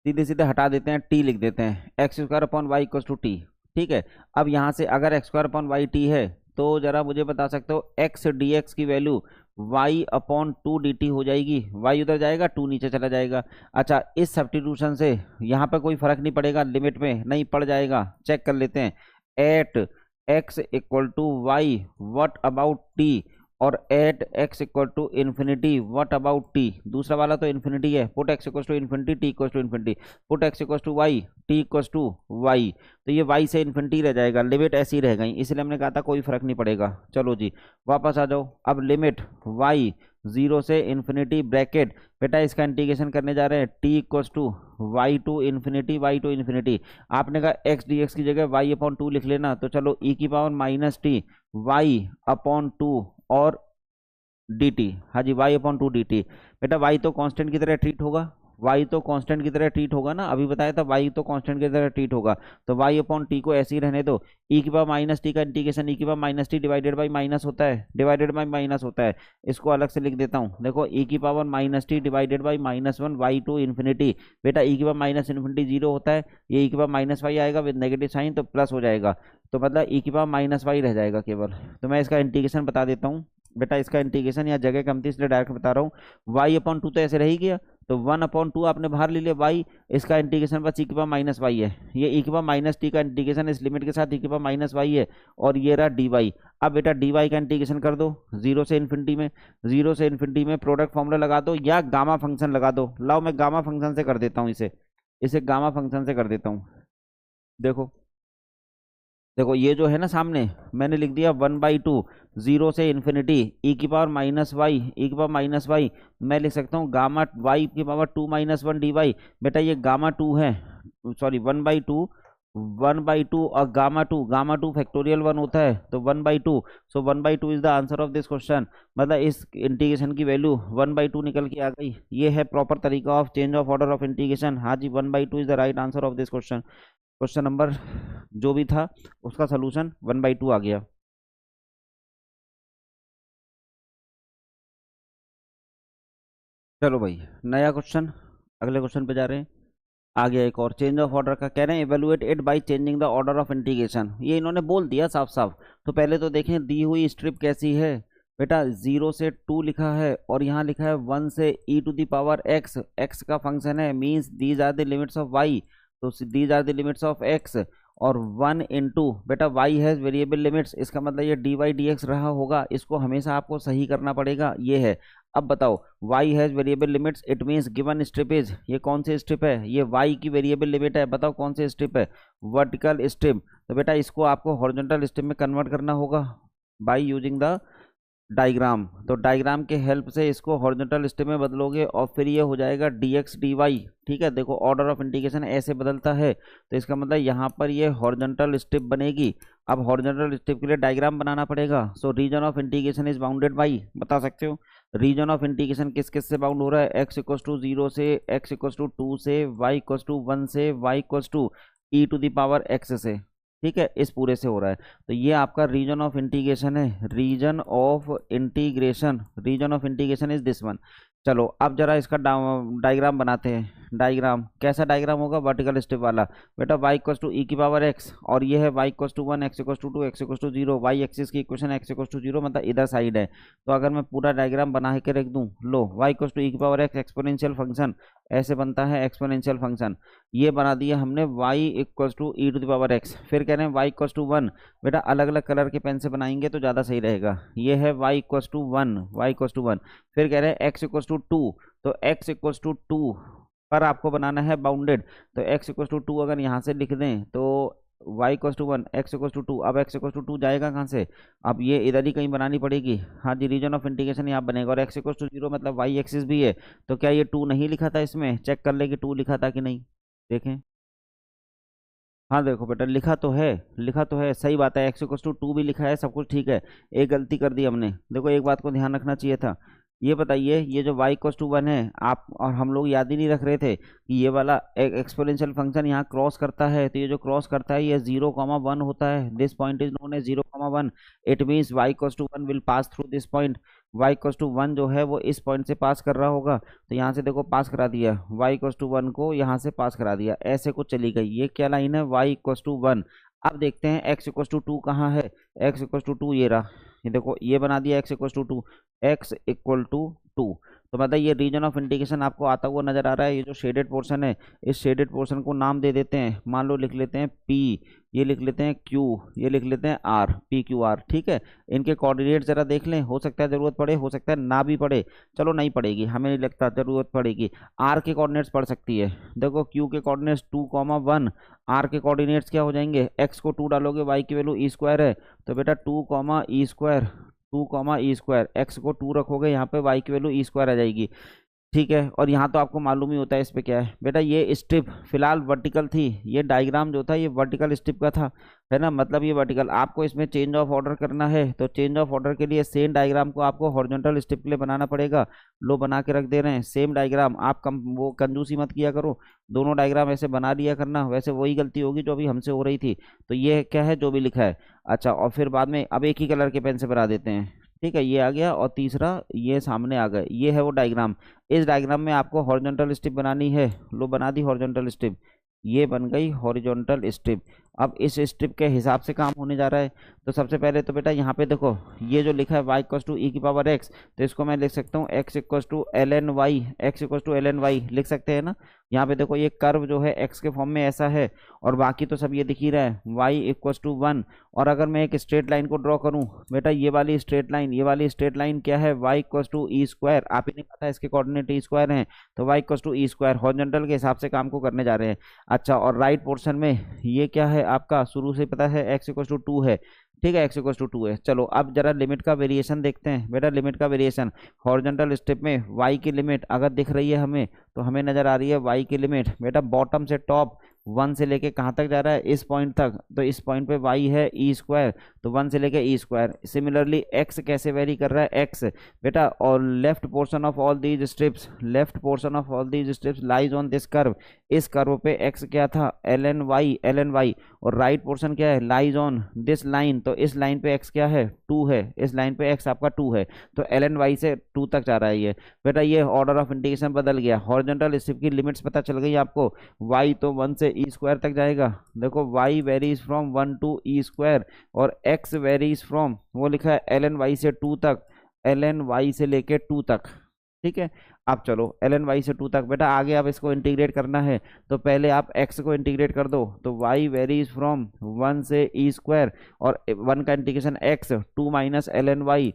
सीधे सीधे हटा देते हैं, टी लिख देते हैं, x square upon y equals to t. ठीक है, अब यहाँ से अगर x square upon y t है तो जरा मुझे बता सकते हो एक्स डी एक्स की वैल्यू y अपॉन 2 dt हो जाएगी, y उधर जाएगा 2 नीचे चला जाएगा। अच्छा इस सब्स्टिट्यूशन से यहाँ पर कोई फर्क नहीं पड़ेगा, लिमिट में नहीं पड़ जाएगा, चेक कर लेते हैं। At x equal to y what about t, और at x equal to infinity what about t। दूसरा वाला तो इन्फिनिटी है, put x equal to infinity t equal to infinity, put x equal to y t equal to y. तो ये y से इन्फिनिटी रह जाएगा, लिमिट ऐसी रह गई, इसलिए हमने कहा था कोई फर्क नहीं पड़ेगा। चलो जी वापस आ जाओ, अब लिमिट y 0 से इन्फिनिटी ब्रैकेट, बेटा इसका इंटीग्रेशन करने जा रहे हैं t equal to y to infinity, y to infinity. आपने कहा x डी एक्स की जगह y अपॉन 2 लिख लेना, तो चलो e की power minus t y upon 2 और dt, हाँ जी y अपॉन 2 dt। बेटा y तो कांस्टेंट की तरह ट्रीट होगा, y तो कांस्टेंट की तरह ट्रीट होगा ना, अभी बताया था y तो कांस्टेंट की तरह ट्रीट होगा, तो y अपॉन टी को ऐसे ही रहने दो। e की पावर माइनस टी का इंटीग्रेशन e की power minus t divided by minus होता है, डिवाइडेड बाई माइनस होता है, इसको अलग से लिख देता हूँ। देखो e की power minus t divided by minus one y to infinity, बेटा e की पावर माइनस इन्फिनिटी 0 होता है, ये e की पावर माइनस वाई आएगा विद नेगेटिव साइन तो प्लस हो जाएगा, तो मतलब e की पावर माइनस वाई रह जाएगा केवल। तो मैं इसका इंटीग्रेशन बता देता हूँ बेटा, इसका इंटीग्रेशन या जगह कम थी इसलिए डायरेक्ट बता रहा हूँ। y अपॉन 2 तो ऐसे रह ही गया, तो 1/2 आपने बाहर ले लिया y, इसका इंटीग्रेशन बस e की पावर माइनस वाई है, ये e की पावर माइनस टी का इंटीग्रेशन इस लिमिट के साथ e की पावर माइनस वाई है, और ये रहा dy। अब बेटा dy का इंटीग्रेशन कर दो 0 से इन्फिनिटी में, 0 से इन्फिनिटी में प्रोडक्ट फॉर्मूला लगा दो या गामा फंक्शन लगा दो। लाओ मैं गामा फंक्शन से कर देता हूँ, इसे गामा फंक्शन से कर देता हूँ। देखो देखो ये जो है ना सामने मैंने लिख दिया 1/2 0 से इन्फिनिटी ई की पावर माइनस वाई, ई की पावर माइनस वाई, मैं लिख सकता हूँ गामा वाई की पावर 2 - 1 dy। बेटा ये गामा 2 है, सॉरी 1/2 और गामा टू फैक्टोरियल 1 होता है, तो 1/2, सो 1/2 is the answer of this question. मतलब इस इंटीग्रेशन की वैल्यू 1/2 निकल के आ गई। ये है प्रॉपर तरीका of change of order of integration. हाँ जी, 1/2 is the right answer of this question. Question number जो भी था उसका सलूशन 1/2 आ गया। चलो भाई नया क्वेश्चन, अगले क्वेश्चन पे जा रहे हैं। आ गया एक और चेंज ऑफ ऑर्डर का, कह रहे हैं evaluate it by changing the order of integration. ये इन्होंने बोल दिया साफ साफ। तो पहले तो देखें दी हुई स्ट्रिप कैसी है। बेटा 0 से 2 लिखा है और यहाँ लिखा है 1 से e⁻x, x का फंक्शन है, means these are the limits of y, तो these are the limits of x, और 1 इंटू बेटा y हैज़ वेरिएबल लिमिट्स, इसका मतलब ये dy dx रहा होगा, इसको हमेशा आपको सही करना पड़ेगा। ये है, अब बताओ y has variable limits, it means given strip is, ये कौन सी स्ट्रिप है, ये y की वेरिएबल लिमिट है, बताओ कौन सी स्ट्रिप है, वर्टिकल स्ट्रिप। तो बेटा इसको आपको हॉरिजॉन्टल स्ट्रिप में कन्वर्ट करना होगा बाय यूजिंग द डायग्राम। तो डायग्राम के हेल्प से इसको हॉरिजॉन्टल स्ट्रिप में बदलोगे और फिर ये हो जाएगा dx dy। ठीक है, देखो ऑर्डर ऑफ इंटीग्रेशन ऐसे बदलता है, तो इसका मतलब यहाँ पर ये हॉरिजॉन्टल स्ट्रिप बनेगी। अब हॉरिजॉन्टल स्ट्रिप के लिए डायग्राम बनाना पड़ेगा। So region of integration is bounded by, बता सकते हो रीजन ऑफ इंटीग्रेशन किस किस से बाउंड हो रहा है, x = 0 से, x = 2 से, y = 1 से, y = e⁻x से। ठीक है, इस पूरे से हो रहा है। तो ये आपका रीजन ऑफ इंटीग्रेशन है, region of integration is this one. चलो अब जरा इसका डायग्राम बनाते हैं। डायग्राम कैसा डायग्राम होगा, वर्टिकल स्टेप वाला। बेटा y = e⁻x और ये है y = 1, x = 2, x = 0, y axis की इक्वेशन x = 0 मतलब इधर साइड है। तो अगर मैं पूरा डायग्राम बना के रख दूं, लो y = e⁻x एक्सपोनेंशियल फंक्शन ऐसे बनता है, एक्सपोनेंशियल फंक्शन ये बना दिया हमने, y = e⁻x। फिर कह रहे हैं y = 1, बेटा अलग अलग कलर के पेन से बनाएंगे तो ज़्यादा सही रहेगा। ये है y = 1। फिर कह रहे हैं x = 2, तो x = 2 पर आपको बनाना है बाउंडेड। तो x = 2 अगर यहाँ से लिख दें तो y = 1, x = 2। अब x = 2 जाएगा कहाँ से, अब ये इधर ही कहीं बनानी पड़ेगी। हाँ जी, रीजन ऑफ इंटीग्रेशन यहाँ बनेगा, और x = 0 मतलब y एक्सिस भी है। तो क्या ये 2 नहीं लिखा था इसमें, चेक कर ले कि 2 लिखा था कि नहीं, देखें। हाँ देखो बेटा लिखा तो है, लिखा तो है, सही बात है, x = 2 भी लिखा है, सब कुछ ठीक है। एक गलती कर दी हमने, देखो एक बात को ध्यान रखना चाहिए था। ये बताइए, ये जो y = 1 है, आप और हम लोग याद ही नहीं रख रहे थे कि ये वाला एक्सपोनेंशियल फंक्शन यहाँ क्रॉस करता है, तो ये जो क्रॉस करता है ये 0,1 होता है। This point is known as 0,1। It means y = 1 will pass through this point. y = 1 जो है वो इस पॉइंट से पास कर रहा होगा, तो यहाँ से देखो पास करा दिया, y = 1 को यहाँ से पास करा दिया, ऐसे कुछ चली गई। ये क्या लाइन है, y = 1। अब देखते हैं x = 2 कहाँ है, x = 2 ये रहा, ये देखो ये बना दिया x = 2, x = 2। तो मतलब ये रीजन ऑफ इंटीग्रेशन आपको आता हुआ नजर आ रहा है। ये जो शेडेड पोर्शन है, इस शेडेड पोर्शन को नाम दे देते हैं, मान लो लिख लेते हैं p, ये लिख लेते हैं q, ये लिख लेते हैं r, p-q-r। ठीक है, इनके कोऑर्डिनेट जरा देख लें, हो सकता है जरूरत पड़े, हो सकता है ना भी पड़े। चलो नहीं पड़ेगी, हमें नहीं लगता जरूरत पड़ेगी। r के कोऑर्डिनेट्स पड़ सकती है, देखो q के कोऑर्डिनेट्स 2,1, r के कोऑर्डिनेट्स क्या हो जाएंगे, x को 2 डालोगे, y की वैल्यू e² है, तो बेटा 2,e², x को 2 रखोगे यहाँ पे, y की वैल्यू e² आ जाएगी। ठीक है, और यहाँ तो आपको मालूम ही होता है इस पे क्या है। बेटा ये स्ट्रिप फिलहाल वर्टिकल थी, ये डायग्राम जो था ये वर्टिकल स्ट्रिप का था, है ना, मतलब ये वर्टिकल। आपको इसमें चेंज ऑफ ऑर्डर करना है, तो चेंज ऑफ ऑर्डर के लिए सेम डायग्राम को आपको हॉरिजॉन्टल स्ट्रिप के लिए बनाना पड़ेगा। लो बना के रख दे रहे हैं सेम डायग्राम। आप वो कंजूसी मत किया करो, दोनों डायग्राम ऐसे बना लिया करना, वैसे वही गलती होगी जो अभी हमसे हो रही थी। तो ये क्या है, जो भी लिखा है। अच्छा, और फिर बाद में अब एक ही कलर के पेन से बना देते हैं। ठीक है, ये आ गया, और तीसरा ये सामने आ गए, ये है वो डायग्राम। इस डायग्राम में आपको हॉरिजॉन्टल स्ट्रिप बनानी है, लो बना दी हॉरिजॉन्टल स्ट्रिप, ये बन गई हॉरिजॉन्टल स्ट्रिप। अब इस स्ट्रिप के हिसाब से काम होने जा रहा है। तो सबसे पहले तो बेटा यहाँ पे देखो, ये जो लिखा है y इक्वस टू ई की पावर x, तो इसको मैं लिख सकता हूँ x equals to L N y, equals इक्वस टू एल एन वाई लिख सकते हैं ना। यहाँ पे देखो ये कर्व जो है x के फॉर्म में ऐसा है, और बाकी तो सब ये दिख ही रहा है y इक्वस टू 1। और अगर मैं एक स्ट्रेट लाइन को ड्रॉ करूँ बेटा, ये वाली स्ट्रेट लाइन, ये वाली स्ट्रेट लाइन क्या है, y equals to e square, आप ही नहीं पता इसके कोऑर्डिनेट ई स्क्वायर हैं, तो y equals to e square horizontal के हिसाब से काम को करने जा रहे हैं। अच्छा, और राइट पोर्शन में ये क्या है आपका, शुरू से पता है x इक्वस टू 2 है, ठीक है, x इक्वस टू 2 है। चलो अब जरा लिमिट का वेरिएशन देखते हैं बेटा। लिमिट का वेरिएशन हॉरिजॉन्टल स्टेप में y की लिमिट अगर दिख रही है हमें, तो हमें नजर आ रही है y की लिमिट बेटा बॉटम से टॉप 1 से लेके कहाँ तक जा रहा है, इस पॉइंट तक। तो इस पॉइंट पे y है ई स्क्वायर, तो 1 से लेके ई स्क्वायर। सिमिलरली x कैसे वेरी कर रहा है, x बेटा, और left portion of all these strips, left portion of all these strips lies on this curve, इस कर्व पे x क्या था, एल एन वाई, और राइट पोर्शन क्या है, लाइज ऑन दिस लाइन, तो इस लाइन पे x क्या है, 2 है, इस लाइन पे x आपका 2 है, तो एल एन वाई से 2 तक जा रहा है ये बेटा। ये ऑर्डर ऑफ इंटीग्रेशन बदल गया, हॉरिजॉन्टल स्ट्रिप की लिमिट्स पता चल गई आपको। y तो 1 से ई स्क्वायर तक जाएगा, देखो y varies from 1 to e square, और x वेरीज फ्रॉम, वो लिखा है एल एन वाई से 2 तक, एल एन वाई से लेके 2 तक, ठीक है। अब चलो एल एन वाई से 2 तक बेटा, आगे आप इसको इंटीग्रेट करना है, तो पहले आप x को इंटीग्रेट कर दो, तो y वेरीज फ्रॉम 1 से ई स्क्वायर, और 1 का integration x, 2 minus l N y,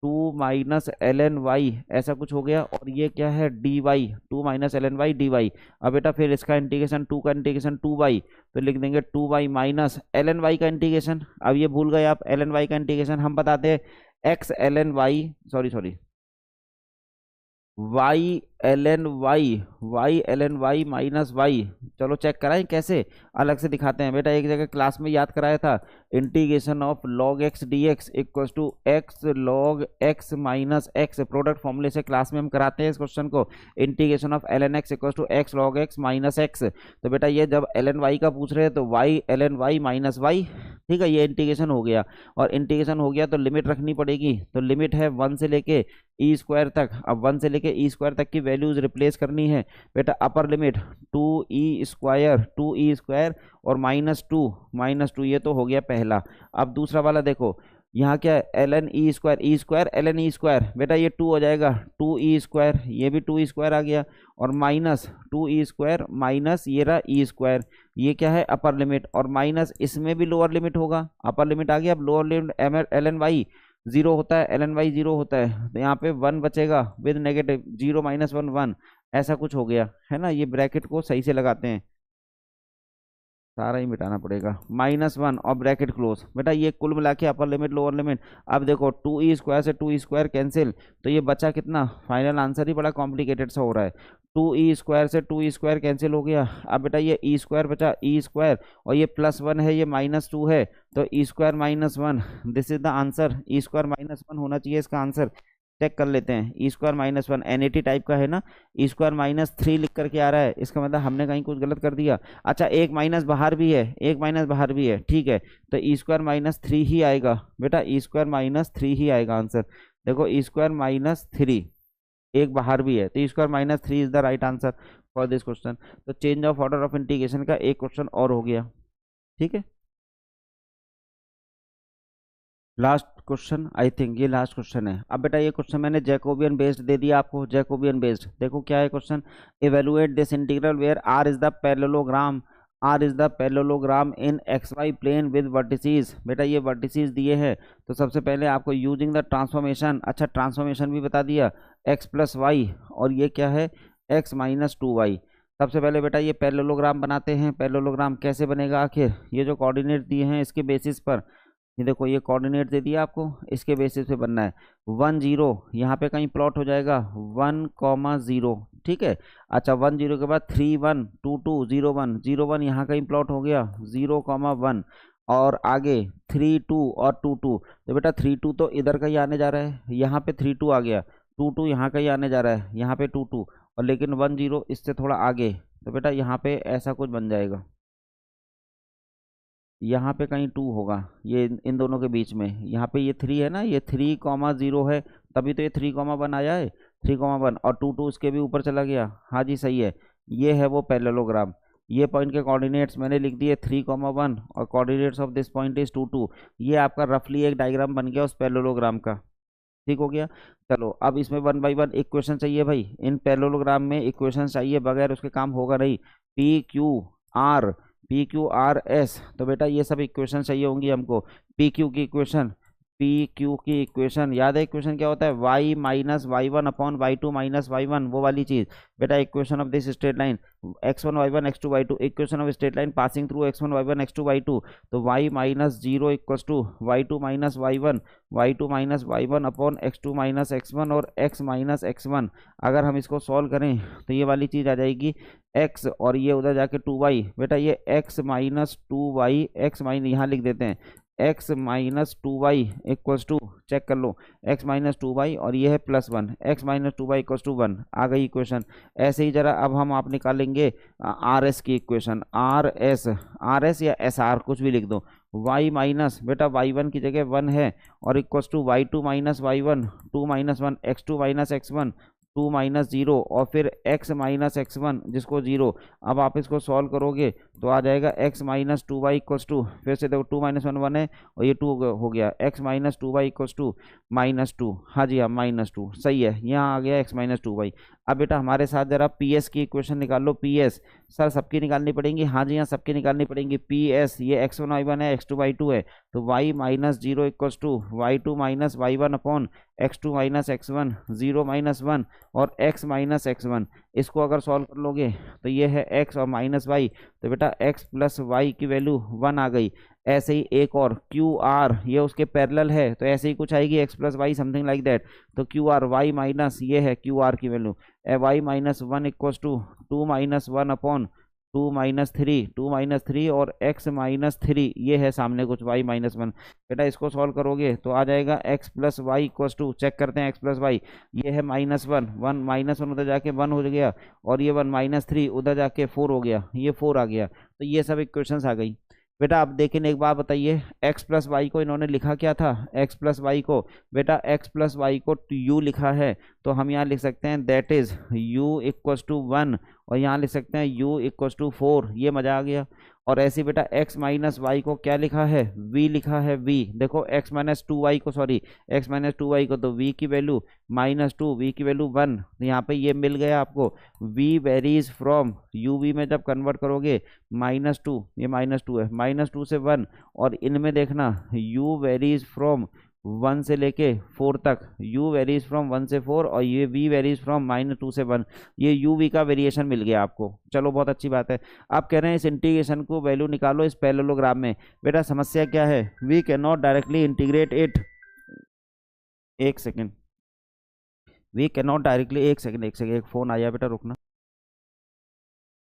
2 minus l N y, ऐसा कुछ हो गया। और ये क्या है, d y, 2 minus l N y d y. अब बेटा फिर इसका इंटीग्रेशन, 2 का इंटीग्रेशन 2y, तो लिख देंगे 2y minus l N y का इंटीग्रेशन। अब ये भूल गए आप, एल एन वाई का इंटीग्रेशन हम बताते हैं x l N y, sorry y l N y minus y. चलो चेक कराएं कैसे, अलग से दिखाते हैं बेटा। एक जगह क्लास में याद कराया था, integration of log x d x equal to x log x minus x, product फॉर्मूले से क्लास में हम कराते हैं इस क्वेश्चन को। Integration of l n x equal to x log x minus x, तो बेटा ये जब एल एन वाई का पूछ रहे हैं तो y l N y minus y, ठीक है, ये इंटीग्रेशन हो गया। और इंटीग्रेशन हो गया तो लिमिट रखनी पड़ेगी, तो लिमिट है 1 से लेके ई स्क्वायर तक। अब 1 से लेके ई स्क्वायर तक की वैल्यूज रिप्लेस करनी है बेटा। अपर लिमिट 2e स्क्वायर और -2 ये तो हो गया पहला। अब दूसरा वाला देखो, यहाँ क्या है, l n e square l n e square, बेटा ये 2 हो जाएगा, 2e स्क्वायर, ये भी 2e स्क्वायर आ गया, और माइनस 2e स्क्वायर माइनस ये रहा ई स्क्वायर, ये क्या है अपर लिमिट, और माइनस इसमें भी लोअर लिमिट होगा, अपर लिमिट आ गया। अब lower limit l N y 0 होता है, एल एन वाई 0 होता है, तो यहाँ पे 1 बचेगा विद नेगेटिव, 0 माइनस 1 1, ऐसा कुछ हो गया है ना। ये ब्रैकेट को सही से लगाते हैं, सारा ही मिटाना पड़ेगा, -1 और ब्रैकेट क्लोज। बेटा ये कुल मिला के अपर लिमिट लोअर लिमिट। अब देखो 2e स्क्वायर से 2e स्क्वायर कैंसिल, तो ये बचा कितना, फाइनल आंसर ही बड़ा कॉम्प्लिकेटेड सा हो रहा है। 2e स्क्वायर से 2e स्क्वायर कैंसिल हो गया। अब बेटा ये e स्क्वायर बचा, e स्क्वायर, और ये +1 है, ये -2 है, तो e square -1, this is the answer. e square -1 होना चाहिए इसका आंसर। चेक कर लेते हैं, ई स्क्वायर -1 एनएटी टाइप का है ना, ई स्क्वायर -3 लिख करके आ रहा है, इसका मतलब हमने कहीं कुछ गलत कर दिया। अच्छा एक माइनस बाहर भी है, एक माइनस बाहर भी है, ठीक है, तो ई स्क्वायर -3 ही आएगा बेटा, ई स्क्वायर -3 ही आएगा आंसर। देखो ई स्क्वायर -3, एक बाहर भी है, तो e square -3 is the right answer for this question. तो change of order of integration का एक क्वेश्चन और हो गया, ठीक है। लास्ट क्वेश्चन, आई थिंक ये लास्ट क्वेश्चन है। अब बेटा ये क्वेश्चन मैंने जैकोबियन बेस्ड दे दिया आपको, जैकोबियन बेस्ड। देखो क्या है question, evaluate this integral where R is the parallelogram in x y plane with vertices. बेटा ये वर्टिसेस दिए हैं, तो सबसे पहले आपको यूजिंग द ट्रांसफॉर्मेशन, अच्छा ट्रांसफॉर्मेशन भी बता दिया, x + y, और ये क्या है x - 2y। सबसे पहले बेटा ये पैरेललोग्राम बनाते हैं। पैरेललोग्राम कैसे बनेगा आखिर, ये जो कोऑर्डिनेट दिए हैं इसके बेसिस पर, ये देखो ये कोऑर्डिनेट दे दिया आपको, इसके बेसिस पे बनना है। 1 0 यहाँ पे कहीं प्लॉट हो जाएगा, 1 0, ठीक है। अच्छा 1 0 के बाद 3 1 2 2 0 1 0 1 यहाँ कहीं प्लॉट हो गया, 0 1, और आगे 3 2 और 2 2, तो बेटा 3 2 तो इधर का ही आने जा रहा है, यहाँ पे 3 2 आ गया, 2 2 यहाँ का ही आने जा रहा है, यहाँ पे 2 2, और लेकिन 1 0 इससे थोड़ा आगे, तो बेटा यहाँ पे ऐसा कुछ बन जाएगा, यहाँ पे कहीं 2 होगा, ये इन दोनों के बीच में, यहाँ पे ये 3 है ना, ये 3 0 है, तभी तो ये 3 1 आया है, 3 1, और 2 2 इसके भी ऊपर चला गया, हाँ जी सही है, ये है वो पैरेललोग्राम। ये पॉइंट के कोऑर्डिनेट्स मैंने लिख दिए 3,1 और coordinates of this point is 2 2। ये आपका रफली एक डायग्राम बन गया उस पैरेललोग्राम का। ठीक हो गया। चलो अब इसमें 1 बाई 1 इक्वेशन चाहिए भाई। इन पैरेललोग्राम में इक्वेशन चाहिए, बगैर उसके काम होगा नहीं। PQR PQRS, तो बेटा ये सब इक्वेशन चाहिए होंगी हमको। PQ की इक्वेशन याद है? इक्वेशन क्या होता है? y minus y1 upon y2 minus y1, वो वाली चीज बेटा। Equation of this straight line x1 y1 x2 y2, equation of straight line passing through x1 y1 x2 y2, तो y minus 0 equals to y2 minus y1 minus y1 upon x2 minus x1 और x माइनस x1। अगर हम इसको सॉल्व करें तो ये वाली चीज आ जाएगी x और ये उधर जाके 2y। बेटा ये x minus 2y, x minus यहाँ लिख देते हैं x minus 2y equals to, check कर लो, x माइनस 2y और ये है +1, x minus 2y equals to 1। आ गई इक्वेशन। ऐसे ही जरा अब हम आप निकालेंगे RS की इक्वेशन। RS या SR कुछ भी लिख दो। y माइनस बेटा y1 की जगह 1 है और equals to y2 minus y1 2 minus 1 x2 minus x1 2 minus 0 और फिर x माइनस x1 जिसको 0। अब आप इसको सॉल्व करोगे तो आ जाएगा x minus 2y equals to, फिर से देखो 2 माइनस 1 1 है और ये 2 हो गया, x minus 2y equals to -2। हाँ जी हाँ -2 सही है, यहाँ आ गया x माइनस 2y। अब बेटा हमारे साथ जरा PS की इक्वेशन निकाल लो। PS सर सबकी निकालनी पड़ेंगी? हाँ जी हाँ सबकी निकालनी पड़ेंगी। PS ये x1 y1 है, x2 y2 है, तो y minus 0 equals to y2 minus y1 upon x2 minus x1 0 minus 1 और x माइनस x1। इसको अगर सॉल्व कर लोगे तो ये है x और माइनस y, तो बेटा x प्लस y की वैल्यू 1 आ गई। ऐसे ही एक और QR, ये उसके पैरेलल है तो ऐसे ही कुछ आएगी x plus y something like that. तो QR y माइनस ये है QR की value y minus 1 equals to 2 minus 1 upon 2 minus 3 और x माइनस 3, ये है सामने कुछ y माइनस 1। बेटा इसको सॉल्व करोगे तो आ जाएगा x plus y equals to, check करते हैं x प्लस वाई, ये है -1 माइनस 1 उधर जाके 1 हो गया और ये 1 माइनस 3 उधर जाके 4 हो गया, ये 4 आ गया। तो ये सब इक्वेशंस आ गई। बेटा अब देखें एक बात बताइए, x प्लस वाई को इन्होंने लिखा क्या था? x प्लस वाई को बेटा x प्लस वाई को u लिखा है, तो हम यहाँ लिख सकते हैं that is u equals to 1 और यहाँ लिख सकते हैं u इक्वल्स टू 4। ये मजा आ गया। और ऐसे बेटा x माइनस वाई को क्या लिखा है? v लिखा है v। देखो x माइनस 2y को, सॉरी x माइनस 2y को, तो v की वैल्यू -2, v की वैल्यू 1। यहाँ पे ये मिल गया आपको। v वेरीज फ्रॉम uv में जब कन्वर्ट करोगे -2, ये -2 है, -2 से 1 और इनमें देखना u वेरीज फ्रॉम 1 से लेके 4 तक, u वेरीज फ्रॉम 1 से 4 और ये v वेरीज फ्रॉम -2 से 1। ये u v का वेरिएशन मिल गया आपको। चलो बहुत अच्छी बात है। आप कह रहे हैं इस इंटीग्रेशन को वैल्यू निकालो इस पैरेललोग्राम में। बेटा समस्या क्या है? We can not directly integrate it. एक second, we can not directly, एक सेकेंड एक फ़ोन आया बेटा, रुकना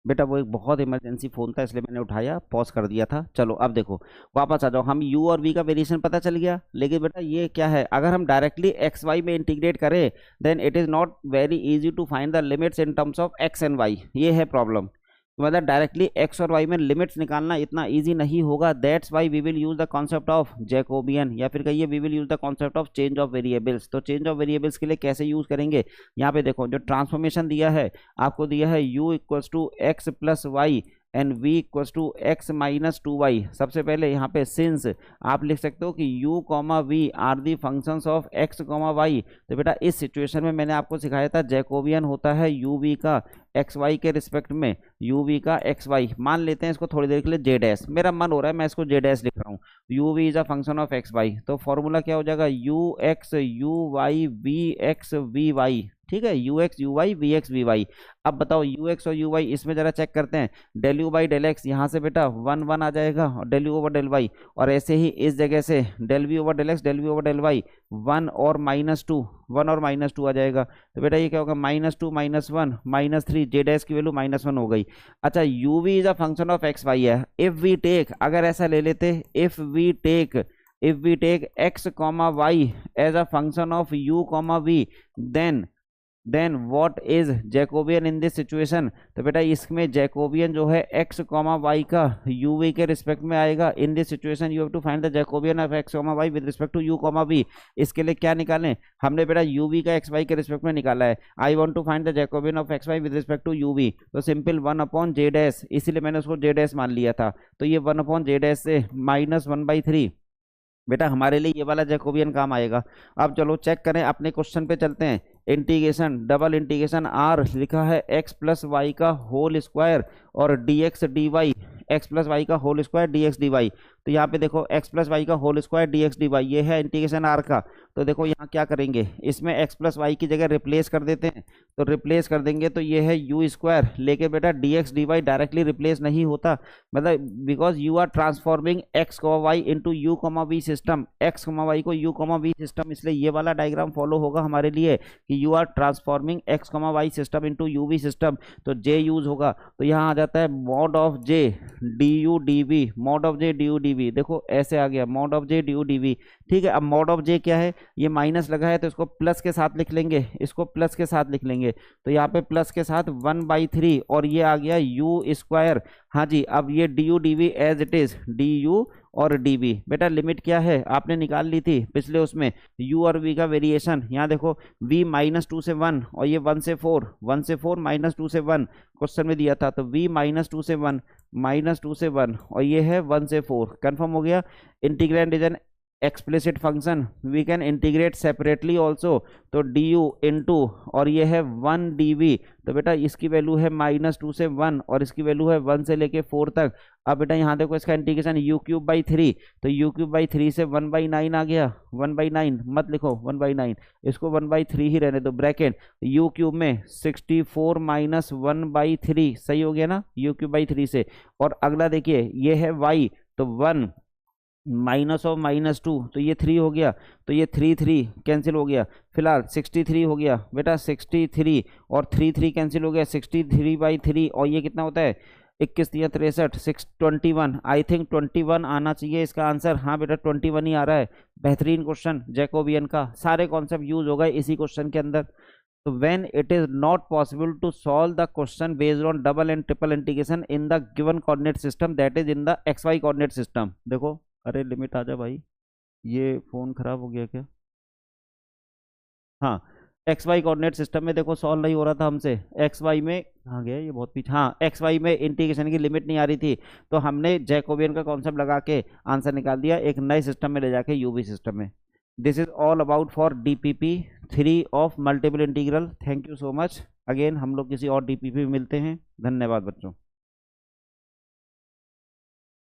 बेटा। वो एक बहुत इमरजेंसी फ़ोन था इसलिए मैंने उठाया, पॉज कर दिया था। चलो अब देखो वापस आ जाओ। हम u और v का वेरिएशन पता चल गया, लेकिन बेटा ये क्या है? अगर हम डायरेक्टली एक्स वाई में इंटीग्रेट करें then it is not very easy to find the limits in terms of x and y। ये है प्रॉब्लम। मतलब डायरेक्टली x और y में लिमिट्स निकालना इतना इजी नहीं होगा। That's why we will use the concept of Jacobian, या फिर कहिए we will use the concept of change of variables. तो चेंज ऑफ वेरिएबल्स के लिए कैसे यूज करेंगे? यहाँ पे देखो जो ट्रांसफॉर्मेशन दिया है आपको, दिया है u equals to x plus y and v equals to x minus 2y। सबसे पहले यहाँ पे सिंस आप लिख सकते हो कि u comma v are the functions of x comma y। तो बेटा इस सिचुएशन में मैंने आपको सिखाया था जैकोबियन होता है u v का एक्स वाई के रिस्पेक्ट में, u v का एक्स वाई। मान लेते हैं इसको थोड़ी देर के लिए जेड एस, मेरा मन हो रहा है मैं इसको जेड एस लिख रहा हूँ। u v is a function of x y, तो फॉर्मूला क्या हो जाएगा? u x u y v x v y। ठीक है, u x u y v x v y। अब बताओ u x और u y इसमें जरा चेक करते हैं। Del u by del x, यहाँ से बेटा 1 1 आ जाएगा और del u over del y, और ऐसे ही इस जगह से del v over del x del v over del y 1 और -2 आ जाएगा। तो बेटा ये क्या होगा? -2 -1 -3, जेड एस की वैल्यू -1 हो गई। अच्छा u v is a function of x y है। इफ वी टेक, अगर ऐसा ले लेते, if we take x comma y as a function of u comma v, then then what is Jacobian in this situation. तो बेटा इसमें जैकोबियन जो है एक्स कॉमा वाई का यू वी के रिस्पेक्ट में आएगा। In this situation you have to find the Jacobian of x comma y with respect to u comma v. इसके लिए क्या निकालें, हमने बेटा यू वी का एक्स वाई के रिस्पेक्ट में निकाला है। I want to find the Jacobian of x y with respect to u v, तो सिंपल 1/z, इसीलिए मैंने उसको z मान लिया था। तो ये 1/z से -1/3 बेटा हमारे लिए ये वाला जैकोबियन काम आएगा। अब चलो चेक करें, अपने क्वेश्चन पे चलते हैं। इंटीग्रेशन डबल इंटीग्रेशन आर लिखा है एक्स प्लस वाई का होल स्क्वायर और d x d y, x plus y का whole square d x d y. तो यहाँ पे देखो एक्स प्लस वाई का whole square d x d y, ये है इंटीग्रेशन आर का। तो देखो यहाँ क्या करेंगे, इसमें एक्स प्लस वाई की जगह रिप्लेस कर देते हैं। तो रिप्लेस कर देंगे तो ये है यू स्क्वायर, लेके बेटा d x d y directly replace नहीं होता, मतलब because you are transforming x comma y into u comma v system, x comma y को यू कॉमा वी सिस्टम, इसलिए ये वाला डायग्राम फॉलो होगा हमारे लिए कि you are transforming x comma y system into u v system. तो जे यूज होगा, तो यहाँ आ जाता है mod of J d u d v, mod of J d u d v, देखो ऐसे आ गया mod of J d u d v. ठीक है, अब मॉड ऑफ जे क्या है, ये माइनस लगा है तो इसको प्लस के साथ लिख लेंगे, इसको प्लस के साथ लिख लेंगे। तो यहाँ पे प्लस के साथ 1/3 और ये आ गया यू स्क्वायर। हाँ जी, अब ये d u d v as it is d u और डी वी। बेटा लिमिट क्या है आपने निकाल ली थी पिछले उसमें, u और v का वेरिएशन। यहाँ देखो v -2 से 1 और ये 1 से 4, 1 से 4 -2 से 1 क्वेश्चन में दिया था। तो v -2 से 1 -2 से 1 और ये है 1 से 4, कंफर्म हो गया। Integrand is an explicit function, we can integrate separately also. तो डी यू इंटू और ये है 1 डी वी, तो बेटा इसकी वैल्यू है -2 से 1 और इसकी वैल्यू है 1 से लेके 4 तक। अब बेटा यहाँ देखो इसका इंटीग्रेशन u³/3, तो u³/3 से 1/9 आ गया, 1/9 मत लिखो 1/9, इसको 1/3 ही रहने दो, ब्रैकेट u³ में 64 - 1/3 सही हो गया ना u³/3 से। और अगला देखिए ये है y, तो 1 माइनस ऑफ -2, तो ये 3 हो गया, तो ये 3 कैंसिल हो गया। फिलहाल 63 हो गया बेटा, 63 और 3 कैंसिल हो गया, 63/3 और ये कितना होता है 21 या 63, 621। आई थिंक 21 आना चाहिए इसका आंसर। हाँ बेटा 21 ही आ रहा है। बेहतरीन क्वेश्चन जैकोबियन का, सारे कॉन्सेप्ट यूज हो गए इसी क्वेश्चन के अंदर। तो when it is not possible to solve the question based on double and triple integration in the given coordinate system that is in the x y coordinate system. देखो अरे लिमिट आ जा भाई, ये फ़ोन ख़राब हो गया क्या। हाँ, एक्स वाई कोऑर्डिनेट सिस्टम में देखो सॉल्व नहीं हो रहा था हमसे, एक्स वाई में कहाँ गया ये बहुत पीछे, हाँ एक्स वाई में इंटीग्रेशन की लिमिट नहीं आ रही थी, तो हमने जैकोबियन का कॉन्सेप्ट लगा के आंसर निकाल दिया एक नए सिस्टम में ले जाके यूवी सिस्टम में। This is all about for DPP3 of multiple integral. Thank you so much. Again हम लोग किसी और DPP में मिलते हैं। धन्यवाद बच्चों।